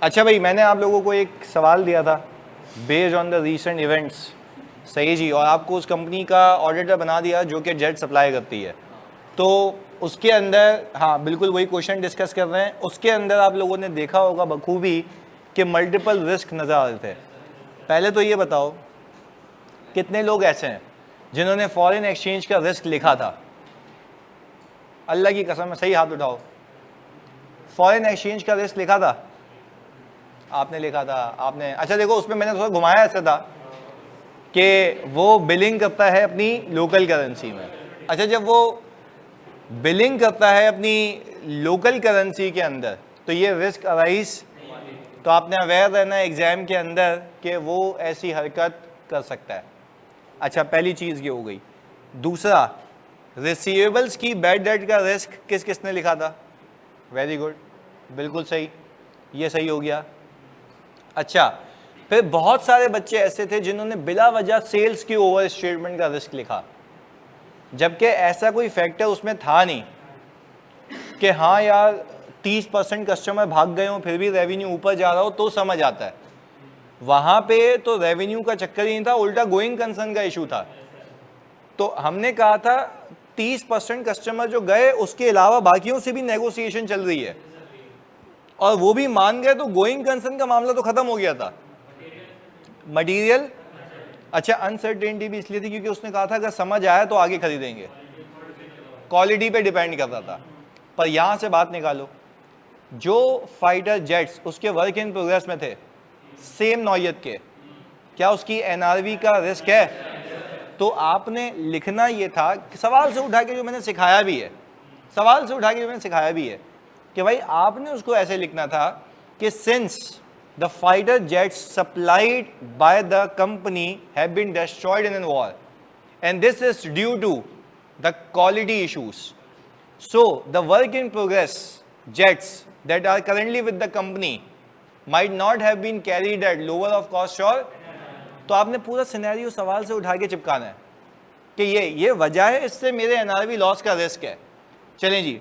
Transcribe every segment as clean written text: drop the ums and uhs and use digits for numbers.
अच्छा भाई, मैंने आप लोगों को एक सवाल दिया था based on the recent events, सही जी, और आपको उस कंपनी का ऑडिटर बना दिया जो कि जेट सप्लाई करती है। तो उसके अंदर, हाँ बिल्कुल वही क्वेश्चन डिस्कस कर रहे हैं। उसके अंदर आप लोगों ने देखा होगा बखूबी कि मल्टीपल रिस्क नज़र आ रहे थे। पहले तो ये बताओ कितने लोग ऐसे हैं जिन्होंने फॉरेन एक्सचेंज का रिस्क लिखा था? अल्लाह की कसम, सही हाथ उठाओ। फॉरेन एक्सचेंज का रिस्क लिखा था? आपने लिखा था, आपने। अच्छा देखो, उसमें मैंने थोड़ा घुमाया ऐसा था कि वो बिलिंग करता है अपनी लोकल करेंसी में। अच्छा, जब वो बिलिंग करता है अपनी लोकल करेंसी के अंदर तो ये रिस्क अराइज, तो आपने अवेयर रहना है एग्जाम के अंदर कि वो ऐसी हरकत कर सकता है। अच्छा, पहली चीज़ ये हो गई। दूसरा, रिसीवेबल्स की बैड डेट का रिस्क किस किसने लिखा था? वेरी गुड, बिल्कुल सही, ये सही हो गया। अच्छा, फिर बहुत सारे बच्चे ऐसे थे जिन्होंने बिला वजह सेल्स की ओवर स्टेटमेंट का रिस्क लिखा, जबकि ऐसा कोई फैक्टर उसमें था नहीं कि हाँ यार 30% कस्टमर भाग गए हो फिर भी रेवेन्यू ऊपर जा रहा हो तो समझ आता है। वहां पे तो रेवेन्यू का चक्कर ही नहीं था, उल्टा गोइंग कंसर्न का इशू था। तो हमने कहा था 30% कस्टमर जो गए उसके अलावा बाकियों से भी नेगोशिएशन चल रही है और वो भी मान गए, तो गोइंग कंसर्न का मामला तो खत्म हो गया था। मटेरियल, अच्छा अनसर्टेनिटी भी इसलिए थी क्योंकि उसने कहा था अगर समझ आया तो आगे खरीदेंगे, क्वालिटी पे डिपेंड करता था। पर यहां से बात निकालो, जो फाइटर जेट्स उसके वर्क इन प्रोग्रेस में थे सेम नौयत के, क्या उसकी एनआरवी का रिस्क है? तो आपने लिखना ये था, सवाल से उठा के जो मैंने सिखाया भी है, सवाल से उठा के जो मैंने सिखाया भी है कि भाई आपने उसको ऐसे लिखना था कि since the fighter jets supplied by the company have been destroyed in an war and this is due to the quality issues, so the work in progress jets that are currently with the company might not have been carried at lower of cost or, तो आपने पूरा scenario सवाल से उठा के चिपकाना है कि ये वजह है, इससे मेरे एनआरवी लॉस का रिस्क है। चलें जी,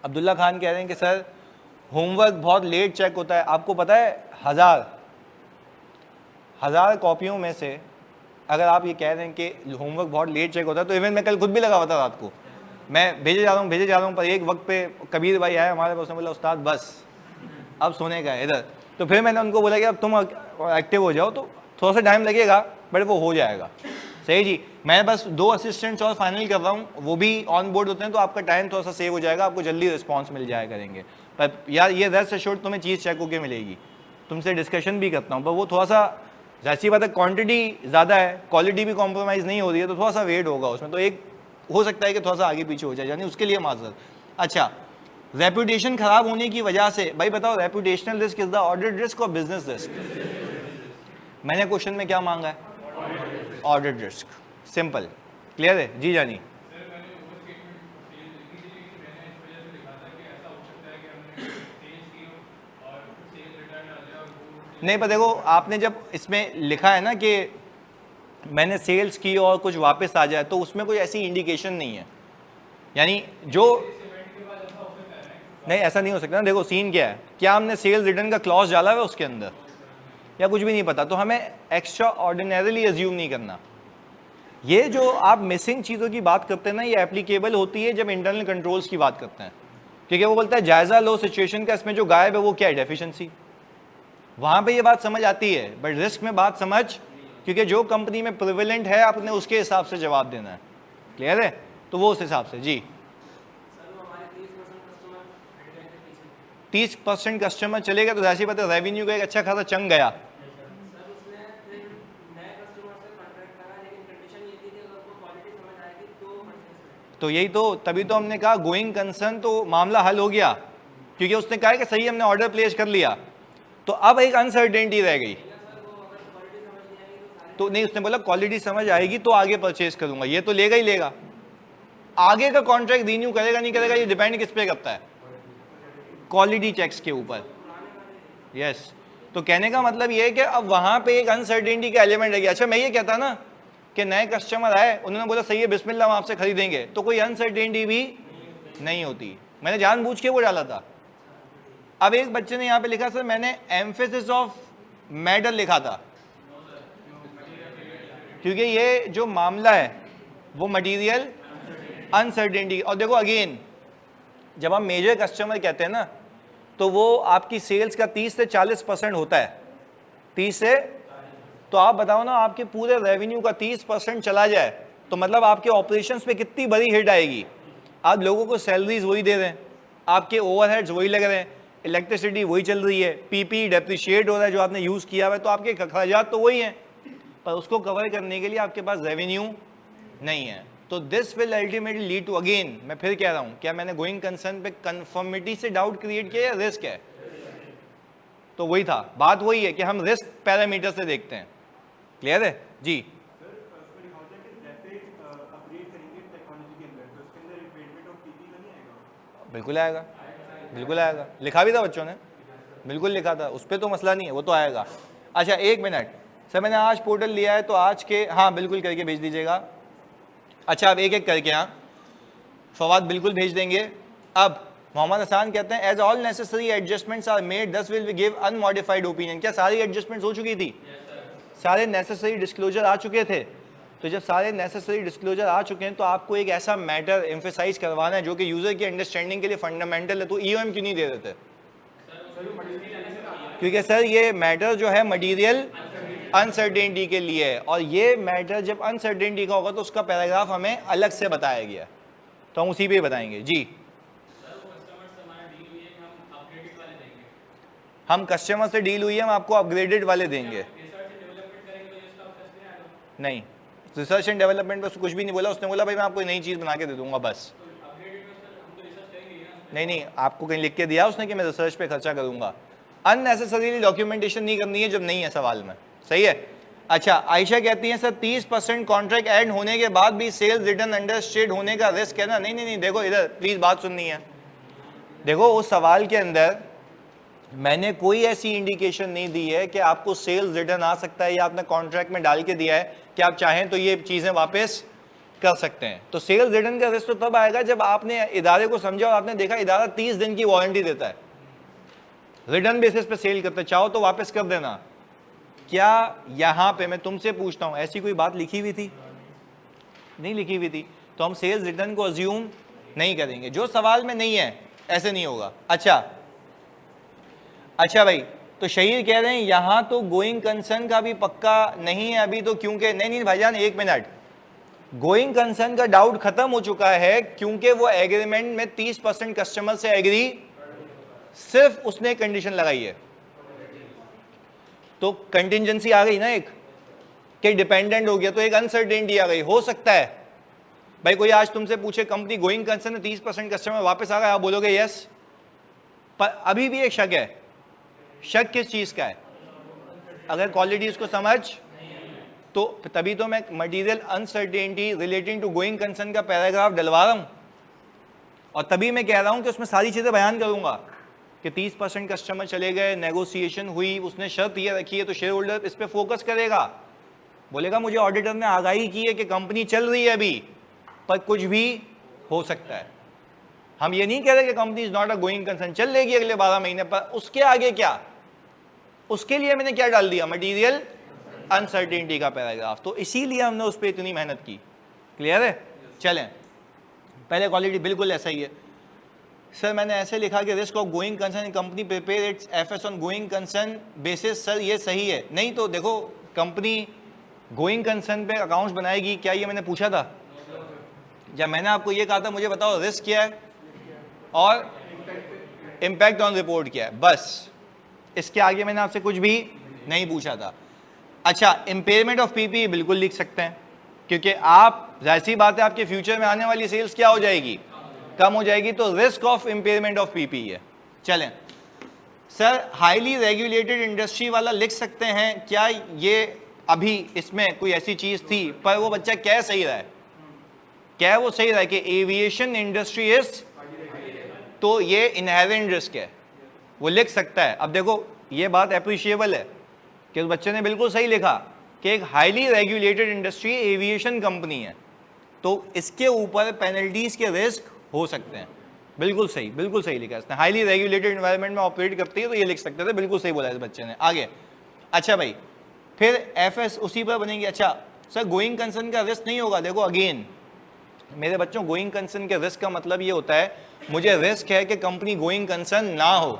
अब्दुल्ला खान कह रहे हैं कि सर होमवर्क बहुत लेट चेक होता है। आपको पता है हजार कॉपियों में से अगर आप ये कह रहे हैं कि होमवर्क बहुत लेट चेक होता है, तो इवन मैं कल खुद भी लगा हुआ था रात को, मैं भेजे जा रहा हूँ पर एक वक्त पे कबीर भाई आए हमारे पास, बोला उस्ताद बस अब सोने का है इधर। तो फिर मैंने उनको बोला कि अब तुम एक्टिव हो जाओ, तो थोड़ा सा टाइम लगेगा बट वो हो जाएगा। सही जी, मैं बस 2 असिस्टेंट्स और फाइनल कर रहा हूँ, वो भी ऑन बोर्ड होते हैं, तो आपका टाइम थोड़ा सा सेव हो जाएगा, आपको जल्दी रिस्पॉन्स मिल जाया करेंगे। पर यार ये रेस्ट एश्योर्ड तुम्हें चीज़ चेक होकर मिलेगी। तुमसे डिस्कशन भी करता हूँ पर वो थोड़ा सा, जैसी बात है क्वांटिटी ज़्यादा है, क्वालिटी भी कॉम्प्रोमाइज़ नहीं हो रही है, तो थोड़ा सा वेट होगा उसमें, तो एक हो सकता है कि थोड़ा सा आगे पीछे हो जाए, यानी उसके लिए माजरत। अच्छा, रेपुटेशन खराब होने की वजह से, भाई बताओ reputational risk is the audit risk और बिजनेस रिस्क? मैंने क्वेश्चन में क्या मांगा है? ऑडिट रिस्क, सिंपल, क्लियर है जी जानी? नहीं पर देखो, आपने जब इसमें लिखा है ना कि मैंने सेल्स की और कुछ वापस आ जाए, तो उसमें कोई ऐसी इंडिकेशन नहीं है, यानी जो नहीं, ऐसा नहीं हो सकता ना। देखो सीन क्या है, क्या हमने सेल्स रिटर्न का क्लॉज डाला हुआ उसके अंदर या कुछ भी नहीं पता, तो हमें एक्स्ट्रा ऑर्डिनरीली अज्यूम नहीं करना। ये जो आप मिसिंग चीज़ों की बात करते हैं ना, ये एप्लीकेबल होती है जब इंटरनल कंट्रोल्स की बात करते हैं, क्योंकि वो बोलता है जायजा लो सिचुएशन का, इसमें जो गायब है वो क्या है? डेफिशिएंसी। वहां पे ये बात समझ आती है, बट रिस्क में बात समझ, क्योंकि जो कंपनी में प्रिविलेंट है आपने उसके हिसाब से जवाब देना है, क्लियर है? तो वो उस हिसाब से जी। 30% कस्टमर चलेगा तो ऐसी बात है रेवेन्यू का एक अच्छा खासा चंग गया। तो यही तो, तभी तो हमने कहा गोइंग कंसर्न, तो मामला हल हो गया, क्योंकि उसने कहा कि सही हमने ऑर्डर प्लेस कर लिया, तो अब एक अनसर्टेनिटी रह गई। तो नहीं, उसने बोला क्वालिटी समझ आएगी तो आगे परचेज करूंगा, ये तो लेगा ही लेगा। आगे का कॉन्ट्रैक्ट रीन्यू करेगा नहीं करेगा ये डिपेंड किस पे करता है? क्वालिटी चेक्स के ऊपर। यस, तो कहने का मतलब ये है कि अब वहां पे एक अनसर्टेनिटी का एलिमेंट है। अच्छा, मैं ये कहता ना कि नए कस्टमर आए, उन्होंने बोला सही है बिस्मिल्लाह हम आपसे खरीदेंगे, तो कोई अनसर्टेनिटी भी नहीं होती। मैंने जानबूझ के वो डाला था। अब एक बच्चे ने यहाँ पे लिखा सर मैंने एम्फेसिस ऑफ मैटर लिखा था, क्योंकि ये जो मामला है वो मटेरियल अनसर्टेनिटी। और देखो अगेन, जब हम मेजर कस्टमर कहते हैं ना, तो वो आपकी सेल्स का 30 से 40% होता है, 30 से, तो आप बताओ ना, आपके पूरे रेवेन्यू का 30% चला जाए तो मतलब आपके ऑपरेशंस पे कितनी बड़ी हिट आएगी। आप लोगों को सैलरीज वही दे रहे हैं, आपके ओवरहेड्स वही लग रहे हैं, इलेक्ट्रिसिटी वही चल रही है, पीपी डेप्रिशिएट हो रहा है जो आपने यूज़ किया हुआ है, तो आपके खर्चात तो वही हैं, पर उसको कवर करने के लिए आपके पास रेवेन्यू नहीं है। तो this will ultimately lead to, again मैं फिर कह रहा हूँ, क्या मैंने गोइंग कंसर्न पे कंफर्मिटी से डाउट क्रिएट किया या रिस्क है? तो वही था, बात वही है कि हम रिस्क पैरामीटर से देखते हैं। क्लियर है जी? बिल्कुल आएगा, बिल्कुल आएगा, लिखा भी था बच्चों ने, बिल्कुल लिखा था, उस पर तो मसला नहीं है, वो तो आएगा। अच्छा एक मिनट सर, मैंने आज पोर्टल लिया है तो आज के, हाँ बिल्कुल करके भेज दीजिएगा। अच्छा अब एक एक करके, हाँ फवाद बिल्कुल भेज देंगे। अब मोहम्मद हसन कहते हैं as all necessary adjustments are made thus will we give unmodified opinion. क्या सारी एडजस्टमेंट्स हो चुकी थी? सारे नेसेसरी डिस्क्लोजर आ चुके थे। तो जब सारे नेसेसरी डिस्क्लोजर आ चुके हैं तो आपको एक ऐसा मैटर एम्फेसाइज करवाना है जो कि यूजर की अंडरस्टैंडिंग के लिए फंडामेंटल है। तो ईओएम क्यों नहीं दे देते? क्योंकि सर ये मैटर जो है मटेरियल अनसर्टेनिटी के लिए है, और ये मैटर जब अनसर्टेनिटी का होगा तो उसका पैराग्राफ हमें अलग से बताया गया, तो हम उसी पे बताएंगे जी। हम कस्टमर से डील हुई है, हम आपको अपग्रेडेड वाले देंगे। नहीं, रिसर्च एंड डेवलपमेंट पर कुछ भी नहीं बोला, उसने बोला भाई मैं आपको नई चीज़ बना के दे दूंगा बस। नहीं, आपको कहीं लिख के दिया उसने कि मैं रिसर्च पे खर्चा करूंगा। अननेसेसरीली डॉक्यूमेंटेशन नहीं करनी है जब नहीं है सवाल में, सही है। अच्छा आयशा कहती है सर 30% कॉन्ट्रैक्ट ऐड होने के बाद भी सेल्स रिटर्न अंडरस्टेट होने का रिस्क है ना? नहीं, देखो इधर प्लीज बात सुननी है। देखो उस सवाल के अंदर मैंने कोई ऐसी इंडिकेशन नहीं दी है कि आपको सेल्स रिटर्न आ सकता है, या आपने कॉन्ट्रैक्ट में डाल के दिया है कि आप चाहें तो ये चीज़ें वापस कर सकते हैं। तो सेल्स रिटर्न का रिस्क तो तब आएगा जब आपने इदारे को समझा और आपने देखा इदारा 30 दिन की वारंटी देता है, रिटर्न बेसिस पे सेल करते, चाहो तो वापस कर देना। क्या यहाँ पे मैं तुमसे पूछता हूँ ऐसी कोई बात लिखी हुई थी? नहीं लिखी हुई थी, तो हम सेल्स रिटर्न को अज्यूम नहीं करेंगे। जो सवाल में नहीं है ऐसे नहीं होगा। अच्छा भाई, तो शहीद कह रहे हैं यहाँ तो गोइंग कंसर्न का भी पक्का नहीं है अभी, तो क्योंकि नहीं भाईजान एक मिनट, गोइंग कंसर्न का डाउट खत्म हो चुका है क्योंकि वो एग्रीमेंट में 30% कस्टमर से एग्री, सिर्फ उसने कंडीशन लगाई है, तो कंटिजेंसी आ गई ना एक कि डिपेंडेंट हो गया, तो एक अनसर्टेनिटी आ गई। हो सकता है भाई कोई आज तुमसे पूछे कंपनी गोइंग कंसर्न है 30% कस्टमर वापस आ गया, आप बोलोगे यस, पर अभी भी एक शक है। शक किस चीज का है? अगर क्वालिटी उसको समझ, तो तभी तो मैं material uncertainty relating to going concern का पैराग्राफ डलवा रहा हूं, और तभी मैं कह रहा हूं कि उसमें सारी चीजें बयान करूंगा कि 30% कस्टमर चले गए, नेगोशिएशन हुई, उसने शर्त ये रखी है, तो शेयर होल्डर इस पे फोकस करेगा, बोलेगा मुझे ऑडिटर ने आगाही की है कि कंपनी चल रही है अभी, पर कुछ भी हो सकता है। हम ये नहीं कह रहे कि company is not a going concern, चल लेगी अगले 12 महीने, पर उसके आगे क्या, उसके लिए मैंने क्या डाल दिया? मटेरियल अनसर्टेनिटी का पैराग्राफ। तो इसीलिए हमने उस पर इतनी मेहनत की। क्लियर है? चलें, पहले क्वालिटी बिल्कुल ऐसा ही है। सर मैंने ऐसे लिखा कि risk of going concern company prepare it's FS on going concern basis, sir ये सही है? नहीं, तो देखो कंपनी गोइंग कंसर्न पे अकाउंट्स बनाएगी, क्या ये मैंने पूछा था? जब मैंने आपको ये कहा था मुझे बताओ रिस्क क्या है और इम्पैक्ट ऑन रिपोर्ट क्या है, बस इसके आगे मैंने आपसे कुछ भी नहीं पूछा था। अच्छा, इम्पेयरमेंट ऑफ पीपी बिल्कुल लिख सकते हैं, क्योंकि आप जाहिर सी बात है आपके फ्यूचर में आने वाली सेल्स क्या हो जाएगी? कम हो जाएगी, तो risk of impairment of PP है। चलें सर, हाईली रेगुलेटेड इंडस्ट्री वाला लिख सकते हैं क्या? ये अभी इसमें कोई ऐसी चीज थी, पर वो बच्चा कह सही रहा है, क्या वो सही रहा है कि एविएशन इंडस्ट्री इज, तो ये इनहेरेंट रिस्क है, वो लिख सकता है। अब देखो ये बात अप्रिशिएबल है कि उस बच्चे ने बिल्कुल सही लिखा कि एक highly regulated industry aviation company है, तो इसके ऊपर पेनल्टीज के रिस्क हो सकते हैं। बिल्कुल सही लिखा है इसने, हाईली रेगुलेटेड एनवायरनमेंट में ऑपरेट करती है, तो ये लिख सकते थे, बिल्कुल सही बोला इस बच्चे ने। आगे, अच्छा भाई, फिर एफएस उसी पर बनेगी। अच्छा सर, गोइंग कंसर्न का रिस्क नहीं होगा? देखो अगेन मेरे बच्चों, गोइंग कंसर्न के रिस्क का मतलब ये होता है मुझे रिस्क है कि कंपनी गोइंग कंसर्न ना हो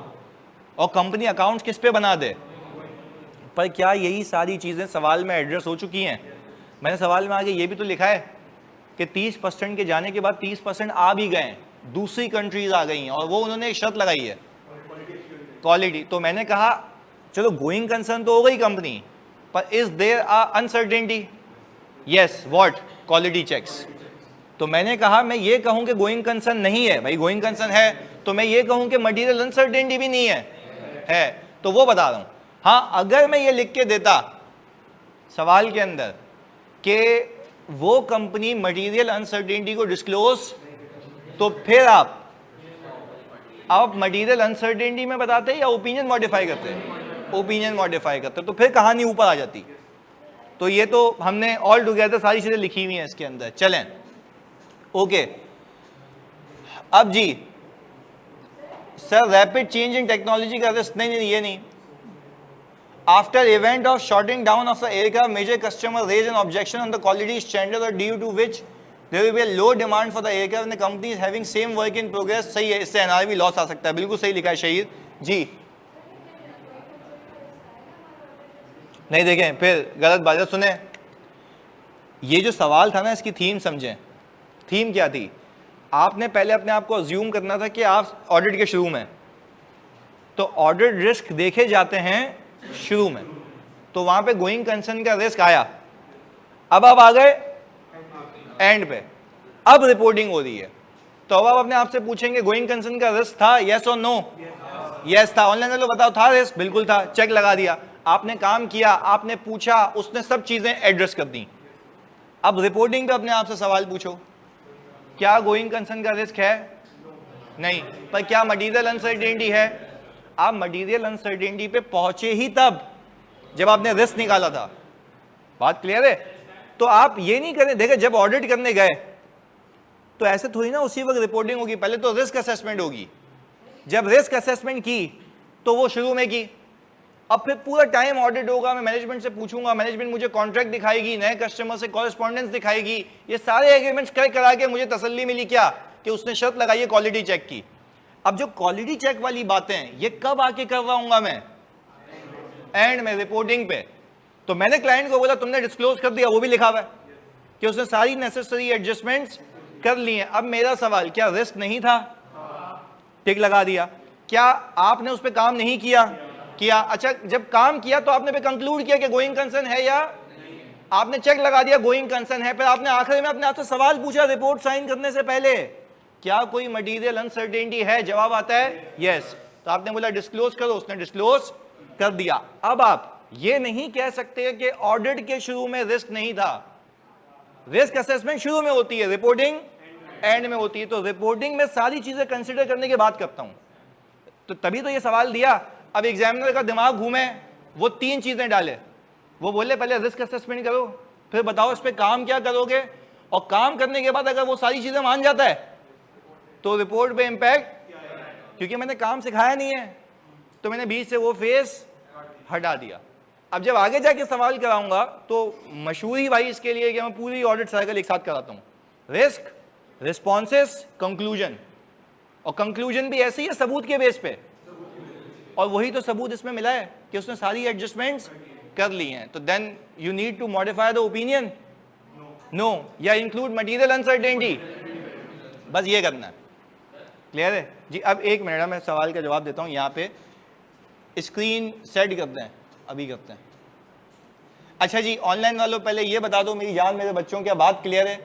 और कंपनी अकाउंट किस पे बना दे। पर क्या यही सारी चीजें सवाल में एड्रेस हो चुकी हैं? मैंने सवाल में आगे ये भी तो लिखा है कि 30% के जाने के बाद 30% आ भी गए, दूसरी कंट्रीज आ गई हैं, और वो उन्होंने एक शर्त लगाई है क्वालिटी। तो मैंने कहा चलो गोइंग कंसर्न तो हो गई कंपनी, पर is there uncertainty? Yes, what? Quality checks. तो मैंने कहा मैं ये कहूं कि गोइंग कंसर्न नहीं है, भाई गोइंग कंसर्न है, तो मैं ये कहूं कि मटेरियल अनसर्टेनिटी भी नहीं है, तो वो बता रहा हूं। हाँ, अगर मैं ये लिख के देता सवाल के अंदर कि वो कंपनी मटेरियल अनसर्टेनिटी को डिस्क्लोज, तो फिर आप मटेरियल अनसर्टेनिटी में बताते या ओपिनियन मॉडिफाई करते? ओपिनियन मॉडिफाई करते, तो फिर कहानी ऊपर आ जाती। तो ये तो हमने ऑल टुगेदर सारी चीजें लिखी हुई हैं इसके अंदर। चलें, ओके। अब जी sir, rapid change in technology का रिस्क नहीं, ये नहीं। After event of shooting down of the aircraft, major customer raise an objection on the quality standard और due to which there will be a low demand for the aircraft and the company is having same work in progress. सही है, इससे NRV loss आ सकता है, बिल्कुल सही लिखा है शहीद जी। नहीं देखें, फिर गलत बात सुने। ये जो सवाल था ना, इसकी थीम समझें। थीम क्या थी? आपने पहले अपने आप को अज्यूम करना था कि आप ऑडिट के शुरू में, तो ऑडिट रिस्क देखे जाते हैं शुरू में, तो वहां पे गोइंग कंसर्न का रिस्क आया। अब आप आ गए एंड पे, अब रिपोर्टिंग हो रही है, तो अब आप अपने आप से पूछेंगे गोइंग कंसर्न का रिस्क था, यस और नो? यस था। ऑनलाइन वालों बताओ था रिस्क? बिल्कुल था, चेक लगा दिया। आपने काम किया, आपने पूछा, उसने सब चीजें एड्रेस कर दी। अब रिपोर्टिंग पे अपने आप से सवाल पूछो, क्या गोइंग कंसर्न का रिस्क है? नहीं। पर क्या मटीरियल अनसर्टेनिटी है? आप मटीरियल अनसर्टेनिटी पे पहुंचे ही तब जब आपने रिस्क निकाला था। बात क्लियर है? तो आप ये नहीं करें, देखें जब ऑडिट करने गए तो ऐसे थोड़ी ना उसी वक्त रिपोर्टिंग होगी, पहले तो रिस्क असेसमेंट होगी। जब रिस्क असेसमेंट की तो वो शुरू में की, अब फिर पूरा टाइम ऑडिट होगा, मैं मैनेजमेंट से पूछूंगा, मैनेजमेंट मुझे कॉन्ट्रैक्ट दिखाएगी, नए कस्टमर से कॉरेस्पॉन्डेंस दिखाएगी, ये सारे एग्रीमेंट्स करा के मुझे तसल्ली मिली क्या कि उसने शर्त लगाई है क्वालिटी चेक की। अब जो क्वालिटी चेक वाली बातें ये कब आके करवाऊंगा मैं? एंड में, रिपोर्टिंग पे। तो मैंने क्लाइंट को बोला तुमने डिस्क्लोज कर दिया, वो भी लिखा हुआ है कि उसने सारी नेसेसरी एडजस्टमेंट्स कर ली हैं। अब मेरा सवाल, क्या रिस्क नहीं था? टिक लगा दिया। क्या आपने उस पर काम नहीं किया? किया। अच्छा, जब काम किया तो आपने कंक्लूड किया कि गोइंग कंसर्न है या आपने चेक लगा दिया गोइंग कंसर्न है, फिर आपने आखिर में अपने आपसे सवाल पूछा रिपोर्ट साइन करने से पहले, क्या कोई मटीरियल अनसर्टेनिटी है? जवाब आता है यस। तो आपने बोला डिस्क्लोज करो, उसने डिस्क्लोज कर दिया। अब आप ये नहीं कह सकते कि ऑडिट के शुरू में रिस्क नहीं था। रिस्क असेसमेंट शुरू में होती है, रिपोर्टिंग एंड में होती है। तो रिपोर्टिंग में सारी चीजें कंसिडर करने के बाद करता हूं, तो तभी तो ये सवाल दिया। अब एग्जामिनर का दिमाग घूमे, वो 3 चीजें डाले, वो बोले पहले रिस्क असेसमेंट करो, फिर बताओ इस पे काम क्या करोगे, और काम करने के बाद अगर वो सारी चीजें मान जाता है तो रिपोर्ट पे इंपैक्ट, क्योंकि मैंने काम सिखाया नहीं है तो मैंने बीच से वो फेस हटा दिया। अब जब आगे जाके सवाल कराऊंगा तो मशहूर ही भाई इसके लिए कि मैं पूरी ऑडिट साइकिल एक साथ कराता हूं, रिस्क, रिस्पॉन्सेस, कंक्लूजन, और कंक्लूजन भी ऐसे ही है सबूत के बेस पे, और वही तो सबूत इसमें मिला है कि उसने सारी एडजस्टमेंट्स कर ली हैं। तो then you need to modify the opinion, no, या इंक्लूड मटीरियल अनसर्टेनिटी, बस ये करना है। क्लियर है जी? अब 1 मिनट मैं सवाल का जवाब देता हूं। यहाँ पे स्क्रीन सेट करते हैं, अभी करते हैं। अच्छा जी, ऑनलाइन वालों पहले ये बता दो मेरी जान मेरे बच्चों, क्या बात क्लियर है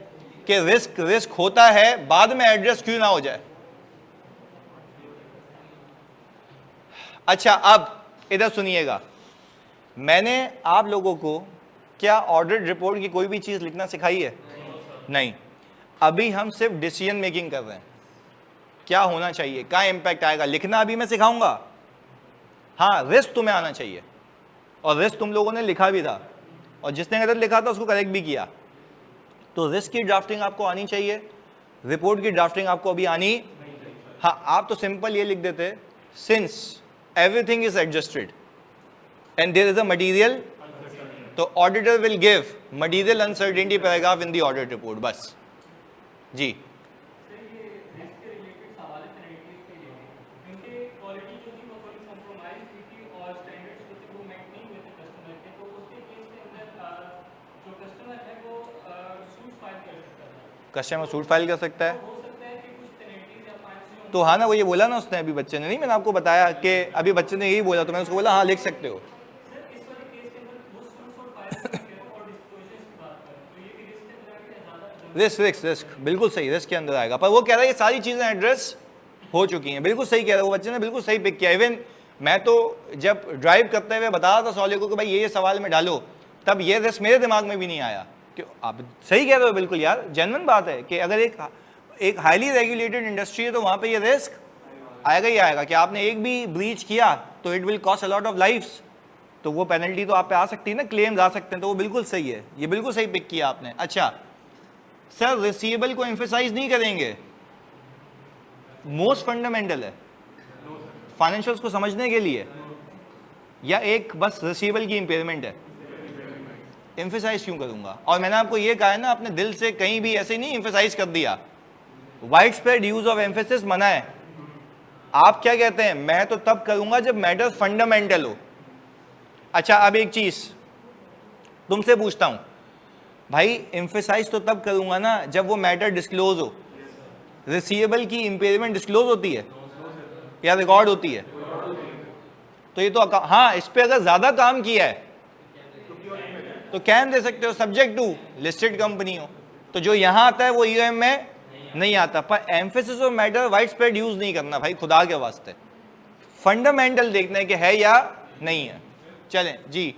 कि रिस्क होता है, बाद में एड्रेस क्यों ना हो जाए? अच्छा, अब इधर सुनिएगा, मैंने आप लोगों को क्या ऑडिट रिपोर्ट की कोई भी चीज लिखना सिखाई है? नहीं। अभी हम सिर्फ डिसीजन मेकिंग कर रहे हैं, क्या होना चाहिए, क्या इंपैक्ट आएगा, लिखना अभी मैं सिखाऊंगा। हाँ, रिस्क तुम्हें आना चाहिए, और रिस्क तुम लोगों ने लिखा भी था, और जिसने गलत लिखा था उसको करेक्ट भी किया। तो रिस्क की ड्राफ्टिंग आपको आनी चाहिए, रिपोर्ट की ड्राफ्टिंग आपको अभी आनी हाँ, आप तो सिंपल ये लिख देते, since everything is adjusted and there is a material, तो auditor will give material uncertainty paragraph in the audit report, बस। जी कस्टमर सूट फाइल कर सकता है, तो हाँ ना, वो ये बोला ना उसने अभी बच्चे ने, नहीं मैंने आपको बताया कि अभी बच्चे ने यही बोला, तो मैंने उसको बोला हाँ लिख सकते हो। रिस्क बिल्कुल सही, रिस्क के अंदर आएगा, पर वो कह रहा है ये सारी चीजें एड्रेस हो चुकी हैं। बिल्कुल सही कह रहा है वो बच्चे ने, बिल्कुल सही पिक किया। इवन मैं तो जब ड्राइव करते हुए बता रहा था सॉलिक को कि भाई ये सवाल में डालो, तब ये रिस्क मेरे दिमाग में भी नहीं आया। क्यों, आप सही कह रहे हो बिल्कुल यार, जेन्युइन बात है कि अगर एक हाईली रेगुलेटेड इंडस्ट्री है तो वहां पे ये रिस्क आएगा ही आएगा कि आपने एक भी ब्रीच किया तो it will cost a lot of lifes, तो वो पेनल्टी तो आप पे आ सकती है ना, क्लेम्स आ सकते हैं, तो वो बिल्कुल सही है, ये बिल्कुल सही पिक किया आपने। अच्छा सर, रिसीवेबल को एम्फेसाइज नहीं करेंगे, मोस्ट फंडामेंटल है फाइनेंशियल्स को समझने के लिए, या एक बस रिसीवेबल की इंपेयरमेंट है, एम्फेसाइज क्यों करूंगा? और मैंने आपको ये कहा है ना, अपने दिल से कहीं भी ऐसे नहीं एम्फेसाइज कर दिया, wide spread use of emphasis मना है। आप क्या कहते हैं, मैं तो तब करूंगा जब मैटर फंडामेंटल हो। अच्छा अब एक चीज तुमसे पूछता हूं भाई, एम्फेसाइज तो तब करूंगा ना जब वो मैटर डिस्क्लोज हो। रिसीवेबल की इंपेयरमेंट डिस्क्लोज होती है या रिकॉर्ड होती है? तो ये तो हाँ, इस पे अगर ज्यादा काम किया है तो कैन दे सकते हो, सब्जेक्ट टू लिस्टेड कंपनी हो। तो जो यहां आता है वो ईओएम में नहीं आता, पर emphasis of matter wide spread use नहीं करना भाई, खुदा के वास्ते फंडामेंटल देखना है कि है या नहीं है। चलें जी,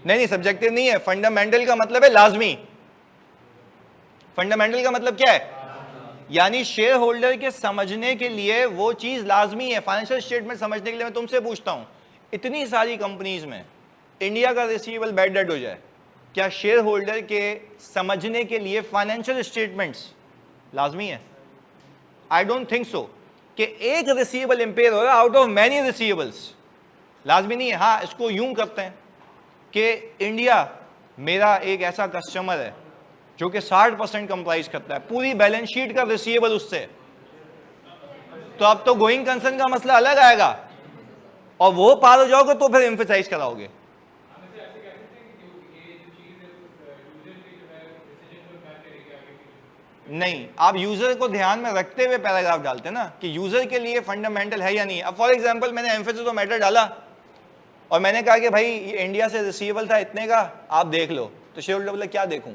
नहीं सब्जेक्टिव नहीं है, फंडामेंटल का मतलब है लाजमी। फंडामेंटल का मतलब क्या है? यानी शेयर होल्डर के समझने के लिए वो चीज लाजमी है। फाइनेंशियल स्टेटमेंट समझने के लिए मैं तुमसे पूछता हूं, इतनी सारी कंपनीज में इंडिया का रिसीवेबल बैड डेट हो जाए, क्या शेयर होल्डर के समझने के लिए फाइनेंशियल स्टेटमेंट्स लाजमी है? आई डोंट थिंक सो कि एक रिसीवेबल इंपेयर हो रहा है आउट ऑफ मैनी रिसीवेबल्स, लाजमी नहीं है। हाँ, इसको यूं करते हैं कि इंडिया मेरा एक ऐसा कस्टमर है जो कि 60% कंप्राइज करता है, पूरी बैलेंस शीट का रिसीवेबल उससे, तो अब तो गोइंग कंसर्न का मसला अलग आएगा, और वो पार हो जाओगे तो फिर एम्फेसाइज कराओगे। नहीं, आप यूजर को ध्यान में रखते हुए पैराग्राफ डालते हैं ना कि यूजर के लिए फंडामेंटल है या नहीं। अब फॉर एग्जांपल मैंने एम्फेसिस ऑफ मैटर डाला और मैंने कहा कि भाई ये इंडिया से रिसीवेबल था इतने का, आप देख लो, तो शेयर होल्डर बोले क्या देखूं,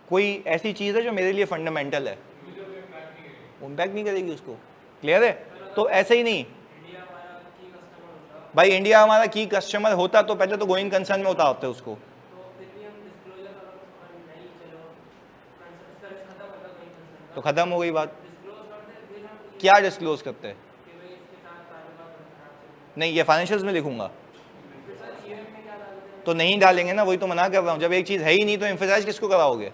कोई ऐसी चीज है जो मेरे लिए फंडामेंटल है, इम्पैक्ट नहीं करेगी उसको। क्लियर है? तो ऐसे ही नहीं भाई, इंडिया हमारा की कस्टमर होता तो पहले तो गोइंग कंसर्न में होता होते उसको, तो खत्म हो गई बात। क्या डिस्क्लोज करते हैं? नहीं, ये फाइनेंशियल्स में लिखूंगा तो नहीं डालेंगे ना, वही तो मना कर रहा हूं। जब एक चीज है ही नहीं तो एम्फेसाइज किसको कराओगे?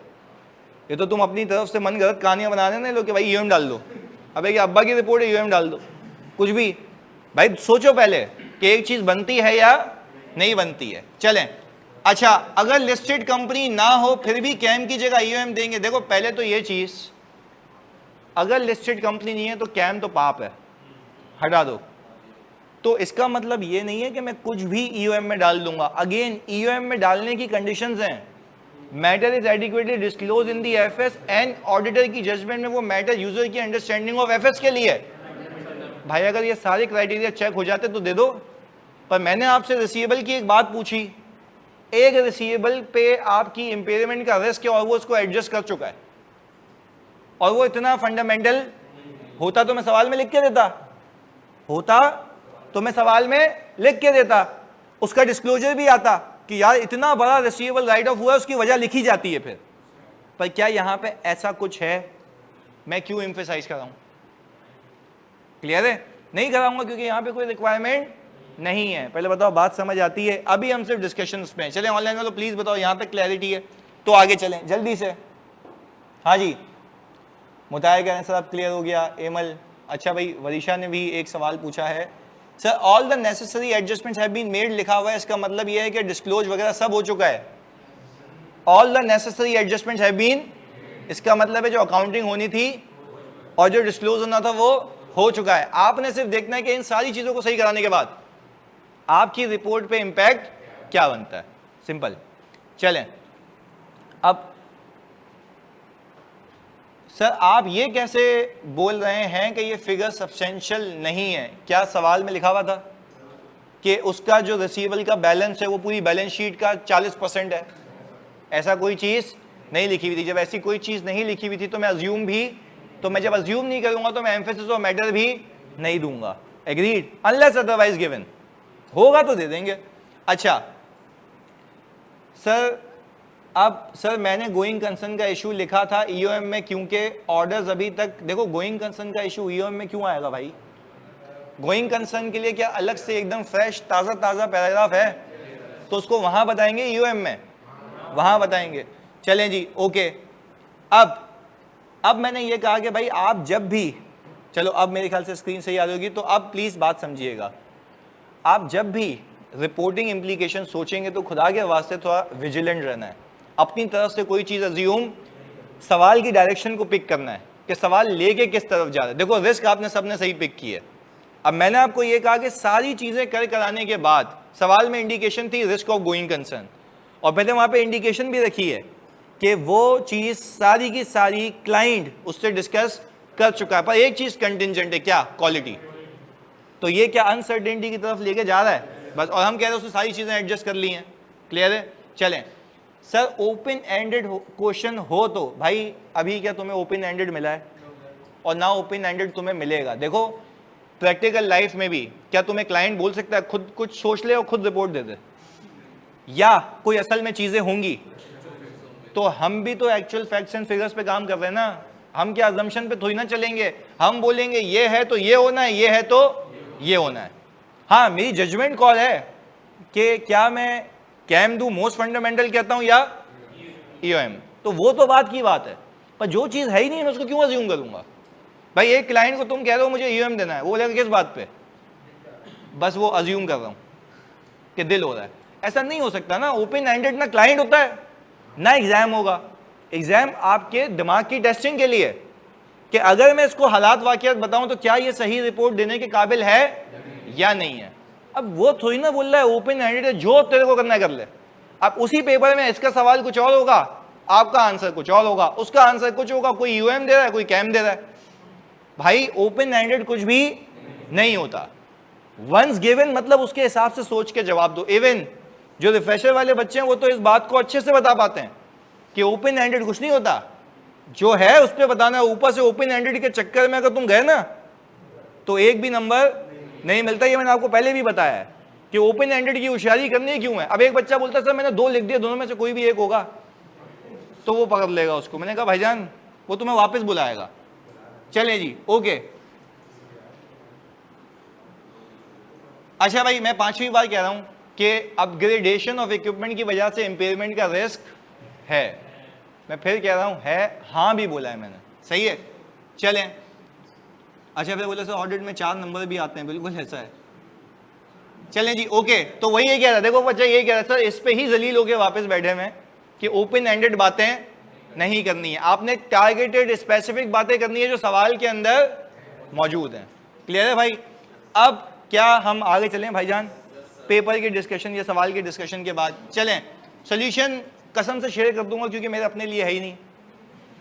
ये तो तुम अपनी तरफ से मन गलत कहानियां बना देना लोग कि भाई ईओएम डाल दो, अबे ये अब्बा की रिपोर्ट है ईओएम डाल दो, कुछ भी। भाई सोचो पहले कि एक चीज बनती है या नहीं बनती है। चलें, अच्छा अगर लिस्टेड कंपनी ना हो फिर भी कैम की जगह ईओएम देंगे। देखो पहले तो ये चीज, अगर लिस्टेड कंपनी नहीं है तो कैम तो पाप है, हटा दो। तो इसका मतलब ये नहीं है कि मैं कुछ भी ईओएम में डाल दूंगा। अगेन ईओएम में डालने की कंडीशंस हैं, matter is adequately disclose in the FS and auditor की जजमेंट में वो मैटर यूजर की अंडरस्टैंडिंग ऑफ एफएस के लिए। भाई अगर ये सारे क्राइटेरिया चेक हो जाते तो दे दो, पर मैंने आपसे रिसीवेबल की एक बात पूछी, एक रिसीवेबल पे आपकी इंपेयरमेंट का रिस्क है और वो उसको एडजस्ट कर चुका है, और वो इतना फंडामेंटल होता तो मैं सवाल में लिख के देता, होता तो मैं सवाल में लिख के देता, उसका डिस्क्लोजर भी आता कि यार इतना बड़ा रिसीवेबल राइट ऑफ हुआ है, उसकी वजह लिखी जाती है फिर। पर क्या यहां पे ऐसा कुछ है? मैं क्यों एम्फेसाइज कर रहा हूं? क्लियर है? नहीं कराऊंगा क्योंकि यहां पे कोई रिक्वायरमेंट नहीं है। पहले बताओ बात समझ आती है? अभी हम सिर्फ डिस्कशन में चले। ऑनलाइन वालों प्लीज बताओ यहां तक क्लैरिटी है? तो आगे चलें जल्दी से। हाँ जी, मुताहिर कह रहे हैं सर अब क्लियर हो गया। एमल, अच्छा भाई वरीशा ने भी एक सवाल पूछा है, sir all the necessary adjustments have been made लिखा हुआ है, इसका मतलब यह है कि डिस्क्लोज वगैरह सब हो चुका है। All the necessary adjustments have been, इसका मतलब है जो अकाउंटिंग होनी थी और जो डिस्क्लोज होना था वो हो चुका है। आपने सिर्फ देखना है कि इन सारी चीजों को सही कराने के बाद आपकी रिपोर्ट पे इंपैक्ट क्या बनता है, सिंपल। चलें अब सर आप ये कैसे बोल रहे हैं कि ये फिगर सब्सटेंशियल नहीं है? क्या सवाल में लिखा हुआ था कि उसका जो रिसीवेबल का बैलेंस है वो पूरी बैलेंस शीट का 40% है? ऐसा कोई चीज नहीं लिखी हुई थी। जब ऐसी कोई चीज नहीं लिखी हुई थी तो मैं अज्यूम भी, तो मैं जब अज्यूम नहीं करूंगा तो मैं एम्फेसिस और मैटर भी नहीं दूंगा। Agreed, unless otherwise given. होगा तो दे देंगे। अच्छा सर, अब सर मैंने गोइंग कंसर्न का इशू लिखा था ईओएम में, क्योंकि ऑर्डर्स अभी तक, देखो गोइंग कंसर्न का इशू ईओएम में क्यों आएगा भाई? गोइंग कंसर्न के लिए क्या अलग से एकदम फ्रेश ताज़ा पैराग्राफ है? तो उसको वहां बताएंगे ईओएम में, वहां बताएंगे। चलें जी, ओके। अब मैंने ये कहा कि भाई आप जब भी, चलो अब मेरे ख्याल से स्क्रीन सही आ रही होगी, तो अब प्लीज बात समझिएगा। आप जब भी रिपोर्टिंग इम्प्लीकेशन सोचेंगे तो खुदा के वास्ते थोड़ा विजिलेंट रहना है। अपनी तरफ से कोई चीज अज्यूम, सवाल की डायरेक्शन को पिक करना है कि सवाल लेके किस तरफ जा रहा है। देखो रिस्क आपने सबने सही पिक की है। अब मैंने आपको ये कहा कि सारी चीजें कराने के बाद सवाल में इंडिकेशन थी रिस्क ऑफ गोइंग कंसर्न, और मैंने वहां पे इंडिकेशन भी रखी है कि वो चीज सारी की सारी क्लाइंट उससे डिस्कस कर चुका है, पर एक चीज कंटिंजेंट है, क्या? क्वालिटी। तो ये क्या अनसर्टेनिटी की तरफ लेके जा रहा है बस, और हम कह रहे हैं उसने सारी चीजें एडजस्ट कर ली हैं। क्लियर है? चलें सर, ओपन एंडेड क्वेश्चन हो तो भाई अभी क्या तुम्हें ओपन एंडेड मिला है और ना ओपन एंडेड तुम्हें मिलेगा। देखो प्रैक्टिकल लाइफ में भी क्या तुम्हें क्लाइंट बोल सकता है खुद कुछ सोच ले और खुद रिपोर्ट दे दे, या कोई असल में चीजें होंगी? तो हम भी तो एक्चुअल फैक्ट्स एंड फिगर्स पे काम कर रहे हैं ना। हम क्या अजम्पशन पे थोड़ी ना चलेंगे। हम बोलेंगे ये है तो ये होना है, ये है तो ये होना है। हाँ, मेरी जजमेंट कॉल है कि क्या मैं कैम दू मोस्ट फंडामेंटल कहता हूं या ईओएम, तो वो तो बात की बात है। पर जो चीज है ही नहीं मैं उसको क्यों अज्यूम करूंगा? भाई एक क्लाइंट को तुम कह रहे हो मुझे ईओएम देना है, वो बोलेगा किस बात पे? बस वो अज्यूम कर रहा हूं कि दिल हो रहा है। ऐसा नहीं हो सकता ना। ओपन एंडेड ना क्लाइंट होता है ना एग्जाम होगा। एग्जाम आपके दिमाग की टेस्टिंग के लिए कि अगर मैं इसको हालात वाकयात बताऊं तो क्या ये सही रिपोर्ट देने के काबिल है या नहीं है। अब वो थोड़ी ना बोल रहा है ओपन एंडेड है, जो तेरे को करना है कर ले। अब उसी पेपर में इसका सवाल कुछ और होगा, आपका आंसर कुछ और होगा, उसका आंसर कुछ होगा, कोई यूएम दे रहा है कोई कैम दे रहा है। भाई ओपन एंडेड कुछ भी नहीं होता। वंस गिवन मतलब उसके हिसाब से सोच के जवाब दो। इवन जो रिफ्रेशर वाले बच्चे हैं वो तो इस बात को अच्छे से बता पाते हैं कि ओपन एंडेड कुछ नहीं होता, जो है उस पर बताना है। ऊपर से ओपन एंडेड के चक्कर में अगर तुम गए ना तो एक भी नंबर नहीं मिलता। ये मैंने आपको पहले भी बताया है कि ओपन एंडेड की होशियारी करनी क्यों है। अब एक बच्चा बोलता है सर मैंने 2 लिख दिए, दोनों में से कोई भी एक होगा, तो वो पकड़ लेगा उसको। मैंने कहा भाईजान वो तुम्हें वापस बुलाएगा। चले जी, ओके। अच्छा भाई, मैं 5वीं बार कह रहा हूं कि अपग्रेडेशन ऑफ इक्विपमेंट की वजह से इंपेयरमेंट का रिस्क है। मैं फिर कह रहा हूं है, हाँ भी बोला है मैंने, सही है। चलें। अच्छा फिर बोले सर ऑडिट में 4 नंबर भी आते हैं, बिल्कुल ऐसा है। चलें जी, ओके। तो वही ये कह रहा, देखो बच्चा ये कह रहा सर इस पे ही जलील होके वापस बैठे हैं कि ओपन एंडेड बातें नहीं करनी है, आपने टारगेटेड स्पेसिफिक बातें करनी है जो सवाल के अंदर मौजूद हैं। क्लियर है भाई? अब क्या हम आगे चलें भाईजान पेपर की डिस्कशन या सवाल की डिस्कशन के बाद? चलें। सोल्यूशन कसम से शेयर कर दूंगा क्योंकि मेरे अपने लिए है ही नहीं,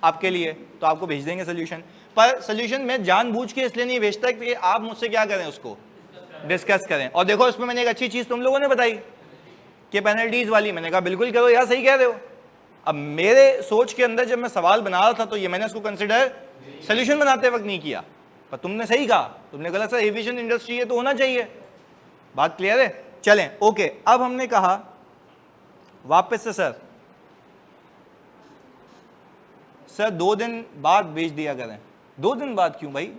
आपके लिए तो आपको भेज देंगे सोल्यूशन। पर सोल्यूशन मैं जानबूझ के इसलिए नहीं भेजता कि आप मुझसे क्या करें, उसको डिस्कस करें। और देखो इसमें मैंने एक अच्छी चीज तुम लोगों ने बताई कि पेनल्टीज वाली, मैंने कहा बिल्कुल करो यार, सही कह रहे हो। अब मेरे सोच के अंदर जब मैं सवाल बना रहा था तो ये मैंने इसको कंसिडर सोल्यूशन बनाते वक्त नहीं किया, पर तुमने सही कहा, तुमने गलत सर एविएशन इंडस्ट्री है तो होना चाहिए। बात क्लियर है? चलें, ओके। अब हमने कहा वापस से सर 2 दिन बाद भेज दिया करें। 2 दिन बाद क्यों भाई?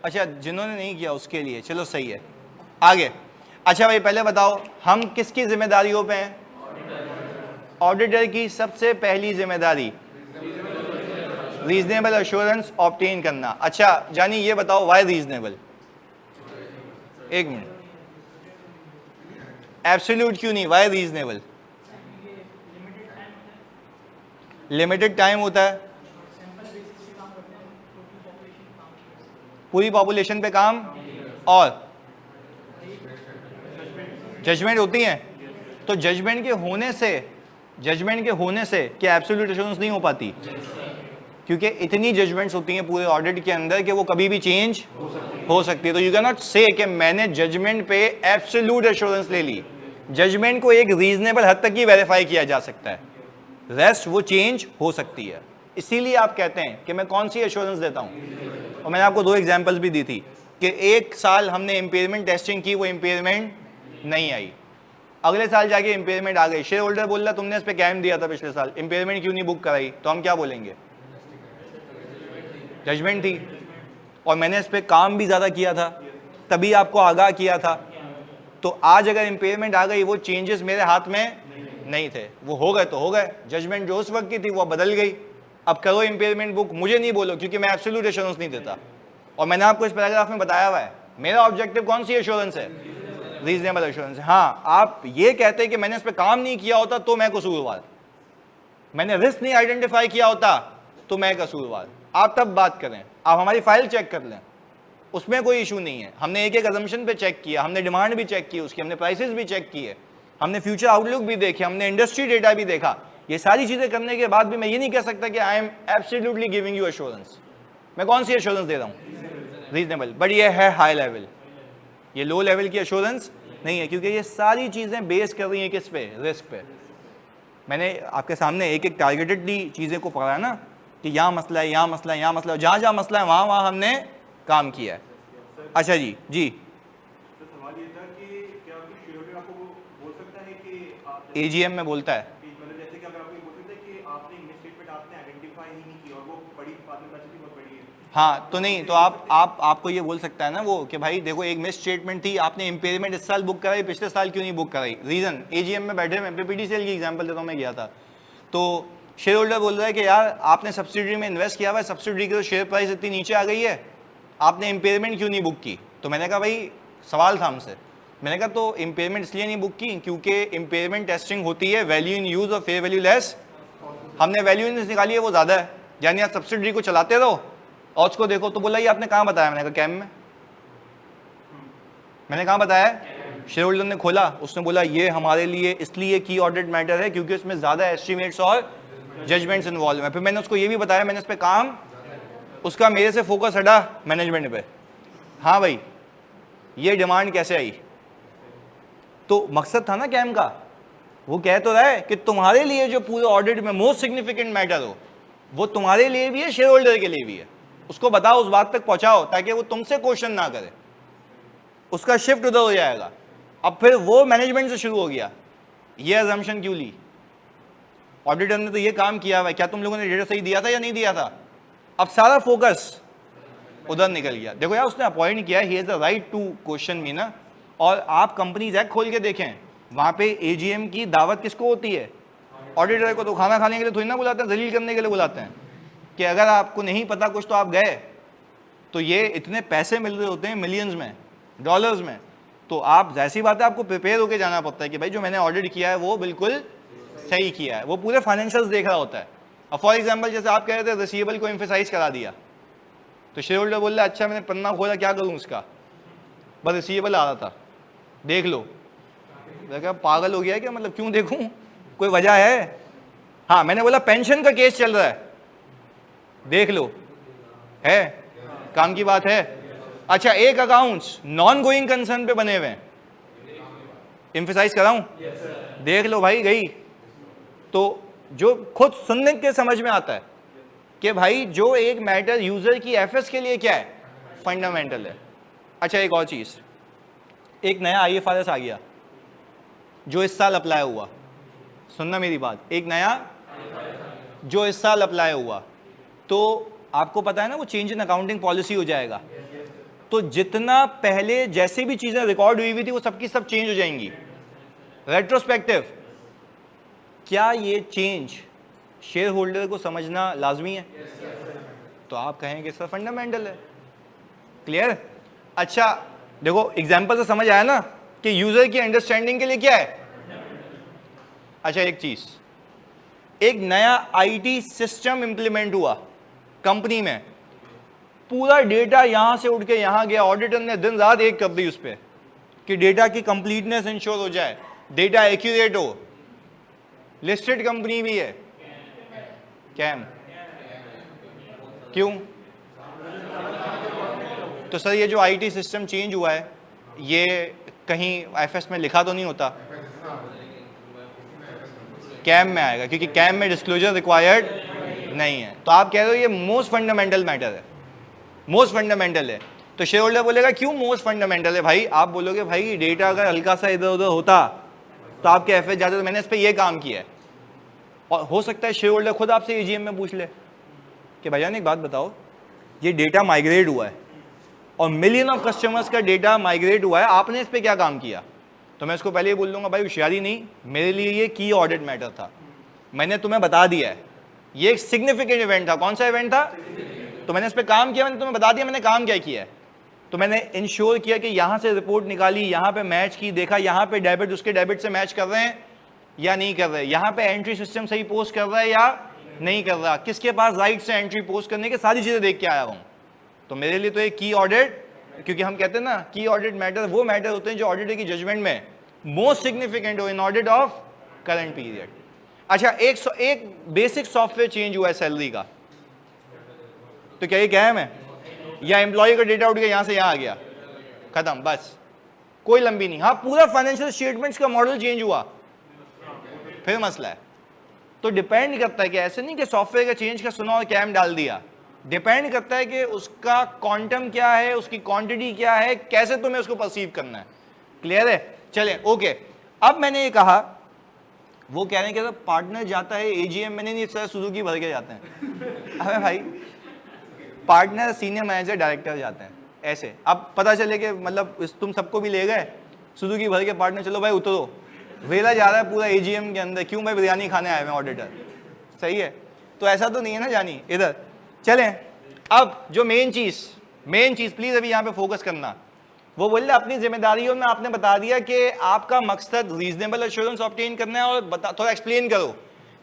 अच्छा जिन्होंने नहीं किया उसके लिए, चलो सही है। आगे। अच्छा भाई पहले बताओ हम किसकी जिम्मेदारियों पे हैं? ऑडिटर की सबसे पहली जिम्मेदारी रीजनेबल एश्योरेंस ऑब्टेन करना। अच्छा जानी ये बताओ वाई रीजनेबल? एक मिनट, एब्सोल्यूट क्यों नहीं, वाई रीजनेबल? लिमिटेड टाइम होता है, पूरी पॉपुलेशन पे काम, और जजमेंट होती हैं। तो जजमेंट के होने से क्या एब्सोल्यूट एश्योरेंस नहीं हो पाती? क्योंकि इतनी जजमेंट्स होती हैं पूरे ऑडिट के अंदर कि वो कभी भी चेंज हो सकती है। तो यू कैन नॉट से कि मैंने जजमेंट पे एब्सोल्यूट एश्योरेंस ले ली। जजमेंट को एक रीजनेबल हद तक ही वेरीफाई किया जा सकता है, रेस्ट वो चेंज हो सकती है। इसीलिए आप कहते हैं कि मैं कौन सी एश्योरेंस देता हूं। और मैंने आपको 2 एग्जांपल्स भी दी थी कि एक साल हमने इंपेयरमेंट टेस्टिंग की, वो इंपेयरमेंट नहीं आई, अगले साल जाके इंपेयरमेंट आ गई। शेयर होल्डर बोल रहा तुमने इस पे कैम दिया था पिछले साल, इंपेयरमेंट क्यों नहीं बुक कराई? तो हम क्या बोलेंगे? जजमेंट थी और मैंने इस पे काम भी ज़्यादा किया था, तभी आपको आगाह किया था। तो आज अगर इंपेयरमेंट आ गई, वो चेंजेस मेरे हाथ में नहीं थे, वो हो गए तो हो गए। जजमेंट जो उस वक्त की थी वो बदल गई, अब करो इंपेयरमेंट बुक, मुझे नहीं बोलो, क्योंकि मैं एब्सोल्यूट एश्योरेंस नहीं देता। और मैंने आपको इस पैराग्राफ में बताया हुआ है मेरा ऑब्जेक्टिव कौन सी एश्योरेंस है, रीजनेबल एश्योरेंस है। हाँ, आप ये कहते हैं कि मैंने इस पर काम नहीं किया होता तो मैं कसूरवार, मैंने रिस्क नहीं आइडेंटिफाई किया होता तो मैं कसूरवार। आप तब बात करें, आप हमारी फाइल चेक कर लें, उसमें कोई इशू नहीं है। हमने एक एक अजम्पशन पे चेक किया, हमने डिमांड भी चेक की उसकी, हमने प्राइसेस भी चेक किए, हमने फ्यूचर आउटलुक भी देखे, हमने इंडस्ट्री डेटा भी देखा। ये सारी चीजें करने के बाद भी मैं ये नहीं कह सकता कि I am absolutely giving you assurance. मैं कौन सी एश्योरेंस दे रहा हूँ? रीजनेबल। बट ये है हाई लेवल, ये लो लेवल की एश्योरेंस नहीं है, क्योंकि ये सारी चीजें बेस कर रही हैं किस पे? रिस्क पे। मैंने आपके सामने एक एक टारगेटेडली चीजें को पढ़ा ना कि यहाँ मसला है, यहाँ मसला है, यहाँ मसला है, जहाँ जहाँ मसला है वहाँ वहाँ हमने काम किया है। अच्छा जी जी, सवाल ये था कि क्या आपकी शेयरहोल्डर आपको बोल सकता है कि आप एजीएम में बोलता है, मतलब जैसे कि अगर आपको ये बोल सकते हैं कि आपने इंग्लिश स्टेटमेंट आपने आइडेंटिफाई ही नहीं की और वो बड़ी बाद में बची थी, बहुत बड़ी है। हाँ तो नहीं, तो आपको ये बोल सकता है ना वो कि भाई देखो एक मिस स्टेटमेंट थी, आपने इंपेयरमेंट इस साल बुक कराई, पिछले साल क्यों नहीं बुक कराई? रीजन, एजीएम में बैठे मैं पीपीटीसीएल की एग्जांपल देता हूँ, मैं गया था तो शेयर होल्डर बोल रहा है कि यार आपने सब्सिडरी में इन्वेस्ट किया हुआ है, सब्सिडरी की तो शेयर प्राइस इतनी नीचे आ गई है, आपने इंपेयरमेंट क्यों नहीं बुक की? तो मैंने कहा भाई सवाल था हमसे, मैंने कहा तो इंपेयरमेंट इसलिए नहीं बुक की क्योंकि इंपेयरमेंट टेस्टिंग होती है वैल्यू इन यूज और फेयर वैल्यू लेस, हमने वैल्यू इन निकाली है वो ज़्यादा है, यानी आप सब्सिडरी को चलाते रहो और उसको देखो। तो बोला ये आपने कहाँ बताया? मैंने कहा कैम में। मैंने कहाँ बताया? शेयर होल्डर ने खोला, उसने बोला ये हमारे लिए इसलिए की ऑडिट मैटर है क्योंकि उसमें ज़्यादा एस्टिमेट्स और जजमेंट्स इन्वॉल्व है। फिर मैंने उसको ये भी बताया मैंने इस पर काम, उसका मेरे से फोकस हटा मैनेजमेंट पे। हाँ भाई ये डिमांड कैसे आई? तो मकसद था ना कैम का, वो कह तो रहा है कि तुम्हारे लिए जो पूरे ऑडिट में मोस्ट सिग्निफिकेंट मैटर हो वो तुम्हारे लिए भी है, शेयर होल्डर के लिए भी है, उसको बताओ, उस बात तक पहुंचाओ ताकि वो तुमसे क्वेश्चन ना करे, उसका शिफ्ट उधर हो जाएगा। अब फिर वो मैनेजमेंट से शुरू हो गया, ये अजम्पशन क्यों ली? ऑडिटर ने तो ये काम किया हुआ है, क्या तुम लोगों ने डेटा सही दिया था या नहीं दिया था? अब सारा फोकस उधर निकल गया। देखो यार उसने अपॉइंट किया, he has the right to question me ना। और आप कंपनीज एक्ट खोल के देखें, वहां पे एजीएम की दावत किसको होती है? ऑडिटर को। तो खाना खाने के लिए थोड़ी ना बुलाते हैं, जलील करने के लिए बुलाते हैं कि अगर आपको नहीं पता कुछ तो आप गए, तो ये इतने पैसे मिल रहे होते हैं मिलियंस में, डॉलर्स में, तो आप ऐसी बात है आपको प्रिपेयर होकर जाना पड़ता है कि भाई जो मैंने ऑडिट किया है वो बिल्कुल सही किया है, वो पूरे फाइनेंशियल्स देख रहा होता है। अब फॉर एग्जांपल जैसे आप कह रहे थे रिसीवेबल को एम्फेसाइज करा दिया, तो शेयर होल्डर बोल रहा है अच्छा मैंने पन्ना खोला क्या करूं उसका, बस रिसीवेबल आ रहा था देख लो। देखा पागल हो गया है क्या, मतलब क्यों देखूं, कोई वजह है? हाँ मैंने बोला पेंशन का केस चल रहा है देख लो, है काम की बात है। अच्छा एक अकाउंट्स नॉन गोइंग कंसर्न पे बने हुए हैं, एम्फेसाइज कराऊं? देख लो भाई गई। तो जो खुद सुनने के समझ में आता है कि भाई जो एक मैटर यूजर की एफएस के लिए क्या है, फंडामेंटल है। अच्छा एक और चीज, एक नया आईएफआरएस आ गया जो इस साल अप्लाई हुआ, सुनना मेरी बात, एक नया जो इस साल अप्लाई हुआ, तो आपको पता है ना वो चेंज इन अकाउंटिंग पॉलिसी हो जाएगा, तो जितना पहले जैसे भी चीजें रिकॉर्ड हुई थी वो सबकी सब चेंज हो जाएंगी रेट्रोस्पेक्टिव। क्या ये चेंज शेयर होल्डर को समझना लाजमी है? तो आप कहेंगे सर फंडामेंटल है। क्लियर? अच्छा देखो एग्जाम्पल से समझ आया ना कि यूजर की अंडरस्टैंडिंग के लिए क्या है। अच्छा एक चीज, एक नया आईटी सिस्टम इंप्लीमेंट हुआ कंपनी में, पूरा डेटा यहां से उठ के यहां गया, ऑडिटर ने दिन रात एक कर दी उस पर कि डेटा की कंप्लीटनेस इंश्योर हो जाए, डेटा एक्यूरेट हो। लिस्टेड कंपनी भी है कैम, क्यों? तो सर ये जो आईटी सिस्टम चेंज हुआ है ये कहीं एफएस में लिखा तो नहीं होता? कैम में आएगा क्योंकि कैम में डिस्क्लोजर रिक्वायर्ड नहीं है। तो आप कह रहे हो ये मोस्ट फंडामेंटल मैटर है, मोस्ट फंडामेंटल है। तो शेयर होल्डर बोलेगा क्यों मोस्ट फंडामेंटल है भाई? आप बोलोगे भाई डेटा अगर हल्का सा इधर उधर होता तो आपके एफएस जाते, तो मैंने इस पर ये काम किया है। और हो सकता है शेयर होल्डर खुद आपसे एजीएम में पूछ ले कि भाईजान एक बात बताओ, ये डेटा माइग्रेट हुआ है और मिलियन ऑफ कस्टमर्स का डेटा माइग्रेट हुआ है, आपने इस पर क्या काम किया? तो मैं इसको पहले ही बोल दूंगा भाई होशियारी नहीं, मेरे लिए ये की ऑडिट मैटर था, मैंने तुम्हें बता दिया है, ये एक सिग्निफिकेंट इवेंट था। कौन सा इवेंट था? तो मैंने इस पर काम किया, मैंने तुम्हें बता दिया मैंने काम क्या किया है। तो मैंने इंश्योर किया कि यहाँ से रिपोर्ट निकाली, यहाँ पे मैच की, देखा यहाँ पे डेबिट उसके डेबिट से मैच कर रहे हैं या नहीं कर रहे, यहाँ पे एंट्री सिस्टम सही पोस्ट कर रहा है या नहीं कर रहा, किसके पास राइट से एंट्री पोस्ट करने की सारी चीज़ें देख के आया हूँ। तो मेरे लिए तो एक की ऑडिट, क्योंकि हम कहते हैं ना की ऑडिट मैटर वो मैटर होते हैं जो ऑडिटर की जजमेंट में मोस्ट सिग्निफिकेंट हो इन ऑडिट ऑफ करंट पीरियड। अच्छा एक बेसिक सॉफ्टवेयर चेंज हुआ है सैलरी का, तो क्या ये कैम है? या एम्प्लॉय का डेटा उठ गया यहां से यहां आ गया, खत्म, बस कोई लंबी नहीं। हाँ पूरा फाइनेंशियल स्टेटमेंट्स का मॉडल चेंज हुआ, फिर मसला है। तो डिपेंड करता है कि ऐसे नहीं कि सॉफ्टवेयर का चेंज का सुना और कैम डाल दिया, डिपेंड करता है कि उसका क्वांटम क्या है, उसकी क्वांटिटी क्या है, कैसे तुम्हें उसको परसीव करना है। क्लियर है? चले ओके। अब मैंने ये कहा, वो कह रहे हैं कि पार्टनर जाता है एजीएम, मैंने नहीं सर सुजुकी भर के जाते हैं। अरे भाई पार्टनर सीनियर मैनेजर डायरेक्टर जाते हैं ऐसे। अब पता चले कि मतलब तुम सबको भी ले गए सुजुकी भर के पार्टनर, चलो भाई उतरो, वेला जा रहा है पूरा एजीएम के अंदर, क्यों भाई बिरयानी खाने आए हैं ऑडिटर, सही है? तो ऐसा तो नहीं है ना जानी इधर। चलें अब जो मेन चीज प्लीज अभी यहाँ पे फोकस करना, वो बोल रहे अपनी जिम्मेदारियों में आपने बता दिया कि आपका मकसद रीजनेबल एश्योरेंस ऑब्टेन करना है, और थोड़ा एक्सप्लेन करो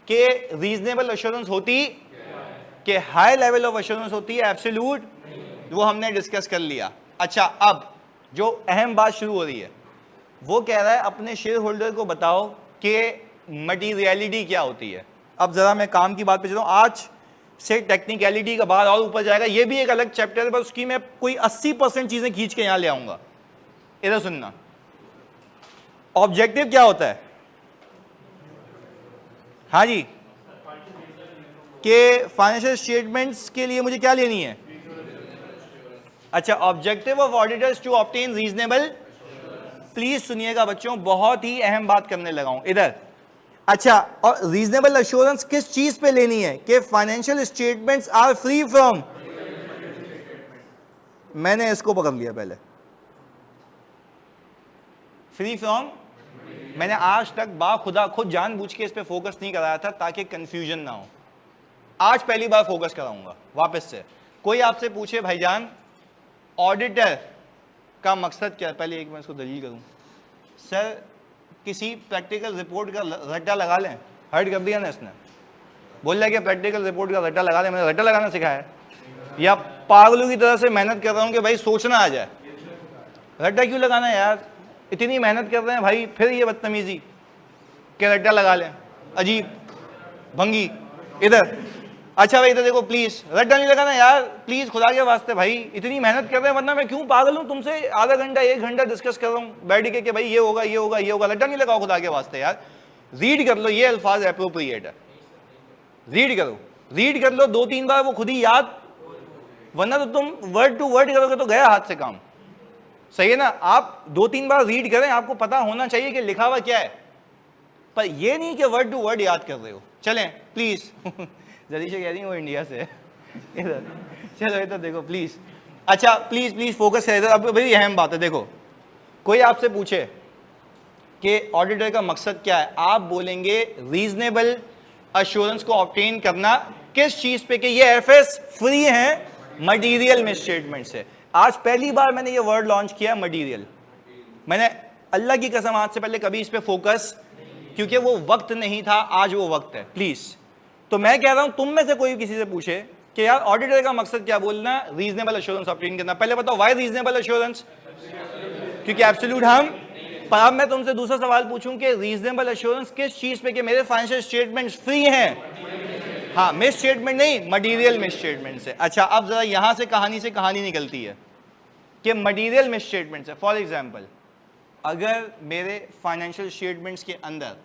कि रीजनेबल एश्योरेंस होती कि हाई लेवल ऑफ एश्योरेंस होती है एब्सोल्यूट, वो हमने डिस्कस कर लिया। अच्छा अब जो अहम बात शुरू हो रही है, वो कह रहा है अपने शेयर होल्डर को बताओ कि मटीरियलिटी क्या होती है। अब जरा मैं काम की बात पे चलूं, आज से टेक्निकलिटी का बात और ऊपर जाएगा, ये भी एक अलग चैप्टर है, पर उसकी मैं कोई 80% चीजें खींच के यहां ले आऊंगा। इधर सुनना, ऑब्जेक्टिव क्या होता है? हाँ जी, कि फाइनेंशियल स्टेटमेंट्स के लिए मुझे क्या लेनी है? अच्छा, objective of auditors to obtain reasonable, please सुनिएगा बच्चों, बहुत ही अहम बात करने लगा हूं इधर। अच्छा, और रीजनेबल एश्योरेंस किस चीज पे लेनी है? कि financial statements are free from, मैंने इसको पकड़ लिया पहले, फ्री फ्रॉम। मैंने आज तक बाखुदा खुद जानबूझ के इस पे फोकस नहीं कराया था ताकि कंफ्यूजन ना हो, आज पहली बार फोकस कराऊंगा वापस से। कोई आपसे पूछे भाईजान ऑडिटर का मकसद क्या है, पहले एक मैं इसको दलील करूं, सर किसी प्रैक्टिकल रिपोर्ट का रट्टा लगा लें, हर्ट कर दिया ना इसने, बोल रहा है कि प्रैक्टिकल रिपोर्ट का रट्टा लगा लें, मैंने रट्टा लगाना सिखाया है या पागलों की तरह से मेहनत कर रहा हूं कि भाई सोचना आ जाए? रट्टा क्यों लगाना है यार, इतनी मेहनत कर रहे हैं भाई, फिर ये बदतमीजी कि रट्टा लगा लें, अजीब भंगी। इधर अच्छा भाई इधर देखो प्लीज, रट्टा नहीं लगाना यार प्लीज, खुदा के वास्ते भाई, इतनी मेहनत कर रहे हैं, वरना मैं क्यों पागल हूं तुमसे आधा घंटा 1 घंटा डिस्कस कर रहा हूं बैठ के कि भाई ये होगा ये होगा ये होगा, रट्टा नहीं लगाओ खुदा के वास्ते यार, रीड कर लो, ये अल्फाज एप्रोप्रिएट है, रीड करो, रीड कर लो 2-3 बार, वो खुद ही याद, वरना तो तुम वर्ड टू वर्ड करोगे तो गया हाथ से काम, सही है ना? आप 2-3 बार रीड करें, आपको पता होना चाहिए कि लिखा हुआ क्या है, पर ये नहीं कि वर्ड टू वर्ड याद कर रहे हो। चलें प्लीज जल्दी से कह रही हूँ, वो इंडिया से है इधर, चलो इधर देखो प्लीज। अच्छा प्लीज प्लीज फोकस है इधर। अब बड़ी अहम बात है, देखो कोई आपसे पूछे कि ऑडिटर का मकसद क्या है, आप बोलेंगे रीजनेबल अश्योरेंस को ऑब्टेन करना किस चीज पे कि ये एफएस फ्री है मटेरियल मिसस्टेटमेंट से। आज पहली बार मैंने ये वर्ड लॉन्च किया मटेरियल। मैंने अल्लाह की कसम आज से पहले कभी इस पे फोकस, क्योंकि वो वक्त नहीं था, आज वो वक्त है प्लीज। तो मैं कह रहा हूं तुम में से कोई किसी से पूछे कि यार ऑडिटर का मकसद क्या, बोलना रीजनेबल अश्योरेंस ऑब्टेन करना। पहले बताओ व्हाई रीजनेबल अश्योरेंस, क्योंकि एब्सोल्यूट हम। पर अब मैं तुमसे दूसरा सवाल पूछूं कि रीजनेबल अश्योरेंस किस चीज पे कि मेरे फाइनेंशियल स्टेटमेंट्स फ्री हैं, हाँ मिस स्टेटमेंट नहीं, मटेरियल मिस स्टेटमेंट से। अच्छा अब जरा यहां से कहानी निकलती है कि मटेरियल मिस स्टेटमेंट से। फॉर एग्जांपल अगर मेरे फाइनेंशियल स्टेटमेंट्स के अंदर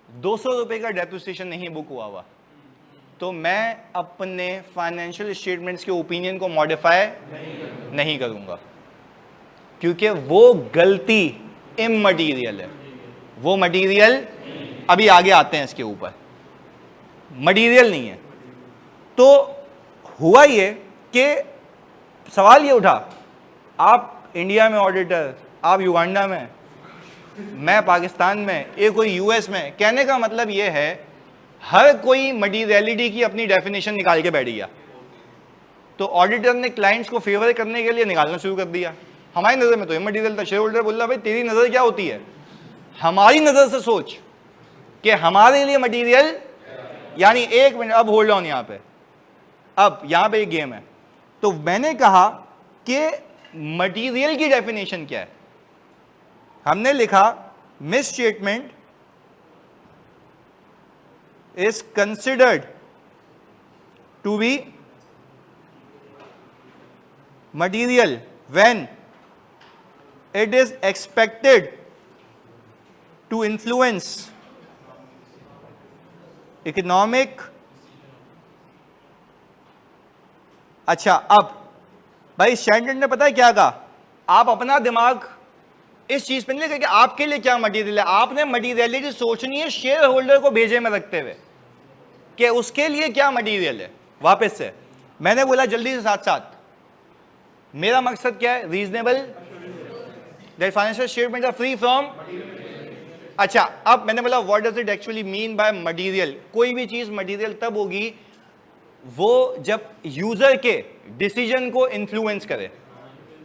200 रुपए का डेप्रिसिएशन नहीं बुक हुआ तो मैं अपने फाइनेंशियल स्टेटमेंट्स के ओपिनियन को मॉडिफाई नहीं करूंगा, क्योंकि वो गलती इममटीरियल है, वो मटीरियल, अभी आगे आते हैं इसके ऊपर, मटीरियल नहीं है। तो हुआ ये कि सवाल ये उठा, आप इंडिया में ऑडिटर, आप युगांडा में, मैं पाकिस्तान में, ये कोई यूएस में। कहने का मतलब ये है हर कोई मटीरियलिटी की अपनी डेफिनेशन निकाल के बैठ गया। तो ऑडिटर ने क्लाइंट्स को फेवर करने के लिए निकालना शुरू कर दिया। हमारी नजर में तो इमटीरियल था। शेयर होल्डर बोल रहा भाई तेरी नजर क्या होती है, हमारी नजर से सोच कि हमारे लिए मटीरियल, यानी एक मिनट अब होल्ड ऑन, यहां पे अब यहां पे एक गेम है। तो मैंने कहा कि मटीरियल की डेफिनेशन क्या है। हमने लिखा misstatement is considered to be material when it is expected to influence economic। अच्छा अब भाई स्टैंडर्ड ने पता है क्या कहा, आप अपना दिमाग इस चीज पे नहीं लगे कि आपके लिए क्या मटीरियल है, आपने मटीरियलिटी सोचनी है शेयर होल्डर को भेजे में रखते हुए कि उसके लिए क्या मटीरियल है। वापस से मैंने बोला जल्दी से साथ साथ, मेरा मकसद क्या है, reasonable that financial statements are free from। अच्छा अब मैंने बोला what does it actually mean by material। कोई भी चीज मटेरियल तब होगी वो जब यूजर के डिसीजन को इन्फ्लुएंस करे।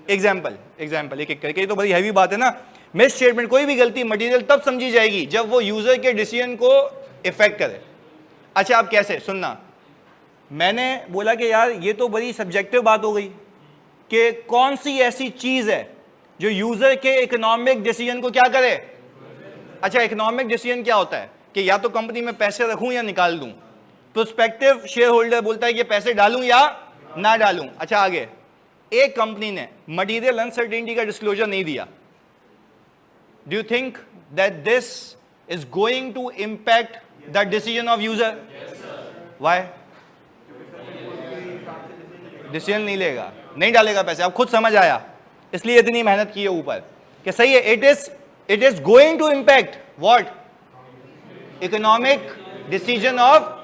एग्जाम्पल एक एक करके, ये तो बड़ी हैवी बात है ना। मिस स्टेटमेंट, कोई भी गलती मटेरियल तब समझी जाएगी जब वो यूजर के डिसीजन को इफेक्ट करे। अच्छा अब कैसे, सुनना, मैंने बोला कि यार ये तो बड़ी सब्जेक्टिव बात हो गई कि कौन सी ऐसी चीज है जो यूजर के इकोनॉमिक डिसीजन को क्या करे। अच्छा इकोनॉमिक डिसीजन क्या होता है कि या तो कंपनी में पैसे रखूं या निकाल दूं। प्रोस्पेक्टिव शेयर होल्डर बोलता है कि पैसे डालूं या ना डालूं। अच्छा आगे, एक कंपनी ने मटीरियल अनसर्टेनिटी का डिस्क्लोजर नहीं दिया, do you think that this is going to impact the decision of user? Why? Decision नहीं लेगा, नहीं डालेगा पैसे। अब खुद समझ आया, इसलिए इतनी मेहनत की है ऊपर कि सही है। It is going to impact what, economic decision of.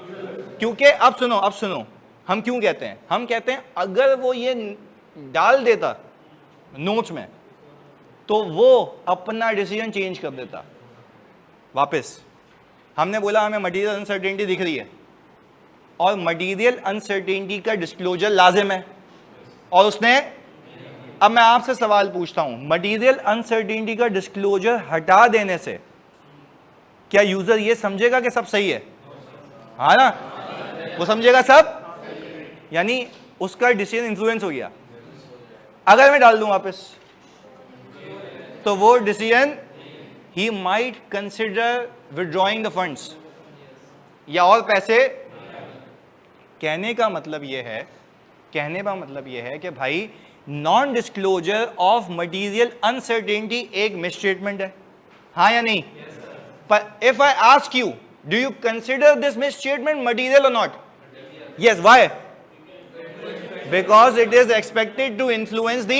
क्योंकि अब सुनो हम क्यों कहते हैं, हम कहते हैं अगर वो ये डाल देता नोट्स में तो वो अपना डिसीजन चेंज कर देता। वापस हमने बोला हमें मटीरियल अनसर्टेनिटी दिख रही है और मटीरियल अनसर्टेनिटी का डिस्क्लोजर लाजिम है और उसने। अब मैं आपसे सवाल पूछता हूं, मटीरियल अनसर्टेनिटी का डिस्क्लोजर हटा देने से क्या यूजर ये समझेगा कि सब सही है? हाँ ना, वो समझेगा सब, यानी उसका डिसीजन इन्फ्लुएंस हो गया। अगर मैं डाल दूं वापस तो वो decision, he might consider withdrawing the funds या और पैसे। कहने का मतलब यह है कि भाई non disclosure of material uncertainty एक मिसस्टेटमेंट है, हाँ या नहीं? पर if I ask you, do you consider this misstatement material और not? Yes, why? Because it is expected to influence the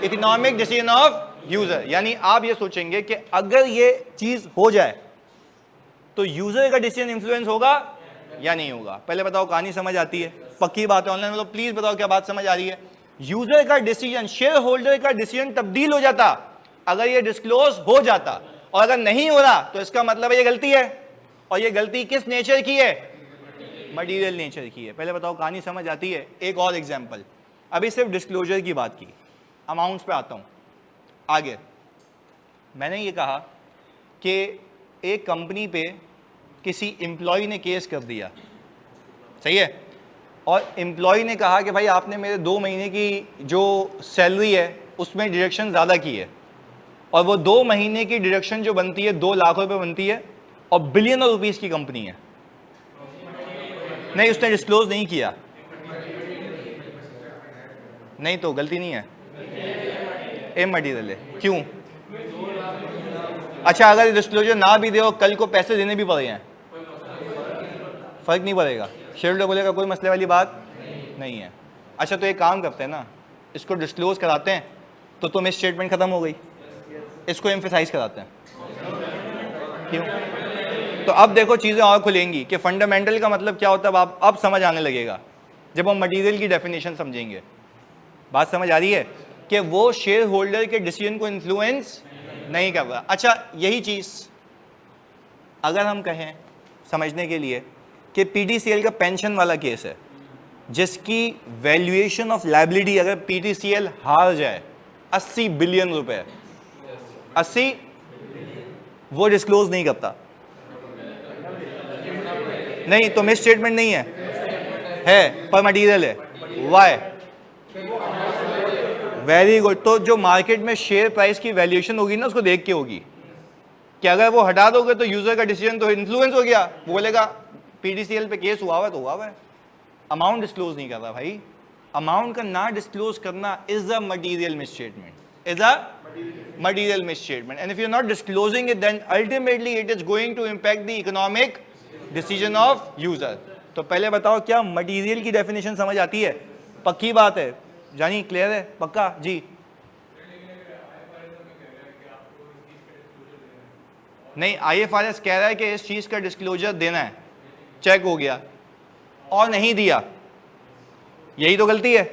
economic decision of user. यानी आप ये सोचेंगे कि अगर ये चीज हो जाए तो यूजर का डिसीजन इन्फ्लुएंस होगा या नहीं होगा। पहले बताओ कहानी समझ आती है? पक्की बात है, ऑनलाइन प्लीज बताओ क्या बात समझ आ रही है? यूजर का डिसीजन, शेयर होल्डर का डिसीजन तब्दील हो जाता अगर ये डिस्क्लोज हो जाता और अगर नहीं हो रहा तो इसका मतलब है ये गलती है, और ये गलती किस नेचर की है? मटीरियल नेचर की है। पहले बताओ कहानी समझ आती है? एक और एग्जांपल, अभी सिर्फ डिस्क्लोजर की बात की, अमाउंट्स पे आता हूं आगे। मैंने ये कहा कि एक कंपनी पे किसी एम्प्लॉय ने केस कर दिया, सही है, और एम्प्लॉय ने कहा कि भाई आपने मेरे 2 महीने की जो सैलरी है उसमें डिडक्शन ज़्यादा की है, और वो 2 महीने की डिडक्शन जो बनती है 2 लाख रुपए बनती है, और बिलियन रुपीस की कंपनी है। नहीं, उसने डिस्क्लोज नहीं किया, नहीं तो गलती नहीं है, इमटेरियल है। क्यों? अच्छा, अगर डिस्क्लोजर ना भी दे और कल को पैसे देने भी पड़े हैं, फर्क नहीं पड़ेगा, शेयर होल्डर बोलेगा कोई मसले वाली बात नहीं है। अच्छा, तो एक काम करते हैं ना, इसको डिस्क्लोज कराते हैं तो तुम इस स्टेटमेंट खत्म हो गई, इसको एम्फेसाइज कराते हैं। क्यों? तो अब देखो चीजें और खुलेंगी कि फंडामेंटल का मतलब क्या होता है, अब समझ आने लगेगा जब हम मटेरियल की डेफिनेशन समझेंगे। बात समझ आ रही है कि वो शेयर होल्डर के डिसीजन को इन्फ्लुएंस नहीं कर रहा। अच्छा, यही चीज अगर हम कहें समझने के लिए कि पीटीसीएल का पेंशन वाला केस है, जिसकी वैल्यूएशन ऑफ लायबिलिटी अगर पीटीसीएल हार जाए 80 बिलियन रुपए, 80, वो डिस्क्लोज नहीं करता। नहीं तो मिस स्टेटमेंट नहीं है पर मटीरियल है। वाई? Very good. तो जो मार्केट में शेयर प्राइस की वैल्यूएशन होगी ना, उसको देख के होगी कि अगर वो हटा दोगे तो यूजर का डिसीजन तो इन्फ्लुएंस हो गया, वो बोलेगा पीटीसीएल पे केस हुआ हुआ तो हुआ हुआ है। अमाउंट डिस्क्लोज नहीं कर रहा भाई, अमाउंट का ना डिस्क्लोज करना is a material miss statement, is a material misstatement, and if you're not disclosing it then ultimately it is going to impact the economic decision of user। तो पहले बताओ क्या मटेरियल की डेफिनेशन समझ आती है? पक्की बात है, जानी क्लियर है? पक्का जी? नहीं, आईएफआरएस कह रहा है कि इस चीज का डिस्क्लोजर देना है, चेक हो गया और नहीं दिया, यही तो गलती है,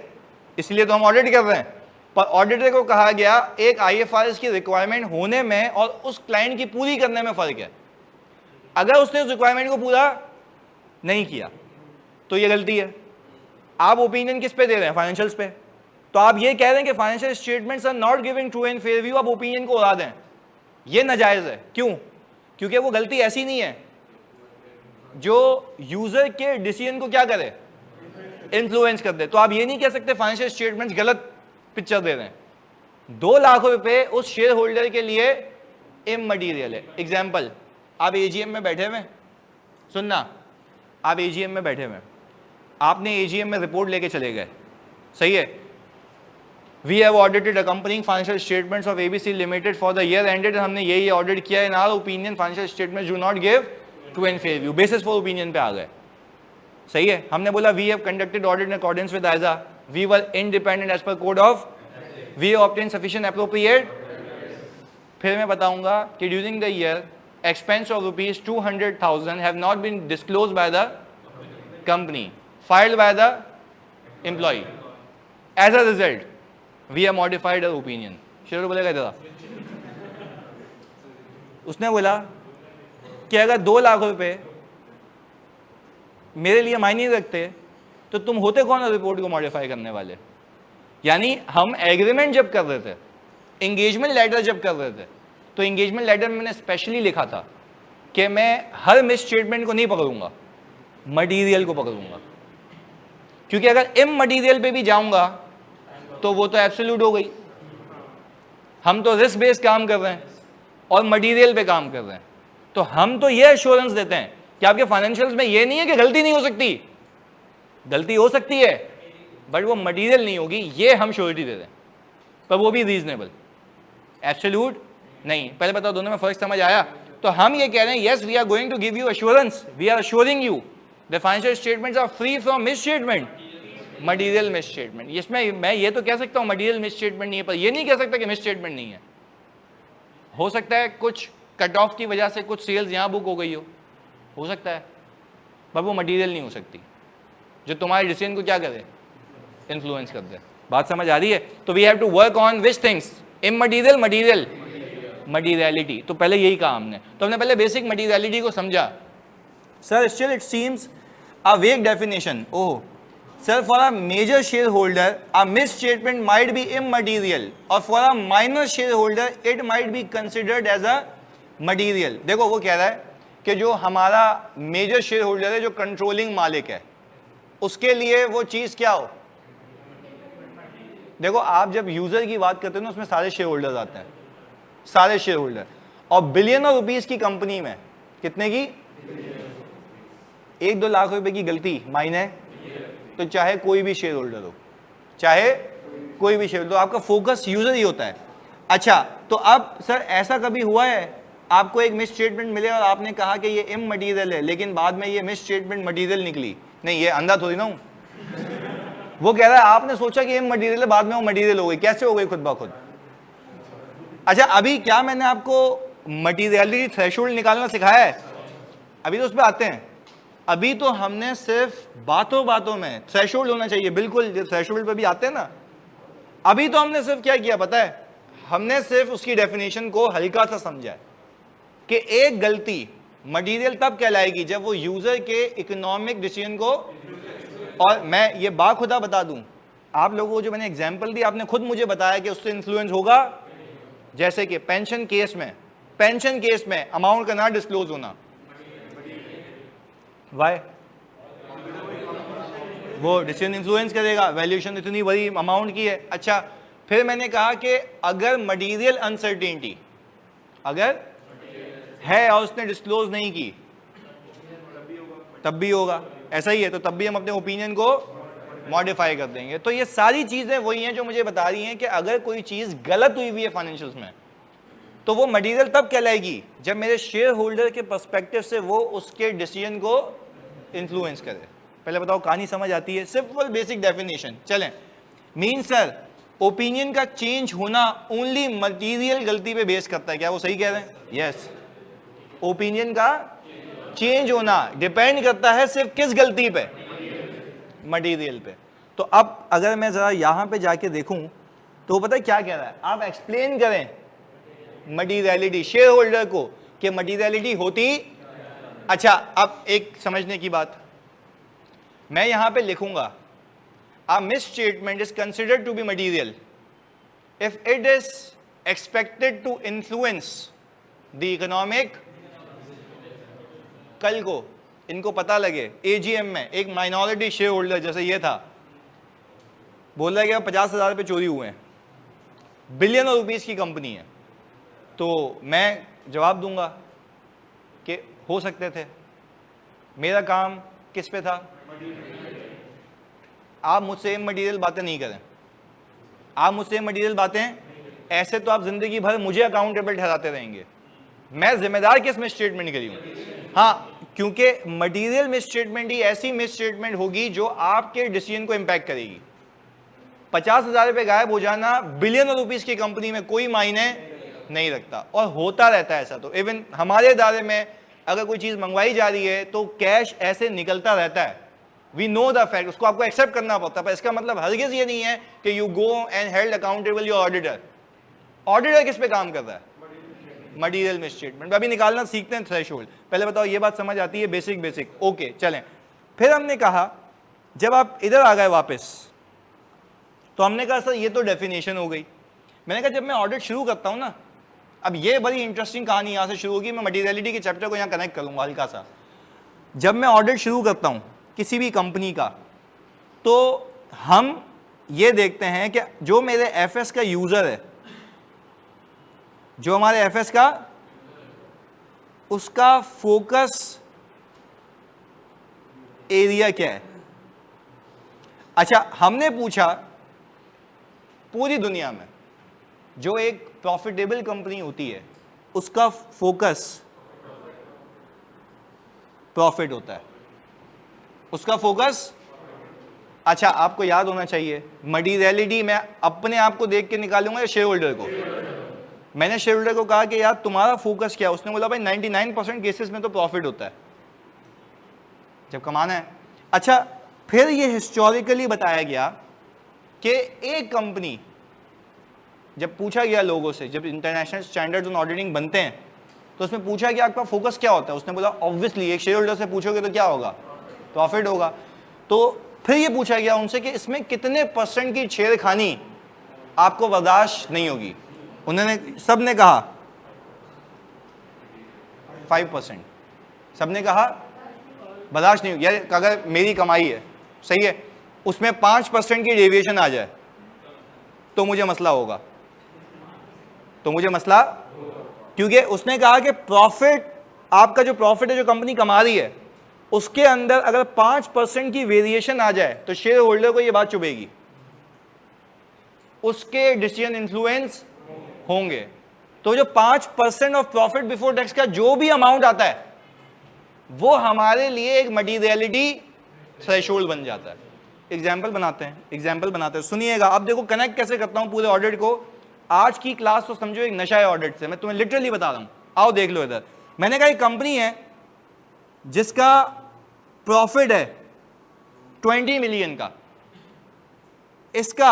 इसलिए तो हम ऑडिट कर रहे हैं। पर ऑडिटर को कहा गया एक आईएफआरएस की रिक्वायरमेंट होने में और उस क्लाइंट की पूरी करने में फर्क है। अगर उसने उस रिक्वायरमेंट को पूरा नहीं किया तो ये गलती है। आप ओपिनियन किस पे दे रहे हैं? फाइनेंशियल्स पे। तो आप ये कह रहे हैं कि financial statements are not giving true and fair view, आप ओपिनियन को उड़ा दें, ये नाजायज है। क्यों? क्योंकि वो गलती ऐसी नहीं है जो यूजर के डिसीजन को क्या करे, इन्फ्लुएंस कर दे। तो आप ये नहीं कह सकते फाइनेंशियल स्टेटमेंट्स गलत पिक्चर दे रहे हैं। 2 लाख रुपए उस शेयर होल्डर के लिए इमटेरियल है। एग्जाम्पल, आप एजीएम में बैठे हुए, सुनना, आप एजीएम में बैठे हुए, आपने एजीएम में रिपोर्ट लेके चले गए, सही है, we have audited accompanying financial statements of ABC limited for the year ended, हमने ये ऑडिट किया, in our opinion financial statements do not give true and fair view, basis for opinion पे आ गए, सही है। हमने बोला we have conducted audit in accordance with ISA, we were independent as per code of, we obtained sufficient appropriate। फिर मैं बताऊंगा कि during the year expense of rupees 200,000 have not been disclosed by the company, filed by the employee, as a result we have modified our opinion। शेर बोलेगा इधर, उसने बोला कि अगर 2 लाख रुपए मेरे लिए मायने नहीं रखते तो तुम होते कौन है रिपोर्ट को मॉडिफाई करने वाले? यानी हम एग्रीमेंट जब कर रहे थे, एंगेजमेंट लेटर जब कर रहे थे, तो एंगेजमेंट लेटर में मैंने स्पेशली लिखा था कि मैं हर मिस स्टेटमेंट को नहीं पकड़ूंगा, मटेरियल को पकड़ूंगा, क्योंकि अगर इमटेरियल पे भी जाऊंगा तो वो तो एब्सोल्यूट हो गई। हम तो रिस्क बेस्ड काम कर रहे हैं और मटेरियल पे काम कर रहे हैं, तो हम तो ये एश्योरेंस देते हैं कि आपके फाइनेंशियल्स में ये नहीं है कि गलती नहीं हो सकती, गलती हो सकती है बट वो मटेरियल नहीं होगी, ये हम श्योरिटी दे दें, पर वो भी रीजनेबल, एब्सोल्यूट नहीं। पहले बताओ दोनों में फर्क समझ आया? तो हम ये कह रहे हैं yes we are going to give you assurance, we are assuring you the financial statements are free from misstatement, material misstatement. इसमें मैं ये तो कह सकता हूँ मटेरियल मिस स्टेटमेंट नहीं है, पर ये नहीं कह सकता कि मिस स्टेटमेंट नहीं है। हो सकता है कुछ कट ऑफ की वजह से कुछ सेल्स यहाँ बुक हो गई हो सकता है, पर वो मटेरियल नहीं हो सकती जो तुम्हारे डिसीजन को क्या करे, इन्फ्लुएंस कर दे। बात समझ आ रही है? तो we have to work on which things, immaterial, material. Materiality. तो पहले यही कहा हमने, तो हमने पहले बेसिक मटीरियलिटी को समझा। Sir still it seems a vague definition. Oh sir, for a major share holder a miss statement might be immaterial और for a minor share holder it might be considered as a material. देखो वो कह रहा है कि जो हमारा major share holder है, जो कंट्रोलिंग मालिक है, उसके लिए वो चीज क्या हो। देखो आप जब यूजर की बात करते हो ना, उसमें सारे शेयर होल्डर्स आते हैं, सारे शेयर होल्डर। और बिलियनों रुपीस की कंपनी में कितने की, 1-2 लाख रुपए की गलती मायने, तो चाहे कोई भी शेयर होल्डर हो, चाहे कोई भी शेयर, तो आपका फोकस यूजर ही होता है। अच्छा, तो अब सर ऐसा कभी हुआ है आपको एक मिस स्टेटमेंट मिले और आपने कहा कि ये इमटेरियल है, लेकिन बाद में ये मिस स्टेटमेंट मटेरियल निकली? नहीं, ये अंधा थोड़ी ना हूं। वो कह रहा है आपने सोचा कि इमटेरियल है, बाद में वो मटेरियल हो गई। कैसे हो गई खुद ब खुद? अच्छा, अभी क्या मैंने आपको मटीरियलिटी थ्रेशोल्ड निकालना सिखाया है? अभी तो उस पर आते हैं। अभी तो हमने सिर्फ बातों बातों में थ्रेशोल्ड होना चाहिए, बिल्कुल थ्रेशोल्ड पे भी आते हैं ना। अभी तो हमने सिर्फ क्या किया पता है, हमने सिर्फ उसकी डेफिनेशन को हल्का सा समझा है कि एक गलती मटेरियल तब कहलाएगी जब वो यूजर के इकोनॉमिक डिसीजन को, और मैं ये बाखुदा बता दूं, आप लोगों को जो मैंने एग्जांपल दी, आपने खुद मुझे बताया कि उससे इन्फ्लुएंस होगा। जैसे कि पेंशन केस में अमाउंट का ना डिस्क्लोज होना, वाई? वो डिसीजन इन्फ्लुएंस करेगा, वैल्यूएशन इतनी बड़ी अमाउंट की है। अच्छा, फिर मैंने कहा कि अगर मटेरियल अनसर्टेनिटी अगर है और उसने डिस्क्लोज नहीं की, तब भी होगा। ऐसा ही है, तो तब भी हम अपने ओपिनियन को मॉडिफाई कर देंगे। तो ये सारी चीजें वही हैं जो मुझे बता रही हैं कि अगर कोई चीज गलत हुई हुई है फाइनेंशियल्स में, तो वो मटेरियल तब कहलाएगी जब मेरे शेयर होल्डर के पर्सपेक्टिव से वो उसके डिसीजन को इन्फ्लुएंस करे। पहले बताओ कहानी समझ आती है? Simple basic definition. चलें, मीन सर ओपिनियन का चेंज होना ओनली मटेरियल गलती पे बेस करता है, क्या वो सही कह रहे हैं? यस, ओपिनियन का चेंज होना डिपेंड करता है सिर्फ किस गलती पे? मटेरियल पे। तो अब अगर मैं जरा यहां पे जाके देखूं तो पता है क्या कह रहा है, आप एक्सप्लेन करें मटीरियलिटी शेयर होल्डर को कि मटीरियलिटी होती। अच्छा, अब एक समझने की बात, मैं यहां पे लिखूंगा a misstatement is considered to be material if it is expected to influence the economic। कल को इनको पता लगे एजीएम में एक माइनॉरिटी शेयर होल्डर जैसे ये था, बोल रहा है कि 50,000 रुपये चोरी हुए हैं, बिलियनों रुपीस की कंपनी है, तो मैं जवाब दूंगा कि हो सकते थे। मेरा काम किस पे था? आप मुझसे मटेरियल बातें नहीं करें, आप मुझसे मटेरियल बातें, ऐसे तो आप जिंदगी भर मुझे अकाउंटेबल ठहराते रहेंगे। मैं जिम्मेदार किस मिस स्टेटमेंट के लिए हूं? हाँ, क्योंकि मटेरियल मिस स्टेटमेंट ही ऐसी मिस स्टेटमेंट होगी जो आपके डिसीजन को इंपैक्ट करेगी। 50,000 रुपये गायब हो जाना बिलियनों रुपीस की कंपनी में कोई मायने नहीं रखता, और होता रहता है ऐसा। तो इवन हमारे दायरे में अगर कोई चीज मंगवाई जा रही है तो कैश ऐसे निकलता रहता है। वी नो द फैक्ट, उसको आपको एक्सेप्ट करना पड़ता है, पर इसका मतलब हरगिज ये नहीं है कि you go and held accountable your auditor. Auditor किस पे काम कर रहा है? Material miss statement. अभी निकालना सीखते हैं थ्रेशोल्ड। पहले बताओ ये बात समझ आती है? Basic okay. चलें, फिर हमने कहा जब आप इधर आ गए वापस, तो हमने कहा सर ये तो डेफिनेशन हो गई। मैंने कहा जब मैं ऑडिट शुरू करता हूं ना, अब ये बड़ी इंटरेस्टिंग कहानी यहां से शुरू होगी, मैं मटेरियलिटी के चैप्टर को यहां कनेक्ट करूंगा हल्का सा। जब मैं ऑडिट शुरू करता हूं किसी भी कंपनी का, तो हम ये देखते हैं कि जो मेरे एफएस का यूजर है, जो हमारे एफएस का, उसका फोकस एरिया क्या है। अच्छा, हमने पूछा पूरी दुनिया में जो एक प्रॉफिटेबल कंपनी होती है उसका फोकस प्रॉफिट होता है, उसका फोकस। अच्छा, आपको याद होना चाहिए मटीरियलिटी मैं अपने आप को देख के निकालूंगा या शेयर होल्डर को? मैंने शेयर होल्डर को कहा कि यार तुम्हारा फोकस क्या है? उसने बोला भाई 99% केसेस में तो प्रॉफिट होता है जब कमाना है। अच्छा, फिर ये हिस्टोरिकली बताया गया कि एक कंपनी जब पूछा गया लोगों से, जब इंटरनेशनल स्टैंडर्ड्स ऑन ऑडिटिंग बनते हैं तो उसमें पूछा गया आपका फोकस क्या होता है, उसने बोला ऑब्वियसली एक शेयर होल्डर से पूछोगे तो क्या होगा, प्रॉफिट होगा। तो फिर ये पूछा गया उनसे कि इसमें कितने % की छेड़खानी आपको बर्दाश्त नहीं होगी। उन्होंने सब ने कहा 5%। सब ने कहा बर्दाश्त नहीं होगी। यार अगर मेरी कमाई है, सही है, उसमें 5% की डेविएशन आ जाए तो मुझे मसला होगा, तो मुझे मसला, क्योंकि उसने कहा कि प्रॉफिट, आपका जो प्रॉफिट है जो कंपनी कमा रही है उसके अंदर अगर 5% की वेरिएशन आ जाए तो शेयर होल्डर को यह बात चुभेगी, उसके डिसीजन इन्फ्लुएंस होंगे। तो जो 5% ऑफ प्रॉफिट बिफोर टैक्स का जो भी अमाउंट आता है वो हमारे लिए एक मटीरियलिटी थ्रेशोल्ड बन जाता है। एग्जाम्पल बनाते हैं, सुनिएगा। अब देखो कनेक्ट कैसे करता हूं पूरे ऑडिट को। आज की क्लास तो समझो एक नशा है ऑडिट से, मैं तुम्हें लिटरली बता रहा हूं। आओ देख लो इधर। मैंने कहा एक कंपनी है जिसका प्रॉफिट है 20 मिलियन का, इसका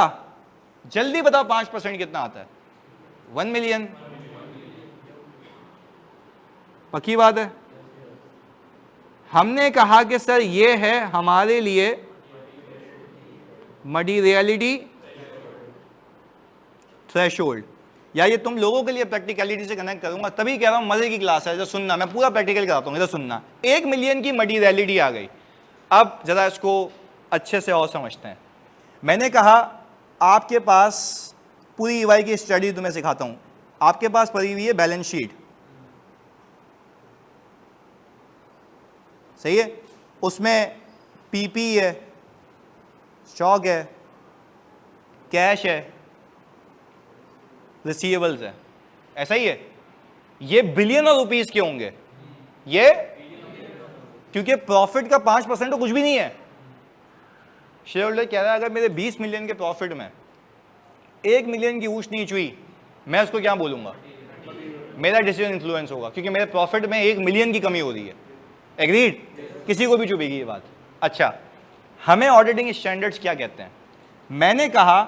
जल्दी बताओ 5% कितना आता है? 1 मिलियन। पक्की बात है। हमने कहा कि सर ये है हमारे लिए मटीरियलिटी थ्रेशोल्ड, या ये तुम लोगों के लिए प्रैक्टिकलिटी से कनेक्ट करूंगा, तभी कह रहा हूं मजे की क्लास है। इधर सुनना, मैं पूरा प्रैक्टिकल कराता हूं, इधर सुनना। 1 मिलियन की मटीरियलिटी आ गई। अब जरा इसको अच्छे से और समझते हैं। मैंने कहा आपके पास पूरी ईवाई की स्टडी तुम्हें सिखाता हूं। आपके पास पड़ी हुई है बैलेंस शीट, सही है, उसमें पीपी है, स्टॉक है, कैश है, रिसीवेबल्स है, ऐसा ही है। ये बिलियन रुपीस के होंगे ये, क्योंकि प्रॉफिट का 5% तो कुछ भी नहीं है। शेयर होल्डर कह रहा है अगर मेरे 20 मिलियन के प्रॉफिट में 1 मिलियन की ऊंच नीच हुई, मैं उसको क्या बोलूंगा? मेरा डिसीजन इन्फ्लुएंस होगा, क्योंकि मेरे प्रॉफिट में 1 मिलियन की कमी हो रही है। एग्रीड? किसी को भी चुभेगी ये बात। अच्छा, हमें ऑडिटिंग स्टैंडर्ड्स क्या कहते हैं? मैंने कहा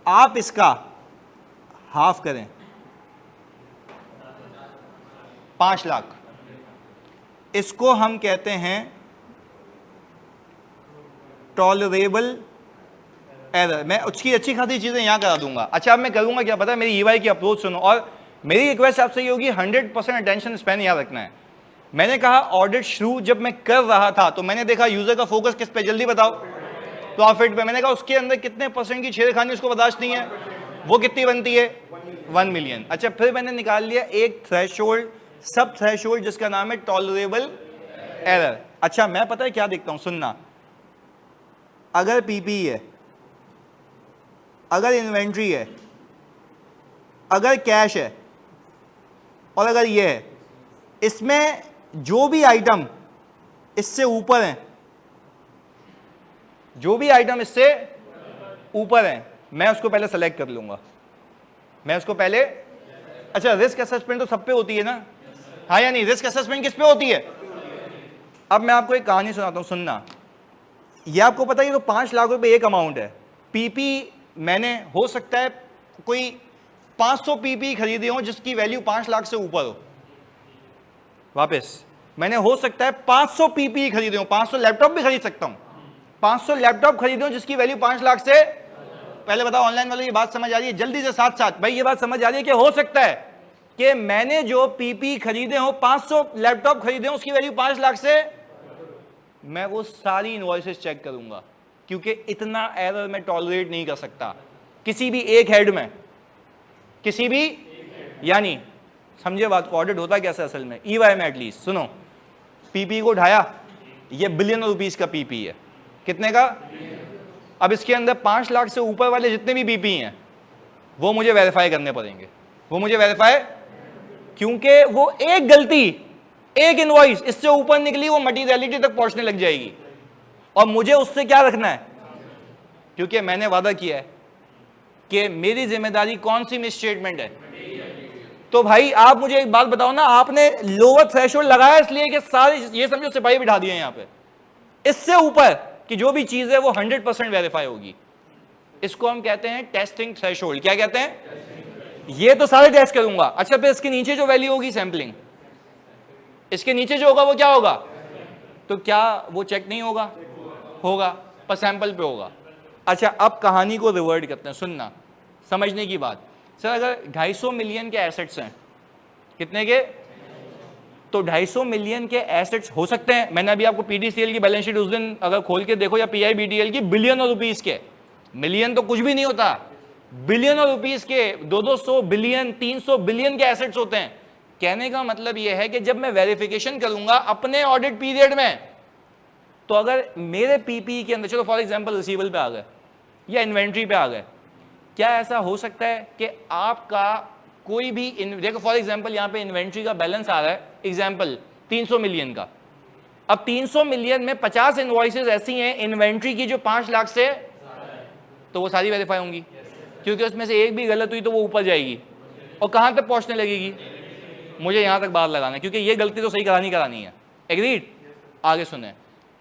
आप इसका हाफ करें, 5 लाख, इसको हम कहते हैं टॉलरेबल एरर। मैं उसकी अच्छी खासी चीजें यहां करा दूंगा। अच्छा, अब मैं करूंगा क्या पता है? मेरी ईवाई की अप्रोच सुनो, और मेरी रिक्वेस्ट आपसे ये होगी 100% अटेंशन स्पैन याद रखना है। मैंने कहा ऑडिट शुरू जब मैं कर रहा था तो मैंने देखा यूजर का फोकस किस पे, जल्दी बताओ, प्रॉफिट पे। मैंने कहा उसके अंदर कितने % की छेड़खानी उसको बर्दाश्त नहीं है, वो कितनी बनती है? 1 मिलियन। अच्छा, फिर मैंने निकाल लिया एक थ्रेशोल्ड, सब थ्रेशोल्ड, जिसका नाम है टॉलरेबल एरर। अच्छा, मैं पता है क्या देखता हूं, सुनना। अगर पीपी है, अगर इन्वेंट्री है, अगर कैश है, और अगर ये है, इसमें जो भी आइटम इससे ऊपर हैं, जो भी आइटम इससे ऊपर हैं, मैं उसको पहले सेलेक्ट कर लूंगा, मैं उसको पहले। अच्छा, रिस्क असेसमेंट तो सब पे होती है ना, हाँ या नहीं? रिस्क असेसमेंट किस पे होती है? अब मैं आपको एक कहानी सुनाता हूं, सुनना। ये आपको पता है, ये तो 5 लाख रुपए एक अमाउंट है। पीपी मैंने, हो सकता है कोई 500 पीपी खरीदे हो जिसकी वैल्यू 5 लाख से ऊपर हो। वापस, मैंने हो सकता है 500 पीपी खरीदे हो, 500 लैपटॉप भी खरीद सकता हूं, 500 लैपटॉप खरीदे हो जिसकी वैल्यू 5 लाख से। पहले बताओ ऑनलाइन वालों, ये बात समझ आ रही है? जल्दी से साथ साथ भाई, ये बात समझ आ रही है कि हो सकता है कि मैंने जो पीपी खरीदे हो, 500 लैपटॉप खरीदे हो, उसकी वैल्यू 5 लाख से। मैं वो सारी इनवॉइसेस चेक करूंगा, क्योंकि इतना एरर मैं टॉलरेट नहीं कर सकता किसी भी एक हेड में, किसी भी, यानी समझे बात को। ऑडिट होता कैसे असल में? ईवाई में एटलीस्ट सुनो, पीपी को उठाया, ये बिलियन रुपीस का पीपी है। कितने का? अब इसके अंदर 5 लाख से ऊपर वाले जितने भी पीपी हैं वो मुझे वेरीफाई करने पड़ेंगे, वो मुझे वेरीफाई, क्योंकि वो एक गलती, एक इनवॉइस इससे ऊपर निकली, वो मटीरियलिटी तक पहुंचने लग जाएगी, और मुझे उससे क्या रखना है? क्योंकि मैंने वादा किया है कि मेरी जिम्मेदारी कौन सी मिसस्टेटमेंट है। तो भाई आप मुझे एक बात बताओ ना, आपने लोअर थ्रेशोल्ड लगाया इसलिए कि सारे, ये समझो सिपाही बिठा दिए यहां पे, इससे ऊपर की जो भी चीज है वो 100% वेरीफाई होगी। इसको हम कहते हैं टेस्टिंग थ्रेशोल्ड। क्या कहते हैं? ये तो सारे टेस्ट करूंगा। अच्छा, फिर इसके नीचे जो वैल्यू होगी सैंपलिंग, इसके नीचे जो होगा वो क्या होगा? तो क्या वो चेक नहीं होगा? होगा, पर सैंपल पे होगा। अच्छा, अब कहानी को रिवर्ट करते हैं, सुनना, समझने की बात। सर अगर 250 मिलियन के एसेट्स हैं, कितने के? तो 250 मिलियन के एसेट्स हो सकते हैं, मैंने अभी आपको पीडीसीएल की बैलेंस शीट उस दिन अगर खोल के देखो, या पीआईबीडीएल की, बिलियन रुपीस के, मिलियन तो कुछ भी नहीं होता, बिलियन रुपीस के 200 बिलियन 300 बिलियन के एसेट्स होते हैं। कहने का मतलब यह है कि जब मैं वेरिफिकेशन करूंगा अपने ऑडिट पीरियड में, तो अगर मेरे पीपी के अंदर, चलो फॉर एग्जांपल रिसीवेबल पे आ गए या इन्वेंट्री पे आ गए, क्या ऐसा हो सकता है कि आपका कोई भी देखो फॉर एग्जांपल यहां पे इन्वेंट्री का बैलेंस आ रहा है, एग्जांपल 300 मिलियन का। अब 300 मिलियन में 50 इनवॉइसेस ऐसी हैं इन्वेंट्री की जो 5 लाख से, तो वो सारी वेरीफाई होंगी, क्योंकि उसमें से एक भी गलत हुई तो वो ऊपर जाएगी और कहां तक पहुंचने लगेगी? मुझे यहां तक बात लगाना है, क्योंकि ये गलती तो सही करानी है। एग्रीड? आगे सुने।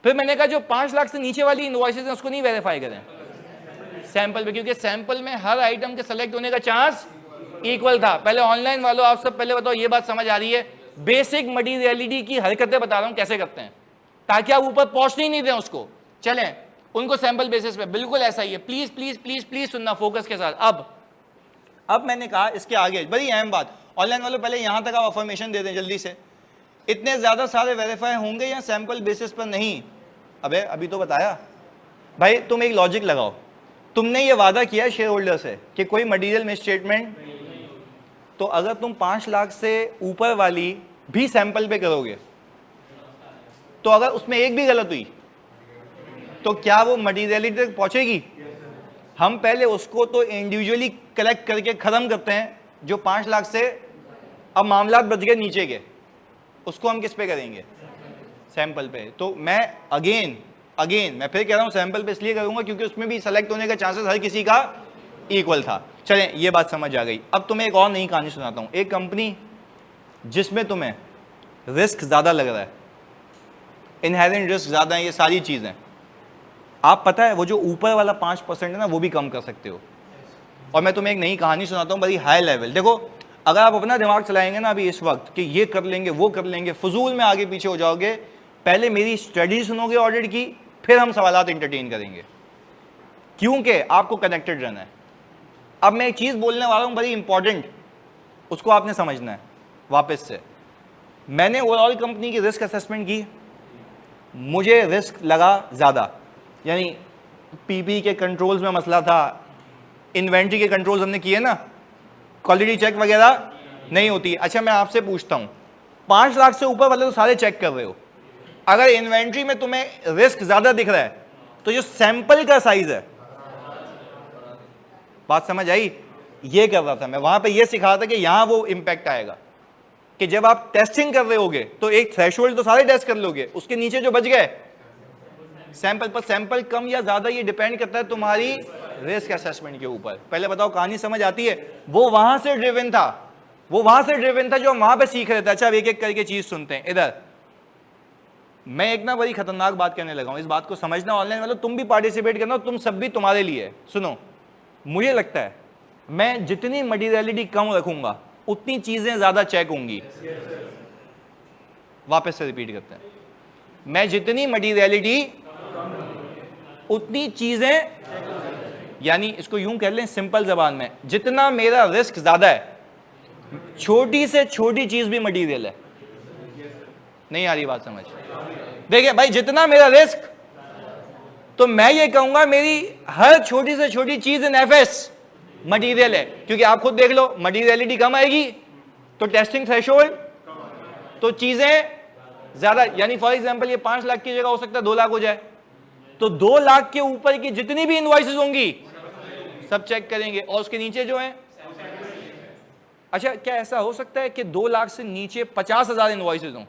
फिर मैंने कहा जो 5 लाख से नीचे वाली इनवॉइसेस हैं उसको नहीं वेरीफाई करें सैंपल पे, क्योंकि सैंपल में हर आइटम के सेलेक्ट होने का चांस इक्वल था। पहले ऑनलाइन वालों, आप सब पहले बताओ, ये बात समझ आ रही है? बेसिक मटीरियलिटी की हरकतें बता रहा हूं कैसे करते हैं, ताकि आप ऊपर पहुंचने ही नहीं दें उसको। चलें उनको सैंपल बेसिस पे, बिल्कुल ऐसा ही है। प्लीज प्लीज प्लीज प्लीज सुनना फोकस के साथ। अब मैंने कहा इसके आगे बड़ी अहम बात, ऑनलाइन वालों पहले यहां तक आप अफर्मेशन दे दें जल्दी से, इतने ज्यादा सारे वेरीफाई होंगे या सैंपल बेसिस पर नहीं? अबे अभी तो बताया भाई, तुम एक लॉजिक लगाओ। तुमने ये वादा किया शेयर होल्डर से कि कोई मटेरियल मिसस्टेटमेंट, तो अगर तुम 5 लाख से ऊपर वाली भी सैंपल पे करोगे, तो अगर उसमें एक भी गलत हुई तो क्या वो मटीरियलिटी तक पहुंचेगी? हम पहले उसको तो इंडिविजुअली कलेक्ट करके खत्म करते हैं जो 5 लाख से, अब मामला बच गए नीचे के, उसको हम किस पे करेंगे? सैंपल पे। तो मैं अगेन मैं फिर कह रहा हूं सैंपल पे इसलिए करूंगा क्योंकि उसमें भी सेलेक्ट होने का चांसेस हर किसी का इक्वल था। चलें ये बात समझ आ गई। अब तुम्हें एक और नई कहानी सुनाता हूं। एक कंपनी जिसमें तुम्हें रिस्क ज्यादा लग रहा है, इनहेरेंट रिस्क ज्यादा है, ये सारी चीजें, आप पता है वो जो ऊपर वाला 5% है ना, वो भी कम कर सकते हो। और मैं तुम्हें एक नई कहानी सुनाता हूं बड़ी हाई लेवल। देखो अगर आप अपना दिमाग चलाएंगे ना अभी इस वक्त कि ये कर लेंगे वो कर लेंगे, फजूल में आगे पीछे हो जाओगे। पहले मेरी स्टडी सुनोगे ऑडिट की, फिर हम सवालात इंटरटेन करेंगे, क्योंकि आपको कनेक्टेड रहना है। अब मैं एक चीज बोलने वाला हूं बड़ी इंपॉर्टेंट, उसको आपने समझना है। वापस से, मैंने ओवरऑल कंपनी की रिस्क असेसमेंट की, मुझे रिस्क लगा ज्यादा, यानी पीपी के कंट्रोल्स में मसला था, इन्वेंट्री के कंट्रोल्स हमने किए ना, क्वालिटी चेक वगैरह नहीं होती। अच्छा मैं आपसे पूछता हूं, 5 लाख से ऊपर वाले तो सारे चेक कर रहे हो, अगर इन्वेंट्री में तुम्हें रिस्क ज्यादा दिख रहा है तो जो सैंपल का साइज है, बात समझ आई? ये कर रहा था मैं, वहां पे ये सिखा रहा था कि यहां वो इंपैक्ट आएगा कि जब आप टेस्टिंग कर रहे होगे तो एक थ्रेशोल्ड तो सारे टेस्ट कर लोगे, उसके नीचे जो बच गए सैंपल पर, सैंपल कम या ज्यादा ये डिपेंड करता है तुम्हारी रिस्क असेसमेंट के ऊपर। पहले बताओ कहानी समझ आती है? वो वहां से ड्रिवन था, जो हम वहां पे सीख रहे थे। अच्छा अब एक एक करके चीज सुनते हैं। इधर मैं एक ना बड़ी खतरनाक बात कहने लगा हूं, इस बात को समझना ऑनलाइन वालों, तुम भी पार्टिसिपेट करना, तुम सब भी तुम्हारे लिए। सुनो, मुझे लगता है मैं जितनी मटीरियलिटी कम रखूंगा उतनी चीजें ज्यादा चेक होंगी। वापस से रिपीट करते हैं, मैं जितनी मटीरियलिटी उतनी चीजें, यानी इसको यूं कह लें सिंपल जबान में, जितना मेरा रिस्क ज्यादा है, छोटी से छोटी चीज भी मटीरियल है। नहीं आ रही बात समझ? देखिए भाई, जितना मेरा रिस्क, तो मैं ये कहूंगा मेरी हर छोटी से छोटी चीज इन एफएस मटीरियल है, क्योंकि आप खुद देख लो मटीरियलिटी कम आएगी तो टेस्टिंग थ्रेशोल्ड, तो चीजें ज्यादा, यानी फॉर एग्जांपल ये 5 लाख की जगह हो सकता है 2 लाख हो जाए, तो 2 लाख के ऊपर की जितनी भी इनवॉइसेस होंगी सब चेक करेंगे, और उसके नीचे जो है। अच्छा क्या ऐसा हो सकता है कि 2 लाख से नीचे 50,000 इनवॉइसेस हों,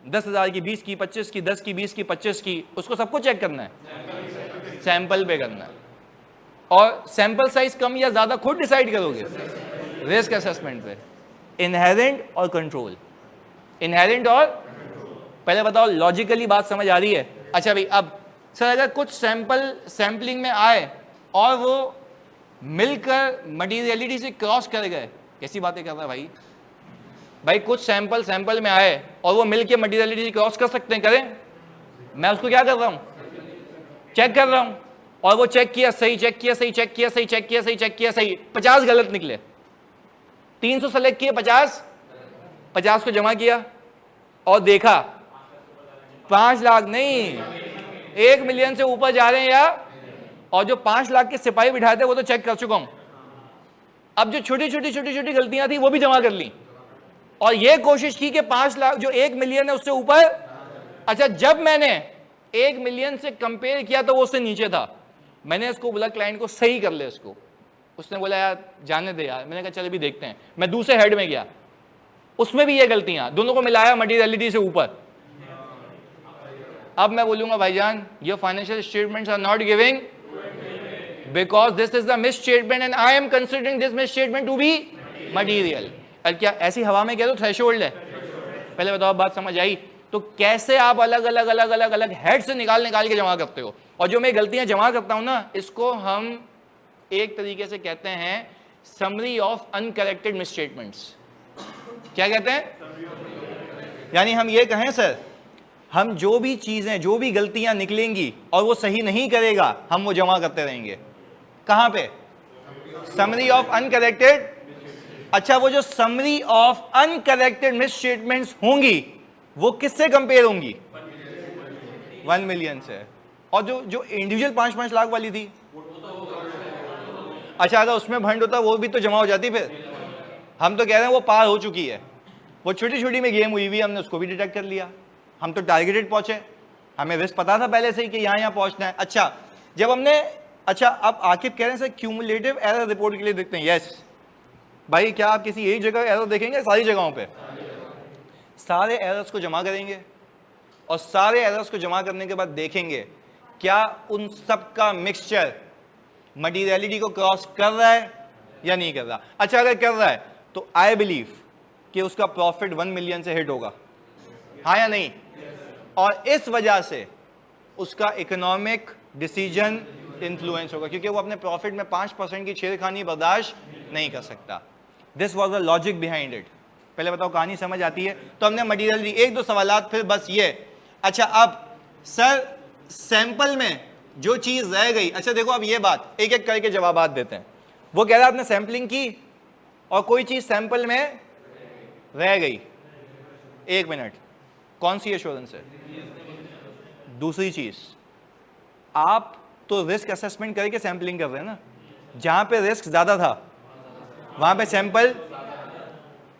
10,000 की, 20 की, 25 की, 10 की, 20 की, 25 की, उसको सबको चेक करना है, सैंपल पे करना है। और सैंपल साइज कम या ज्यादा खुद डिसाइड करोगे रिस्क असेसमेंट पे। इनहेरेंट और कंट्रोल, इनहेरेंट और, पहले बताओ लॉजिकली बात समझ आ रही है? अच्छा भाई, अब सर अगर कुछ सैंपलिंग में आए और वो मिलकर मटीरियलिटी से क्रॉस कर गए। कैसी बातें कर रहा है भाई? भाई कुछ सैंपल में आए और वो मिलकर मटीरियलिटी से क्रॉस कर सकते हैं, करें? मैं उसको क्या कर रहा हूं? चेक कर रहा हूं। और वो चेक किया सही, चेक किया सही, चेक किया सही, चेक किया सही, चेक किया सही, 50 गलत निकले। 300 सेलेक्ट किए, 50 को जमा किया और देखा 5 लाख नहीं, 1 मिलियन से ऊपर जा रहे हैं या, और जो 5 लाख के सिपाही बिठाए थे वो तो चेक कर चुका हूं। अब जो छोटी छोटी गलतियां थी वो भी जमा कर ली और ये कोशिश की कि 5 लाख जो 1 मिलियन है उससे ऊपर। अच्छा, जब मैंने 1 मिलियन से कंपेयर किया तो वो उससे नीचे था। मैंने इसको बोला क्लाइंट को सही कर ले इसको, उसने बोला यार जाने दे यार। मैंने कहा चल अभी देखते हैं। मैं दूसरे हेड में गया, उसमें भी ये गलतियां, दोनों को मिलाया मटीरियलिटी से ऊपर। अब मैं बोलूंगा भाईजान your financial statements are not giving because this is the misstatement and I am considering this misstatement to be material. और क्या ऐसी हवा में कह दो थ्रेशोल्ड है? पहले बताओ, बात समझ आई? तो कैसे आप अलग अलग हेड से निकाल के जमा करते हो? और जो मैं गलतियां जमा करता हूं ना, इसको हम एक तरीके से कहते हैं समरी ऑफ अनकरेक्टेड मिसस्टेटमेंट्स। क्या कहते हैं? यानी हम ये कहें सर, हम जो भी चीजें, जो भी गलतियां निकलेंगी और वो सही नहीं करेगा, हम वो जमा करते रहेंगे। कहां पे? Summary of uncorrected. अच्छा, वो जो समरी ऑफ अनकरेक्टेड मिसस्टेटमेंट्स होंगी वो किससे कंपेयर होंगी? 1 मिलियन से। और जो इंडिविजुअल 5-5 लाख वाली थी, अच्छा अगर उसमें भंड होता वो भी तो जमा हो जाती। फिर हम तो कह रहे हैं वो पार हो चुकी है, वो छोटी छोटी में गेम हुई हुई, हमने उसको भी डिटेक्ट कर लिया। हम तो टारगेटेड पहुंचे, हमें रिस्क पता था पहले से ही कि यहाँ पहुंचना है। अच्छा, जब हमने, अच्छा अब आकिब कह रहे हैं सर क्यूमुलेटिव एरर रिपोर्ट के लिए देखते हैं। यस भाई, क्या आप किसी एक जगह एरर देखेंगे? सारी जगहों पे सारे एरर्स को जमा करेंगे और सारे एरर्स को जमा करने के बाद देखेंगे क्या उन सब का मिक्सचर मटीरियलिटी को क्रॉस कर रहा है या नहीं कर रहा। अच्छा, अगर कर रहा है तो आई बिलीव कि उसका प्रॉफिट 1 मिलियन से हिट होगा, हाँ या नहीं? और इस वजह से उसका इकोनॉमिक डिसीजन इन्फ्लुएंस होगा, क्योंकि वो अपने प्रॉफिट में 5% की छेड़खानी बर्दाश्त नहीं कर सकता। This was the logic behind it. पहले बताओ कहानी समझ आती है? तो हमने मटीरियलिटी, एक दो सवालात फिर बस ये। अच्छा, अब सर सैंपल में जो चीज रह गई, अच्छा देखो अब ये बात एक एक करके जवाबात देते हैं। वो कह रहा है आपने सैंपलिंग की और कोई चीज सैंपल में रह गई, 1 मिनट, कौन सी एश्योरेंस है? दूसरी चीज, आप तो रिस्क असेसमेंट करके सैंपलिंग कर रहे हैं ना, जहां पे रिस्क ज्यादा था वहां पे sample.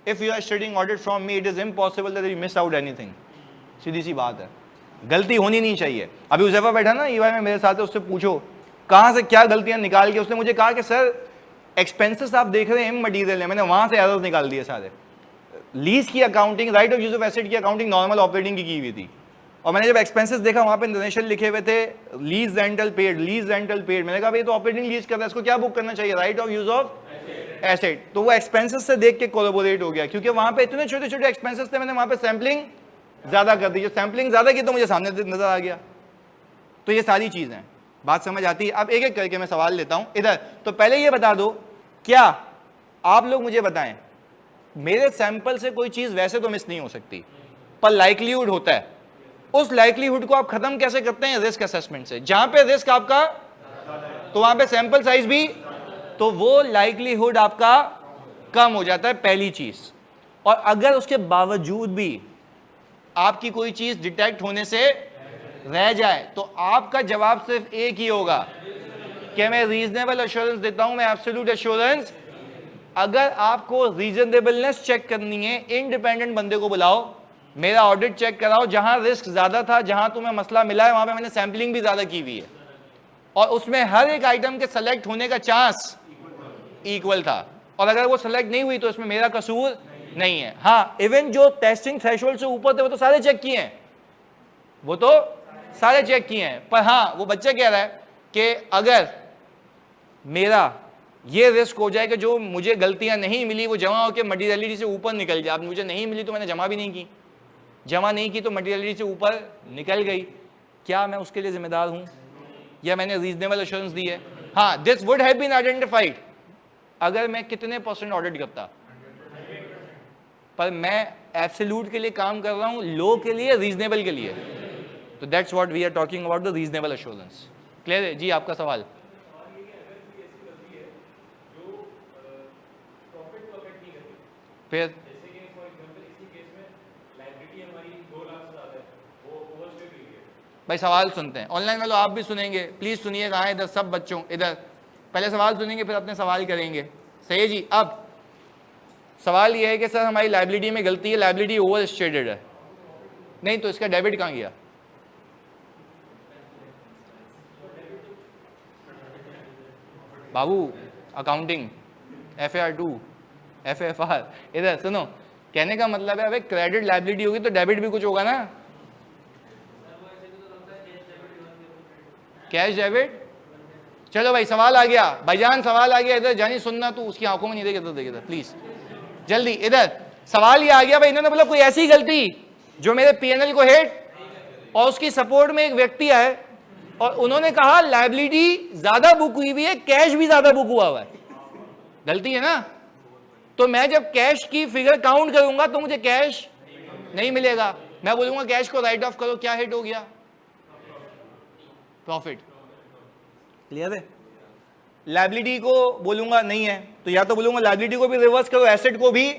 If you are studying audit from me, it is impossible that you miss out anything. सीधी सी बात है, गलती होनी नहीं चाहिए। अभी उजैफा बैठा ना ईवाई में मेरे साथ है, उससे पूछो कहां से क्या गलतियां निकाल के उसने मुझे कहा कि सर एक्सपेंसेस आप देख रहे हैं मटीरियल में, मैंने वहां से एरर्स निकाल दिए सारे। लीज की accounting, right of use of asset की अकाउंटिंग नॉर्मल ऑपरेटिंग की हुई थी, और मैंने जब एक्सपेंसेस देखा वहां पे इंटरनेशनल लिखे हुए थे lease rental paid, lease rental paid. मैंने कहा भाई तो ऑपरेटिंग लीज कर रहा है, इसको क्या बुक करना चाहिए? Right of use of asset. तो वो एक्सपेंसेस से देख के कोलैबोरेट हो गया, क्योंकि वहां पे इतने छोटे छोटे एक्सपेंसेस थे, मैंने वहां पे सैंपलिंग ज्यादा कर दी। जो सैंपलिंग ज्यादा की तो मुझे सामने नजर आ गया। तो ये सारी चीजें, बात समझ आती है? अब एक एक करके मैं सवाल लेता हूं इधर। तो पहले ये बता दो, क्या आप लोग मुझे बताएं, मेरे सैंपल से कोई चीज वैसे तो मिस नहीं हो सकती, पर लाइक्लीहुड होता है, उस लाइक्लीहुड को आप खत्म कैसे करते हैं? रिस्क असेसमेंट से। जहां पे रिस्क आपका तो वहां पे सैंपल साइज भी, तो वो लाइक्लीहुड आपका कम हो जाता है, पहली चीज। और अगर उसके बावजूद भी आपकी कोई चीज डिटेक्ट होने से रह जाए तो आपका जवाब सिर्फ एक ही होगा कि मैं रीजनेबल एश्योरेंस देता हूं, मैं एब्सोल्यूट एश्योरेंस। अगर आपको रीजनेबलनेस चेक करनी है, इंडिपेंडेंट बंदे को बुलाओ, मेरा ऑडिट चेक कराओ, जहां रिस्क ज्यादा था, जहां तुम्हें मसला मिला है वहां पे मैंने सैंपलिंग भी ज्यादा की हुई है और उसमें हर एक आइटम के सेलेक्ट होने का चांस इक्वल था, और अगर वो सेलेक्ट नहीं हुई तो इसमें मेरा कसूर नहीं है। हाँ, इवन जो टेस्टिंग थ्रेशोल्ड से ऊपर थे वो तो सारे चेक किए हैं, वो तो सारे चेक किए हैं। पर हाँ, वो बच्चा कह रहा है कि अगर मेरा ये रिस्क हो जाए कि जो मुझे गलतियां नहीं मिली वो जमा होकर मटीरियलिटी से ऊपर निकल जाए। अब मुझे नहीं मिली तो मैंने जमा भी नहीं की, जमा नहीं की तो मटीरियलिटी से ऊपर निकल गई, क्या मैं उसके लिए जिम्मेदार हूं या मैंने रीजनेबल एश्योरेंस दी है? हाँ, this would have been identified अगर मैं कितने % ऑडिट करता, पर मैं एब्सोल्यूट के लिए काम कर रहा हूं, लो के लिए, रीजनेबल के लिए। तो that's what we are talking about, the reasonable assurance. Clear है जी आपका सवाल? फिर भाई सवाल सुनते हैं, ऑनलाइन वालों आप भी सुनेंगे, प्लीज सुनिए। कहाँ इधर सब बच्चों, इधर पहले सवाल सुनेंगे फिर अपने सवाल करेंगे। सही है जी। अब सवाल यह है कि सर हमारी लायबिलिटी में गलती है, लायबिलिटी ओवर स्टेटेड है। नहीं तो इसका डेबिट कहाँ गया? बाबू अकाउंटिंग, FAR2, FFR, इधर सुनो। कहने का मतलब है अबे क्रेडिट लायबिलिटी होगी तो डेबिट भी कुछ होगा ना, कैश डेबिट। चलो भाई सवाल आ गया, भाईजान सवाल आ गया, इधर जानी सुनना, तू उसकी आंखों में नहीं देखे, इधर देखे प्लीज जल्दी। इधर सवाल ये आ गया भाई, इन्होंने बोला कोई ऐसी गलती जो मेरे PNL को हिट, और उसकी सपोर्ट में एक व्यक्ति आए और उन्होंने कहा लायबिलिटी ज्यादा बुक हुई है, कैश भी ज्यादा बुक हुआ है, गलती है ना। तो मैं जब कैश की फिगर काउंट करूंगा तो मुझे कैश नहीं मिलेगा, मैं बोलूंगा कैश को राइट ऑफ करो, क्या हिट हो गया? प्रॉफिट। क्लियर है? लायबिलिटी को बोलूंगा नहीं है तो या तो बोलूंगा लायबिलिटी को भी रिवर्स करो, एसेट को भी।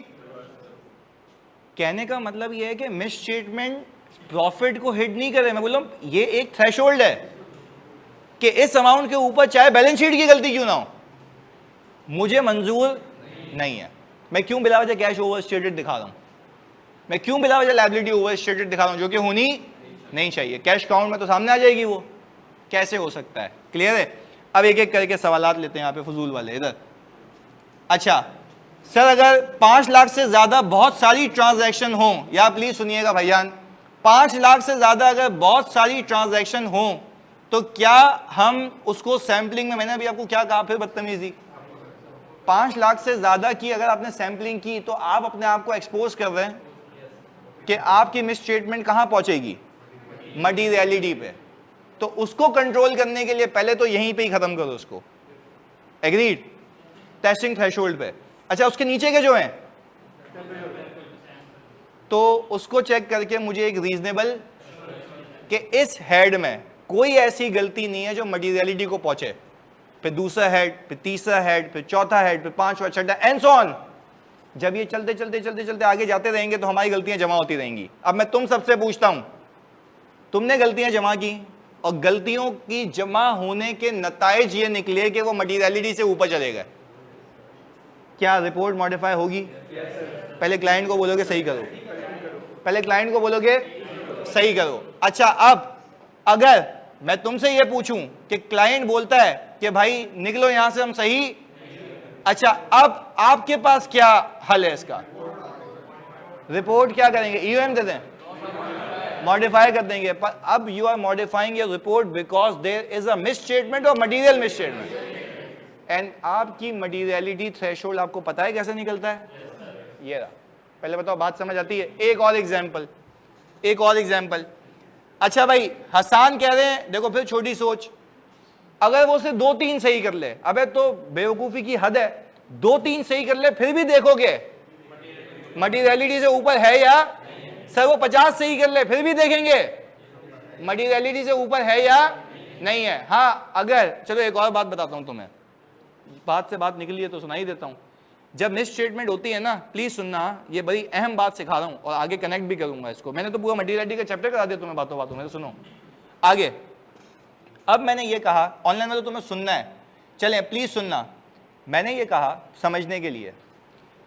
कहने का मतलब यह है कि मिस स्टेटमेंट प्रॉफिट को हिट नहीं करे। मैं बोल रहा हूं ये एक थ्रेशोल्ड है कि इस अमाउंट के ऊपर चाहे बैलेंस शीट की गलती क्यों ना हो, मुझे मंजूर नहीं है। मैं क्यों बिला वजह कैश ओवर स्टेटेड दिखा रहा हूं, मैं क्यों बिला वजह लायबिलिटी ओवर स्टेटेड दिखा रहा हूं, जो कि होनी नहीं चाहिए। कैश काउंट में तो सामने आ जाएगी, वो कैसे हो सकता है? क्लियर है? अब एक एक करके सवालात लेते हैं यहाँ पे फजूल वाले। इधर अच्छा सर, अगर 5 लाख से ज्यादा बहुत सारी ट्रांजैक्शन हो, या प्लीज सुनिएगा भाईजान, 5 लाख से ज्यादा अगर बहुत सारी ट्रांजैक्शन हो तो क्या हम उसको सैंपलिंग में, मैंने अभी आपको क्या कहा, फिर बदतमीजी, 5 लाख से ज्यादा की अगर आपने सैंपलिंग की तो आप अपने आप को एक्सपोज कर रहे हैं कि आपकी मिस स्टेटमेंट कहां पहुंचेगी? मटीरियलिटी पे। तो उसको कंट्रोल करने के लिए पहले तो यहीं पे ही खत्म करो उसको। एग्रीड? टेस्टिंग थ्रेशोल्ड पे। अच्छा उसके नीचे के जो हैं तो उसको चेक करके मुझे एक रीजनेबल कि इस हेड में कोई ऐसी गलती नहीं है जो मटीरियलिटी को पहुंचे, फिर दूसरा हेड, फिर तीसरा हेड, फिर चौथा हेड, फिर पांचवा, छठा, एंड सो ऑन। जब ये चलते चलते चलते चलते आगे जाते रहेंगे तो हमारी गलतियां जमा होती रहेंगी। अब मैं तुम सबसे पूछता हूं, तुमने गलतियां जमा की और गलतियों की जमा होने के नताइज ये निकले कि वो मटीरियलिटी से ऊपर चले गए, क्या रिपोर्ट मॉडिफाई होगी? पहले क्लाइंट को बोलोगे सही करो, पहले क्लाइंट को बोलोगे सही करो। अच्छा अब अगर मैं तुमसे ये पूछूं कि क्लाइंट बोलता है कि भाई निकलो यहां से, हम सही, अच्छा अब आपके पास क्या हल है इसका? रिपोर्ट क्या करेंगे? EOM दे दें, मॉडिफाई कर देंगे। पर अब you are modifying your report because there is a miss statement और मटीरियल मिस स्टेटमेंट, एंड आपकी मटीरियलिटी थ्रेशोल्ड आपको पता है कैसे निकलता है? ये रहा। पहले बताओ बात समझ आती है? एक और एग्जांपल, एक और एग्जांपल। अच्छा भाई हसान कह रहे हैं, देखो फिर छोटी सोच, अगर वो सिर्फ 2-3 सही कर ले, अबे तो बेवकूफी की हद है, 2-3 सही कर ले फिर भी देखोगे मटीरियलिटी से ऊपर है या? सर वो 50 सही कर ले फिर भी देखेंगे मटीरियलिटी से ऊपर है या नहीं है। हाँ अगर, चलो एक और बात बताता हूं तुम्हें, बात से बात निकली है तो सुनाई देता हूं। जब मिस स्टेटमेंट होती है ना, प्लीज सुनना, ये बड़ी अहम बात सिखा रहा हूं और आगे कनेक्ट भी करूंगा इसको। मैंने तो पूरा मटीरियलिटी का चैप्टर करा दिया तुम्हें बातों बातों में, तो सुनो आगे। अब मैंने ये कहा, ऑनलाइन में तो तुम्हें सुनना है, चलें प्लीज सुनना। मैंने ये कहा समझने के लिए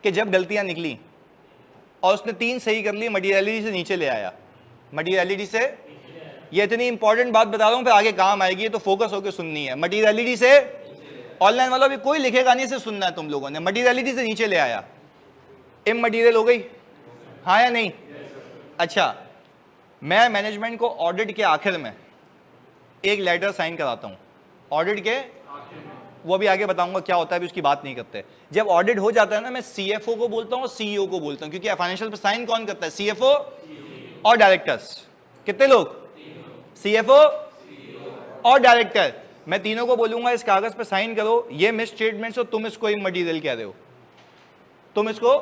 कि जब गलतियां निकली और उसने 3 सही कर ली, मटीरियलिटी से नीचे ले आया, मटीरियलिटी से, ये इतनी इंपॉर्टेंट बात बता रहा हूं फिर आगे काम आएगी, तो फोकस होकर सुननी है। मटीरियलिटी से, ऑनलाइन वाला भी कोई लिखेगा नहीं, से सुनना है तुम लोगों ने। मटीरियलिटी से नीचे ले आया, इमटीरियल हो गई, हाँ या नहीं? अच्छा मैं मैनेजमेंट को ऑडिट के आखिर में एक लेटर साइन कराता हूं, ऑडिट के, वो भी आगे बताऊंगा क्या होता है, अभी उसकी बात नहीं करते। जब ऑडिट हो जाता है ना, मैं CFO को बोलता हूं और CEO को बोलता हूं, क्योंकि फाइनेंशियल पे साइन कौन करता है? CFO और डायरेक्टर्स। कितने लोग? CFO और डायरेक्टर। मैं तीनों को बोलूंगा इस कागज पे साइन करो, ये मिस स्टेटमेंट्स हो, तुम इसको इमटेरियल कह रहे हो, तुम इसको।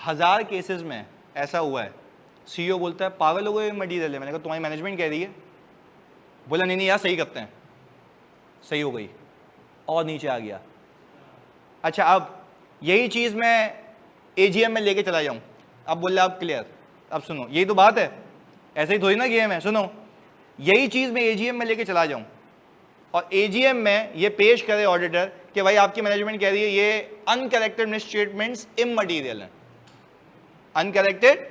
1000 केसेस में ऐसा हुआ है, सीईओ बोलता है पागल हो गए इमटेरियल है। मैंने कहा तुम्हारी मैनेजमेंट कह रही है। बोला नहीं यार सही करते हैं, सही हो गई और नीचे आ गया। अच्छा अब यही चीज मैं एजीएम में लेके चला जाऊं, अब बोल रहे आप क्लियर, अब सुनो यही तो बात है, ऐसे ही थोड़ी ना गेम है। सुनो यही चीज मैं एजीएम में लेके चला जाऊं और एजीएम में ये पेश करे ऑडिटर कि भाई आपकी मैनेजमेंट कह रही है ये अनकरेक्टेड मिस स्टेटमेंट्स इमटेरियल हैं। अनकरेक्टेड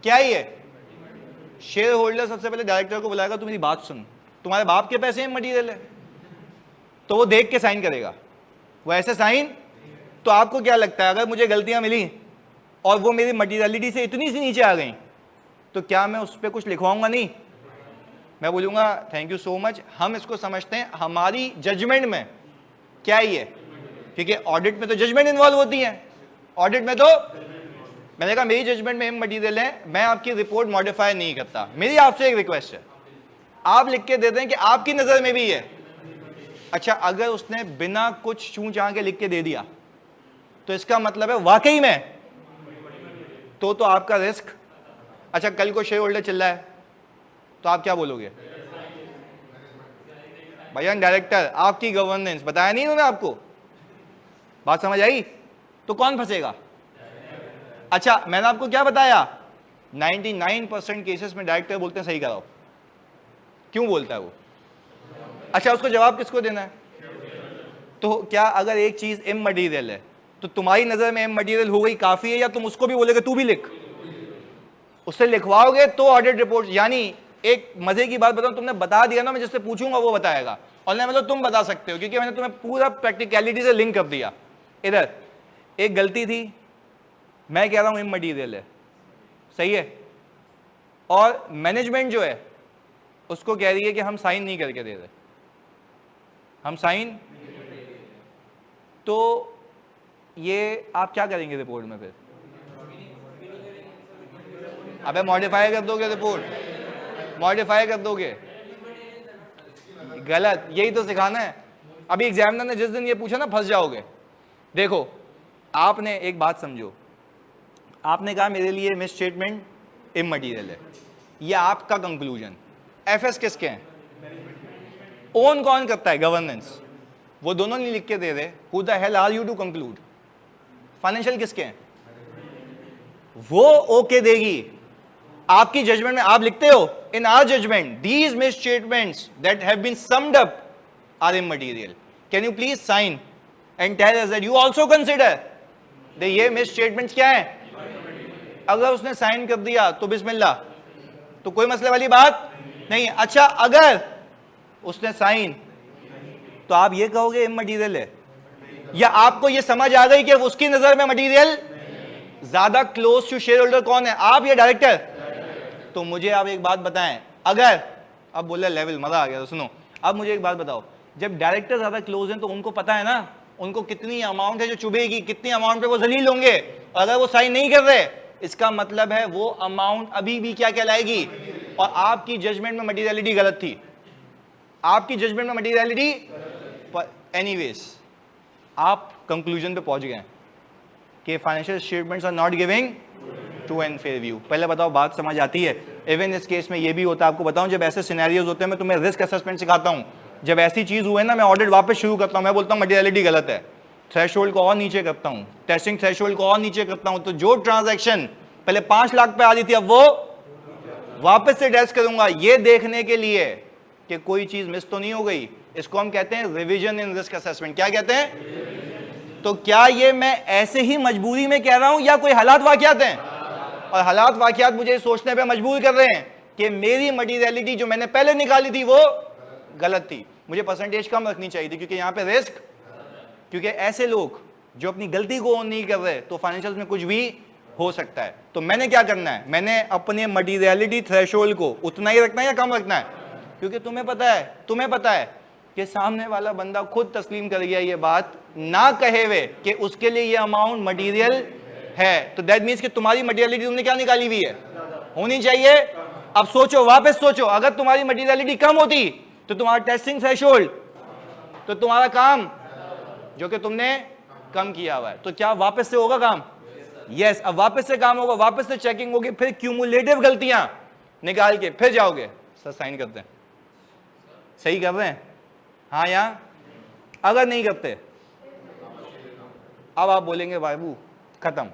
क्या ही है? शेयर होल्डर सबसे पहले डायरेक्टर को बुलाएगा, तू मेरी बात सुन, तुम्हारे बाप के पैसे इमटेरियल है, तो वो देख के साइन करेगा। वो ऐसे साइन, तो आपको क्या लगता है अगर मुझे गलतियां मिली और वो मेरी मटीरियलिटी से इतनी सी नीचे आ गई तो क्या मैं उस पर कुछ लिखवाऊंगा? नहीं, मैं बोलूंगा थैंक यू सो मच, हम इसको समझते हैं हमारी जजमेंट में क्या ही है, क्योंकि ऑडिट में तो जजमेंट इन्वॉल्व होती है। ऑडिट में तो मैंने कहा मेरी जजमेंट में मटीरियल है, मैं आपकी रिपोर्ट मॉडिफाई नहीं करता। मेरी आपसे एक रिक्वेस्ट है, आप लिख के दे दें कि आपकी नजर में भी है। अच्छा अगर उसने बिना कुछ छू चाह के लिख के दे दिया तो इसका मतलब है वाकई में, तो आपका रिस्क। अच्छा कल को शेयर होल्डर चिल्ला है तो आप क्या बोलोगे? भैया डायरेक्टर आपकी गवर्नेंस बताया नहीं उन्होंने आपको, बात समझ आई? तो कौन फंसेगा? अच्छा मैंने आपको क्या बताया, 99% केसेस में डायरेक्टर बोलते हैं सही कराओ। क्यों बोलता है वो? अच्छा उसको जवाब किसको देना है? तो क्या अगर एक चीज इमटेरियल है तो तुम्हारी नजर में इमटेरियल हो गई काफी है, या तुम उसको भी बोलोगे तू भी लिख? उससे लिखवाओगे तो ऑडिट रिपोर्ट। यानी एक मजे की बात बताऊं, तुमने बता दिया ना, मैं जिससे पूछूंगा वो बताएगा, और नहीं मतलब तुम बता सकते हो क्योंकि मैंने तुम्हें पूरा प्रैक्टिकलिटी से लिंक कर दिया। इधर एक गलती थी, मैं कह रहा हूं इमटेरियल है, सही है, और मैनेजमेंट जो है उसको कह रही है कि हम साइन नहीं करके दे रहे, हम साइन, तो ये आप क्या करेंगे रिपोर्ट में? फिर अबे मॉडिफाई कर दोगे रिपोर्ट, मॉडिफाई कर दोगे, गलत। यही तो सिखाना है। अभी एग्जामिनर ने जिस दिन ये पूछा ना फंस जाओगे। देखो आपने एक बात समझो, आपने कहा मेरे लिए मिस स्टेटमेंट इमटेरियल है, ये आपका कंक्लूजन। एफएस किसके हैं? ओन कौन करता है? गवर्नेंस। वो दोनों नहीं लिख के दे रहे, who the hell are you to conclude? Financial किसके हैं? वो ओके देगी आपकी जजमेंट में। आप लिखते हो in our judgement these misstatements that have been summed up are immaterial, can you please sign and tell us that you also consider the ये मिस स्टेटमेंट्स क्या है। अगर उसने साइन कर दिया तो बिस्मिल्लाह, तो कोई मसले वाली बात नहीं। अच्छा अगर उसने साइन, तो आप ये कहोगे इमटेरियल है, या आपको ये समझ आ गई कि उसकी नजर में मटेरियल ज्यादा क्लोज टू शेयर होल्डर कौन है, आप या डायरेक्टर? तो मुझे आप एक बात बताएं, अगर अब बोले लेवल मजा आ गया तो सुनो, अब मुझे एक बात बताओ, जब डायरेक्टर ज्यादा क्लोज हैं तो उनको पता है ना उनको कितनी अमाउंट है जो चुभेगी, कितनी अमाउंट पे वो जलील होंगे। अगर वो साइन नहीं कर रहे इसका मतलब है वो अमाउंट अभी भी क्या कहलाएगी, और आपकी जजमेंट में मटेरियलिटी गलत थी, आपकी जजमेंट में मटेरियलिटी। एनीवेज आप कंक्लूजन पे पहुंच गए कि financial statements are not giving true and fair view. पहले बताओ बात समझ आती है? इवन इस केस में ये भी होता है, आपको बताऊं जब ऐसे सिनेरियोज होते हैं मैं तुम्हें रिस्क असेसमेंट सिखाता हूं, जब ऐसी चीज हुए ना मैं ऑडिट वापस शुरू करता हूं, मैं बोलता हूं मटेरियलिटी गलत है, थ्रेशोल्ड को और नीचे करता हूं, टेस्टिंग थ्रेशोल्ड को और नीचे करता हूं, तो जो ट्रांजैक्शन पहले 5 लाख पे आ रही थी अब वो वापस से टेस्ट करूंगा, ये देखने के लिए कि कोई चीज मिस तो नहीं हो गई। इसको हम कहते हैं रिवीजन इन रिस्क असेसमेंट। क्या कहते हैं? तो क्या ये मैं ऐसे ही मजबूरी में कह रहा हूं या कोई हालात वाकयात हैं? और हालात वाकयात मुझे सोचने पे मजबूर कर रहे हैं कि मेरी मटेरियलिटी जो मैंने पहले निकाली थी वो गलत थी, मुझे परसेंटेज कम रखनी चाहिए थी, क्योंकि यहां पे रिस्क, क्योंकि ऐसे लोग जो अपनी गलती को ओन नहीं कर रहे तो फाइनेंशियल में कुछ भी हो सकता है। तो मैंने क्या करना है, मैंने अपने मटेरियलिटी थ्रेशोल्ड को उतना ही रखना है या कम रखना है? क्योंकि तुम्हें पता है कि सामने वाला बंदा खुद तस्लीम कर गया ये बात, ना कहे हुए कि उसके लिए ये अमाउंट मटेरियल है, तो दैट मींस कि तुम्हारी मटेरियलिटी तुमने क्या निकाली हुई है, होनी चाहिए। अब सोचो, वापस सोचो, अगर तुम्हारी मटेरियलिटी कम होती तो तुम्हारा टेस्टिंग थ्रेशोल्ड, तो तुम्हारा काम जो कि तुमने कम किया हुआ है, तो क्या वापस से होगा काम? यस, अब वापस से काम होगा, वापस से चेकिंग होगी, फिर क्यूमुलेटिव गलतियां निकाल के फिर जाओगे। सर साइन करते हैं, सही कर रहे हैं? हाँ या अगर नहीं करते अब आप बोलेंगे बाबू खत्म,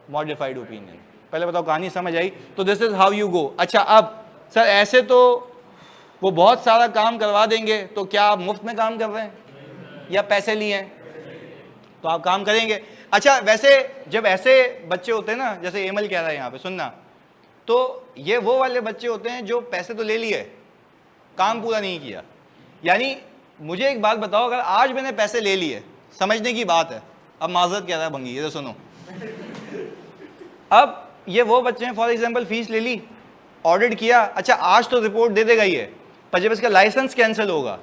मॉडिफाइड ओपिनियन। पहले बताओ कहानी समझ आई? तो this is how you go. अच्छा अब सर ऐसे तो वो बहुत सारा काम करवा देंगे, तो क्या आप मुफ्त में काम कर रहे हैं या पैसे लिए हैं? तो आप काम करेंगे। अच्छा वैसे जब ऐसे बच्चे होते हैं ना, जैसे एमएल कह रहा है यहाँ पे, सुनना, तो ये वो वाले बच्चे होते हैं जो पैसे तो ले लिए, काम पूरा नहीं किया। यानी मुझे एक बात बताओ, अगर आज मैंने पैसे ले लिए, समझने की बात है, अब माजरत कह रहा है भंगी, ये तो सुनो, अब ये वो बच्चे हैं, फॉर एग्जांपल फीस ले ली, ऑडिट किया, अच्छा आज तो रिपोर्ट दे देगा ये, पर जब इसका लाइसेंस कैंसिल होगा,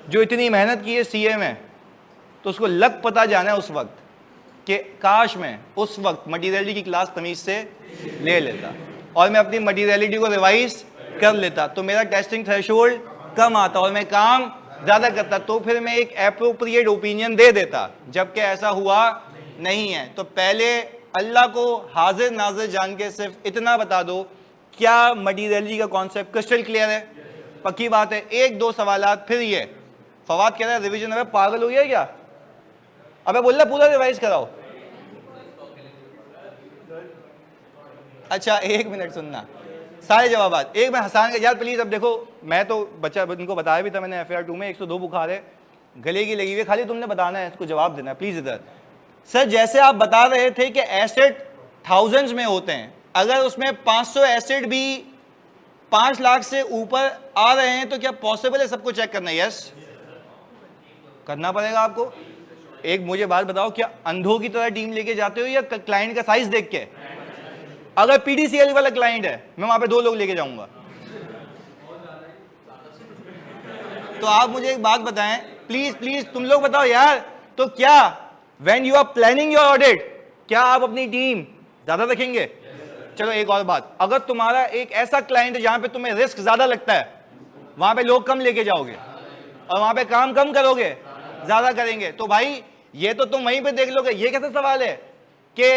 जो इतनी मेहनत की है सीए में, तो उसको लग पता जाना है उस वक्त कि काश मैं उस वक्त मटीरियलिटी की क्लास तमीज से ले लेता और मैं अपनी मटीरियलिटी को रिवाइज कर लेता, तो मेरा टेस्टिंग थ्रेशोल्ड कम आता और मैं काम ज्यादा करता, तो फिर मैं एक एप्रोप्रिएट ओपिनियन दे देता, जबकि ऐसा हुआ नहीं है। तो पहले अल्लाह को हाजिर नाजिर जान के सिर्फ इतना बता दो, क्या मटीरियलिटी का कॉन्सेप्ट क्रिस्टल क्लियर है? पक्की बात है। एक दो सवालात फिर ये फवाद कह रहा है रिवीजन, अबे पागल हो गया क्या? अबे बोल रहा पूरा रिवाइज कराओ। अच्छा एक मिनट सुनना, सारे जवाबात एक मैं हसान के यार प्लीज। अब देखो मैं तो बच्चा उनको बताया भी था मैंने, FAR 2 में 102 बुखार है, गले की लगी हुई, खाली तुमने बताना है, इसको जवाब देना है प्लीज इधर। सर जैसे आप बता रहे थे कि एसेट थाउजेंड्स में होते हैं, अगर उसमें 500 एसेट भी 5 लाख से ऊपर आ रहे हैं तो क्या पॉसिबल है सबको चेक करना? यस करना पड़ेगा आपको। एक मुझे बात बताओ, क्या अंधों की तरह टीम लेके जाते हो या क्लाइंट का साइज देख के? अगर PDCL वाला क्लाइंट है, मैं वहां पे 2 लोग लेके जाऊंगा। तो आप मुझे एक बात बताएं प्लीज प्लीज, तुम लोग बताओ यार, तो क्या when you are planning your audit, क्या आप अपनी टीम ज्यादा रखेंगे? चलो एक और बात, अगर तुम्हारा एक ऐसा क्लाइंट है जहां पे तुम्हें रिस्क ज्यादा लगता है, वहां पे लोग कम लेके जाओगे और वहां पे काम कम करोगे, ज्यादा करेंगे, तो भाई ये तो तुम वहीं पे देख लोगे। ये कैसा सवाल है कि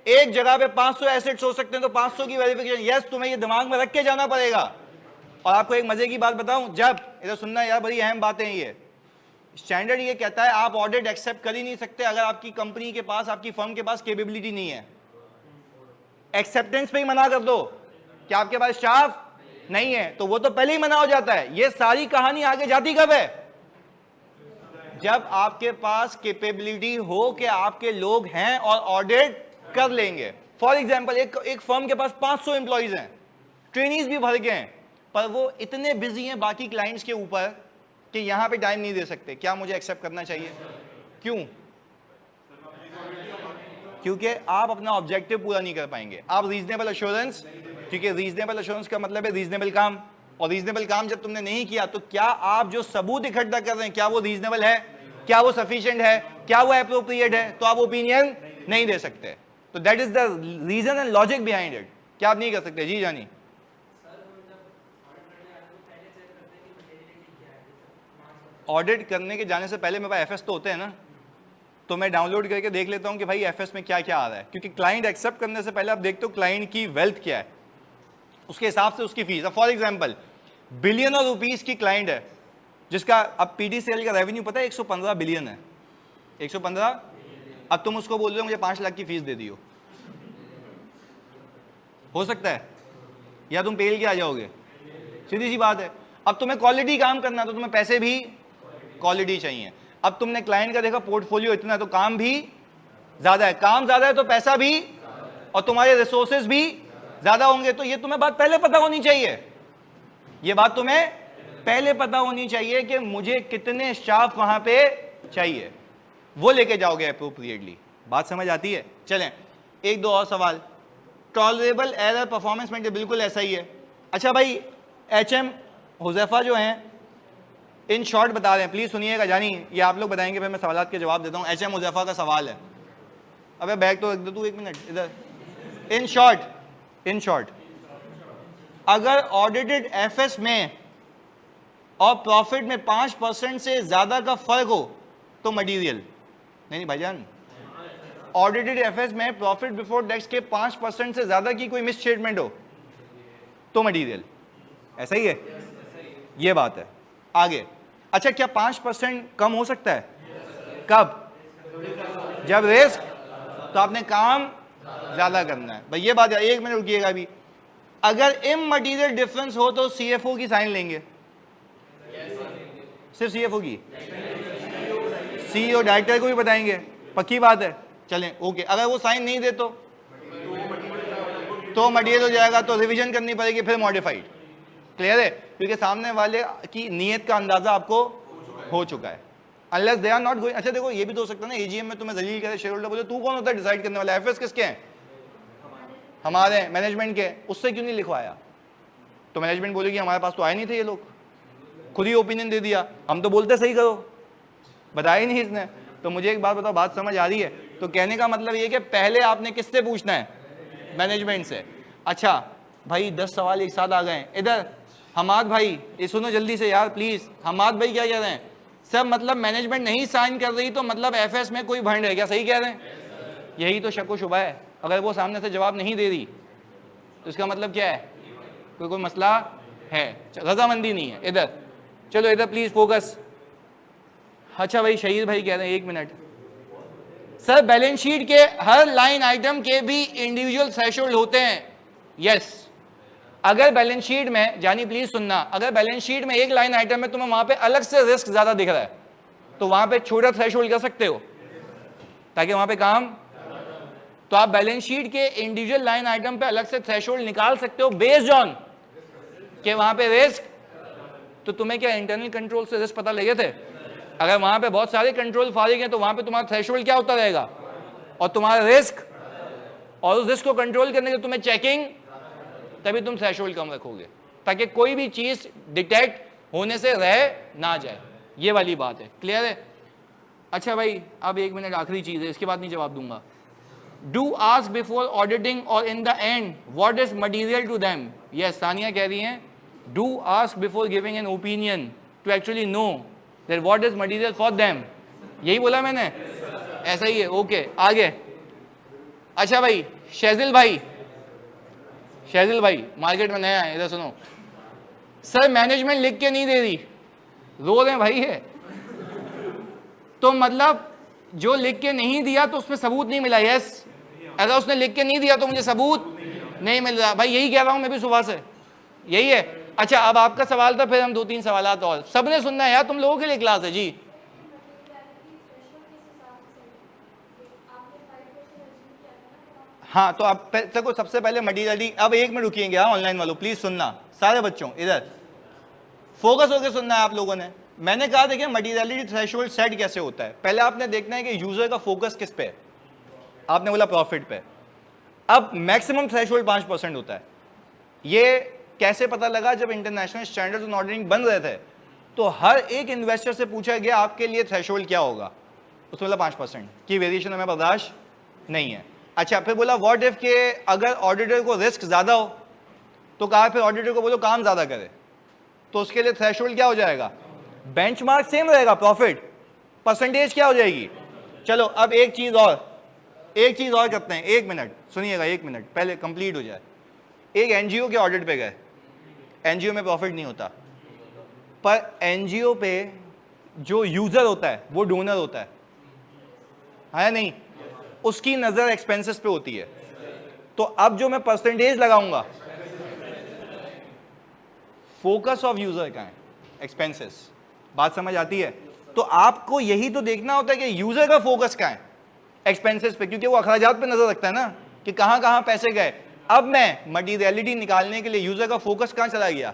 एक जगह पे 500 एसेट्स हो सकते हैं तो 500 की वेरिफिकेशन? यस तुम्हें ये दिमाग में रख के जाना पड़ेगा। और आपको एक मजे की बात बताऊं, जब इधर सुनना यार, बड़ी अहम बातें हैं ये, स्टैंडर्ड ये कहता है आप ऑडिट एक्सेप्ट कर ही नहीं सकते अगर आपकी कंपनी के पास, आपकी फर्म के पास कैपेबिलिटी नहीं है। एक्सेप्टेंस पे ही मना कर दो कि आपके पास स्टाफ नहीं है, तो वो तो पहले ही मना हो जाता है। ये सारी कहानी आगे जाती कब है? जब आपके पास कैपेबिलिटी हो कि आपके लोग हैं और ऑडिट कर लेंगे। फॉर एग्जाम्पल एक फर्म के पास 500 एम्प्लॉइज हैं, ट्रेनीज भी भर के हैं, पर वो इतने बिजी हैं बाकी क्लाइंट्स के ऊपर कि यहां पे टाइम नहीं दे सकते, क्या मुझे एक्सेप्ट करना चाहिए? क्यों? क्योंकि आप अपना ऑब्जेक्टिव पूरा नहीं कर पाएंगे। आप रीजनेबल एश्योरेंस, क्योंकि रीजनेबल एश्योरेंस का मतलब है रीजनेबल काम, और रीजनेबल काम जब तुमने नहीं किया तो क्या आप जो सबूत इकट्ठा कर रहे हैं क्या वो रीजनेबल है, क्या वो सफिशिएंट है, क्या वो एप्रोप्रिएट है, तो आप ओपिनियन नहीं दे सकते। तो that is the reason and logic behind it. क्या आप नहीं कर सकते? जी जानी। ऑडिट करने के जाने से पहले मेरे पास FS तो होते हैं ना, तो मैं डाउनलोड करके देख लेता हूं कि भाई FS में क्या क्या आ रहा है, क्योंकि क्लाइंट एक्सेप्ट करने से पहले आप देखते हो क्लाइंट की वेल्थ क्या है, उसके हिसाब से उसकी फीस। अब for example billion of rupees की क्लाइंट है जिसका अब PDCL का रेवेन्यू पता है 115 बिलियन है, 115। अब तुम उसको बोल रहे हो मुझे 5 लाख की फीस दे दियो, हो सकता है? या तुम पेल के आ जाओगे? सीधी सी बात है। अब तुम्हें क्वालिटी काम करना तो तुम्हें पैसे भी क्वालिटी चाहिए। अब तुमने क्लाइंट का देखा पोर्टफोलियो इतना है तो काम भी ज्यादा है, काम ज्यादा है तो पैसा भी और तुम्हारे रिसोर्सेज भी ज्यादा होंगे। तो ये तुम्हें बात पहले पता होनी चाहिए, ये बात तुम्हें पहले पता होनी चाहिए कि मुझे कितने स्टाफ वहां पे चाहिए, वो लेके जाओगे अप्रोप्रिएटली। बात समझ आती है? चलें एक दो और सवाल। टॉलरेबल एरर परफॉर्मेंस में बिल्कुल ऐसा ही है। अच्छा भाई HM हुज़ैफा जो हैं इन शॉर्ट बता रहे हैं, प्लीज सुनिएगा जानी, ये आप लोग बताएंगे फिर मैं सवालात के जवाब देता हूं। HM हुज़ैफा का सवाल है, अबे बैग तो रख दे तू, एक मिनट इधर। इन शॉर्ट अगर ऑडिटेड FS में और प्रॉफिट में 5% से ज्यादा का फर्क हो तो मटेरियल नहीं भाईजान, ऑडिटेड एफएस में प्रॉफिट बिफोर टैक्स के 5% से ज्यादा की कोई मिस स्टेटमेंट हो तो मटेरियल, ऐसा ही है, ये बात है। आगे, अच्छा क्या 5% कम हो सकता है? कब? जब रिस्क, तो आपने काम ज्यादा करना है भाई, ये बात है। एक मिनट रुकिएगा अभी, अगर इमटेरियल डिफरेंस हो तो सीएफओ की साइन लेंगे, सिर्फ सीएफओ की, सीईओ डायरेक्टर को भी बताएंगे, पक्की बात है, चलें ओके। अगर वो साइन नहीं दे तो मटेरियल हो जाएगा, तो रिवीजन करनी पड़ेगी, फिर मॉडिफाइड। क्लियर है? क्योंकि सामने वाले की नीयत का अंदाजा आपको हो चुका है। Unless they are not going, अच्छा देखो ये भी तो हो सकता है ना एजीएम में तुम्हें जलील करे शेयर होल्डर बोले तू कौन होता है डिसाइड करने वाला, एफएस किसके हैं? हमारे मैनेजमेंट के, उससे क्यों नहीं लिखवाया? तो मैनेजमेंट बोलेगी हमारे पास तो आए नहीं थे ये लोग, खुद ही ओपिनियन दे दिया, हम तो बोलते सही करो, बताया ही नहीं इसने। तो मुझे एक बात बताओ, बात समझ आ रही है? तो कहने का मतलब ये कि पहले आपने किससे पूछना है? मैनेजमेंट से। अच्छा भाई 10 सवाल एक साथ आ गए इधर। हमाद भाई ये सुनो जल्दी से यार प्लीज। हमाद भाई क्या कह रहे हैं? सब मतलब मैनेजमेंट नहीं साइन कर रही तो मतलब एफएस में कोई भंड है क्या? सही कह रहे हैं? यही तो शक व शुबा है। अगर वो सामने से जवाब नहीं दे रही तो इसका मतलब क्या है? कोई मसला है, रजामंदी नहीं है। इधर चलो, इधर प्लीज फोकस। अच्छा भाई शहीद भाई कह रहे हैं, एक मिनट सर, बैलेंस शीट के हर लाइन आइटम के भी इंडिविजुअल थ्रेशोल्ड होते हैं। यस, अगर बैलेंस शीट में, जानी प्लीज सुनना, अगर बैलेंस शीट में एक लाइन आइटम में तुम्हें वहां पे अलग से रिस्क ज्यादा दिख रहा है तो वहां पे छोटा थ्रेशोल्ड कर सकते हो ताकि वहां पे काम, तो आप बैलेंस शीट के इंडिविजुअल लाइन आइटम पे अलग से थ्रेशोल्ड निकाल सकते हो बेस्ड ऑन कि वहां पे रिस्क। तो तुम्हें क्या इंटरनल कंट्रोल से रिस्क पता लगे थे? अगर वहां पे बहुत सारे कंट्रोल फारिग हैं तो वहां पे तुम्हारा थ्रेशोल्ड क्या होता रहेगा और तुम्हारा रिस्क, और उस रिस्क को कंट्रोल करने के तुम्हें चेकिंग, तभी तुम थ्रेशोल्ड कम रखोगे ताकि कोई भी चीज डिटेक्ट होने से रह ना जाए। ये वाली बात है, क्लियर है? अच्छा भाई अब एक मिनट, आखिरी चीज है, इसके बाद नहीं जवाब दूंगा। डू आस्क बिफोर ऑडिटिंग और in the end what is material to them. Yes, Sania कह रही हैं do ask before giving an opinion to actually know that what is material for them. यही बोला मैंने, ऐसा ही है, ओके आगे। अच्छा भाई शैजिल भाई, शैजिल भाई मार्केट में नया है, इधर सुनो। सर मैनेजमेंट लिख के नहीं दे रही, रो रहे हैं भाई है, तो मतलब जो लिख के नहीं दिया तो उसमें सबूत नहीं मिला। यस, अगर उसने लिख के नहीं दिया तो मुझे सबूत नहीं मिल रहा। भाई यही कह रहा हूं मैं भी सुबह से, यही है। अच्छा अब आपका सवाल था, फिर हम 2-3 सवालात और, सबने सुनना है यार, तुम लोगों के लिए क्लास है जी। हाँ तो आप देखो सबसे पहले मटीरियलिटी, अब एक मिनट रुकिएंगे ऑनलाइन वालों प्लीज सुनना, सारे बच्चों इधर फोकस होकर सुनना है आप लोगों ने। मैंने कहा देखिए मटीरियलिटी थ्रेशोल्ड सेट कैसे होता है, पहले आपने देखना है कि यूजर का फोकस किस पे है, आपने बोला प्रॉफिट पे। अब मैक्सिमम थ्रेशोल्ड 5% होता है। ये कैसे पता लगा? जब इंटरनेशनल स्टैंडर्ड्स ऑन ऑडिटिंग बन रहे थे तो हर एक इन्वेस्टर से पूछा गया आपके लिए थ्रेशोल्ड क्या होगा, उसमें बोला 5% की वेरिएशन हमें बर्दाश्त नहीं है। अच्छा फिर बोला व्हाट इफ के अगर ऑडिटर को रिस्क ज्यादा हो, तो कहा फिर ऑडिटर को बोलो काम ज्यादा करे, तो उसके लिए थ्रेशोल्ड क्या हो जाएगा? बेंचमार्क सेम रहेगा, प्रॉफिट परसेंटेज क्या हो जाएगी? चलो अब एक चीज और करते हैं, एक मिनट सुनिएगा, एक मिनट पहले कंप्लीट हो जाए। एक एनजीओ के ऑडिट पे गए, एनजीओ में प्रॉफिट नहीं होता, पर एनजीओ पे जो यूजर होता है वो डोनर होता है नहीं, उसकी नजर एक्सपेंसेस पे होती है। तो अब जो मैं परसेंटेज लगाऊंगा, फोकस ऑफ यूजर का है एक्सपेंसेस, बात समझ आती है? तो आपको यही तो देखना होता है कि यूजर का फोकस क्या है एक्सपेंसेस पे, क्योंकि वो अखराजात पे नजर रखता है ना कि कहां कहां पैसे गए। अब मैं मटीरियलिटी निकालने के लिए यूजर का फोकस कहां चला गया?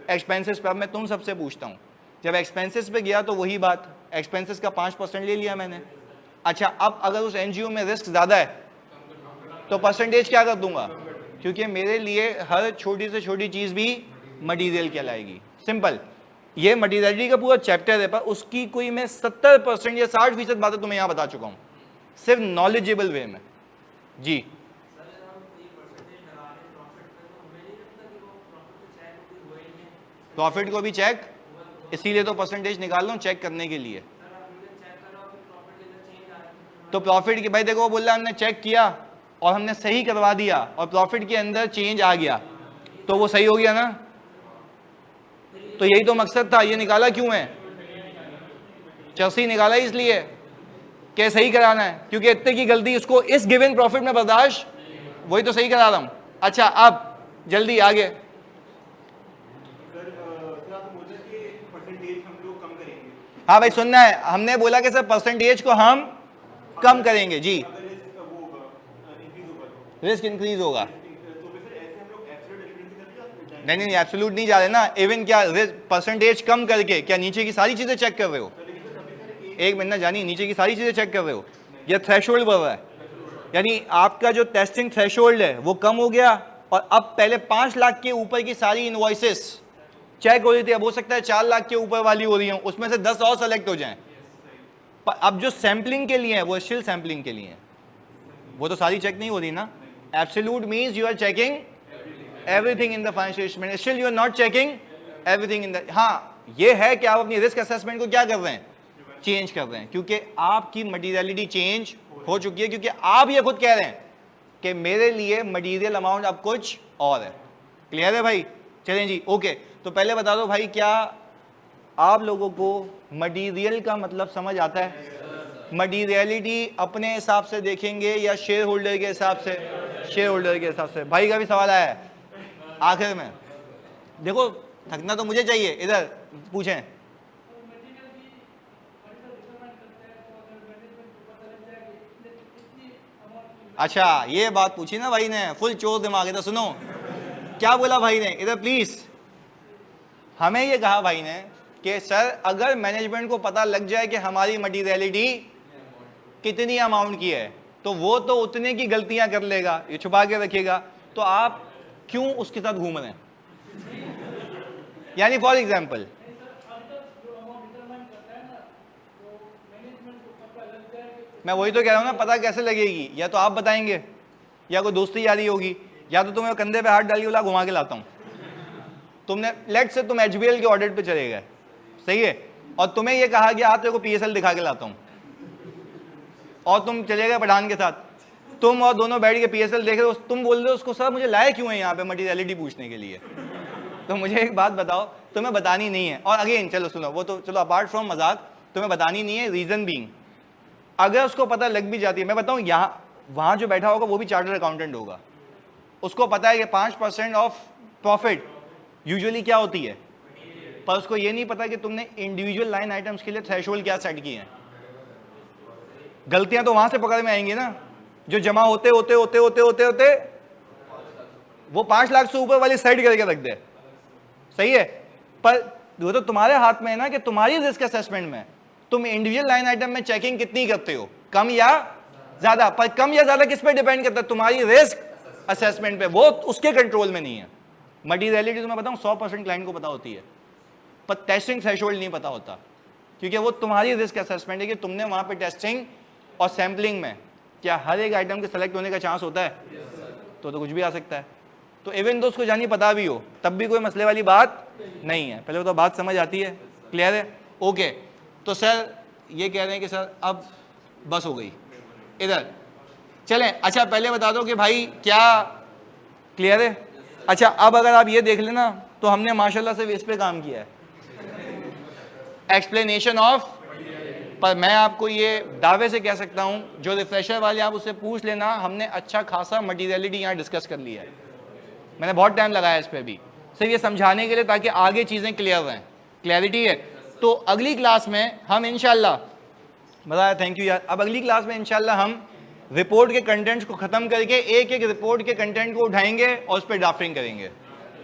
एक्सपेंसेस पे। अब मैं तुम सबसे पूछता हूं, जब एक्सपेंसेस पे गया तो वही बात, एक्सपेंसेस का 5% ले लिया मैंने। अच्छा अब अगर उस एनजीओ में रिस्क ज्यादा है तो परसेंटेज क्या कर दूंगा, क्योंकि मेरे लिए हर छोटी से छोटी चीज भी मटीरियल कहलाएगी। सिंपल, ये मटीरियलिटी का पूरा चैप्टर है, पर उसकी कोई मैं 70% या 60% बातें तुम्हें यहां बता चुका हूं, सिर्फ नॉलेजेबल वे में जी। प्रॉफिट को भी चेक, इसीलिए तो परसेंटेज निकाल लो चेक करने के लिए। तो प्रॉफिट की भाई देखो वो बोल रहा है हमने चेक किया और हमने सही करवा दिया और प्रॉफिट के अंदर चेंज आ गया तो वो सही हो गया ना। तो यही तो मकसद था, ये निकाला क्यों है, चर्सी निकाला इसलिए कि सही कराना है, क्योंकि इतने की गलती उसको इस गिवन प्रॉफिट में बर्दाश्त, वही तो सही करा रहा हूं। अच्छा अब जल्दी आगे। सर आप बोल रहे कि परसेंटेज हम लोग कम करेंगे, हाँ भाई सुनना है, हमने बोला कि सर परसेंटेज को हम कम करेंगे जी, अगर रिस्क वो होगा इंक्रीज होगा रिस्क इंक्रीज होगा। तो फिर सर ऐसे हम लोग एब्सोल्यूट एफिशिएंसी कर दिया नहीं नहीं एब्सोल्यूट नहीं जा रहे ना, इवन क्या परसेंटेज कम करके क्या नीचे की सारी चीजें चेक कर रहे हो, एक मिनट ना जानी, नीचे की सारी चीजें चेक कर रहे हो या थ्रेशोल्ड बढ़ रहा है, यानी आपका जो टेस्टिंग थ्रेशोल्ड है वो कम हो गया और अब पहले 5 लाख के ऊपर की सारी इनवॉइसेस चेक हो रही थी, अब हो सकता है 4 लाख के ऊपर वाली हो रही हो, उसमें से 10 और सेलेक्ट हो जाएं। पर अब जो सैम्पलिंग के लिए है वो स्टिल सैम्पलिंग के लिए है, वो तो सारी चेक नहीं हो रही ना। Absolute means you are checking everything in the financial statement, still you are not checking everything in the, हाँ ये है कि आप अपनी रिस्क असेसमेंट को क्या कर रहे हैं, चेंज कर रहे हैं, क्योंकि आपकी मटीरियलिटी चेंज हो चुकी है, क्योंकि आप ये खुद कह रहे हैं कि मेरे लिए मटीरियल अमाउंट अब कुछ और है। क्लियर है भाई, चलें जी ओके। तो पहले बता दो भाई क्या आप लोगों को मटीरियल का मतलब समझ आता है? मटीरियलिटी अपने हिसाब से देखेंगे या शेयर होल्डर के हिसाब से? शेयर होल्डर के हिसाब से। भाई का भी सवाल आया है आखिर में, देखो थकना तो मुझे चाहिए, इधर पूछें। अच्छा ये बात पूछी ना भाई ने, फुल चोर दिमाग है, तो सुनो क्या बोला भाई ने इधर प्लीज। हमें ये कहा भाई ने कि सर अगर मैनेजमेंट को पता लग जाए कि हमारी मटीरियलिटी कितनी अमाउंट की है तो वो तो उतने की गलतियां कर लेगा, ये छुपा के रखेगा, तो आप क्यों उसके साथ घूम रहे हैं? यानी फॉर एग्जाम्पल मैं वही तो कह रहा हूं ना, पता कैसे लगेगी, या तो आप बताएंगे या कोई दोस्ती यारी होगी, या तो तुम्हें कंधे पे हाथ डाल के बोला घुमा के लाता हूं। तुमने लेट से तुम एचबीएल के ऑडिट पे चले गए, सही है, और तुम्हें ये कहा कि आज तेरे को पीएसएल दिखा के लाता हूं, और तुम चले गए पठान के साथ, तुम और दोनों बैठ के पीएसएल देख रहे हो, तुम बोल रहे हो उसको सर मुझे लाए क्यों है यहाँ पे मटीरियलिटी पूछने के लिए। तो मुझे एक बात बताओ, तुम्हें बतानी नहीं है, और अगेन चलो सुनो, वो तो चलो अपार्ट फ्रॉम मजाक, तुम्हें बतानी नहीं है, रीजन बीइंग अगर उसको पता लग भी जाती है, मैं बताऊं यहाँ वहां जो बैठा होगा वो भी चार्टर्ड अकाउंटेंट होगा, उसको पता है कि 5% ऑफ प्रॉफिट यूजुअली क्या होती है, पर उसको ये नहीं पता कि तुमने इंडिविजुअल लाइन आइटम्स के लिए थ्रेशोल्ड क्या सेट किए हैं। गलतियां तो वहां से पकड़ में आएंगी ना, जो जमा होते होते होते होते होते होते वो 5 लाख से ऊपर वाली सेट करके रख दे, सही है, पर वो तो तुम्हारे हाथ में है ना कि तुम्हारी रिस्क असेसमेंट में तुम इंडिविजुअल लाइन आइटम में चेकिंग कितनी करते हो, कम या ज्यादा, पर कम या ज्यादा किस पे डिपेंड करता है, तुम्हारी रिस्क असेसमेंट पे, वो उसके कंट्रोल में नहीं है। मटीरियलिटी तो मैं बताऊं 100% क्लाइंट को पता होती है, पर टेस्टिंग थ्रेशोल्ड नहीं पता होता, क्योंकि वो तुम्हारी रिस्क असेसमेंट है कि तुमने वहां पे टेस्टिंग और सैम्पलिंग में क्या हर एक आइटम के सेलेक्ट होने का चांस होता है, तो कुछ भी आ सकता है। तो इवन तो उसको जानी पता भी हो तब भी कोई मसले वाली बात नहीं है, पहले वो तो बात समझ आती है। क्लियर है, ओके। तो सर ये कह रहे हैं कि सर अब बस हो गई, इधर चलें। अच्छा पहले बता दो कि भाई क्या क्लियर है। अच्छा अब अगर आप ये देख लेना तो हमने माशाल्लाह से इस पे काम किया है, एक्सप्लेनेशन ऑफ, पर मैं आपको ये दावे से कह सकता हूं जो रिफ्रेशर वाले आप उससे पूछ लेना, हमने अच्छा खासा मटीरियलिटी यहाँ डिस्कस कर लिया है, मैंने बहुत टाइम लगाया इस पर भी, सिर्फ ये समझाने के लिए ताकि आगे चीज़ें क्लियर रहें, क्लैरिटी है। तो अगली क्लास में हम इंशाल्लाह, बताया थैंक यू यार, अब अगली क्लास में इंशाल्लाह हम रिपोर्ट के कंटेंट्स को ख़त्म करके एक एक रिपोर्ट के कंटेंट को उठाएंगे और उस पर ड्राफ्टिंग करेंगे।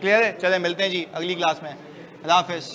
क्लियर है, चले मिलते हैं जी अगली क्लास में, अल्लाह हाफिज़।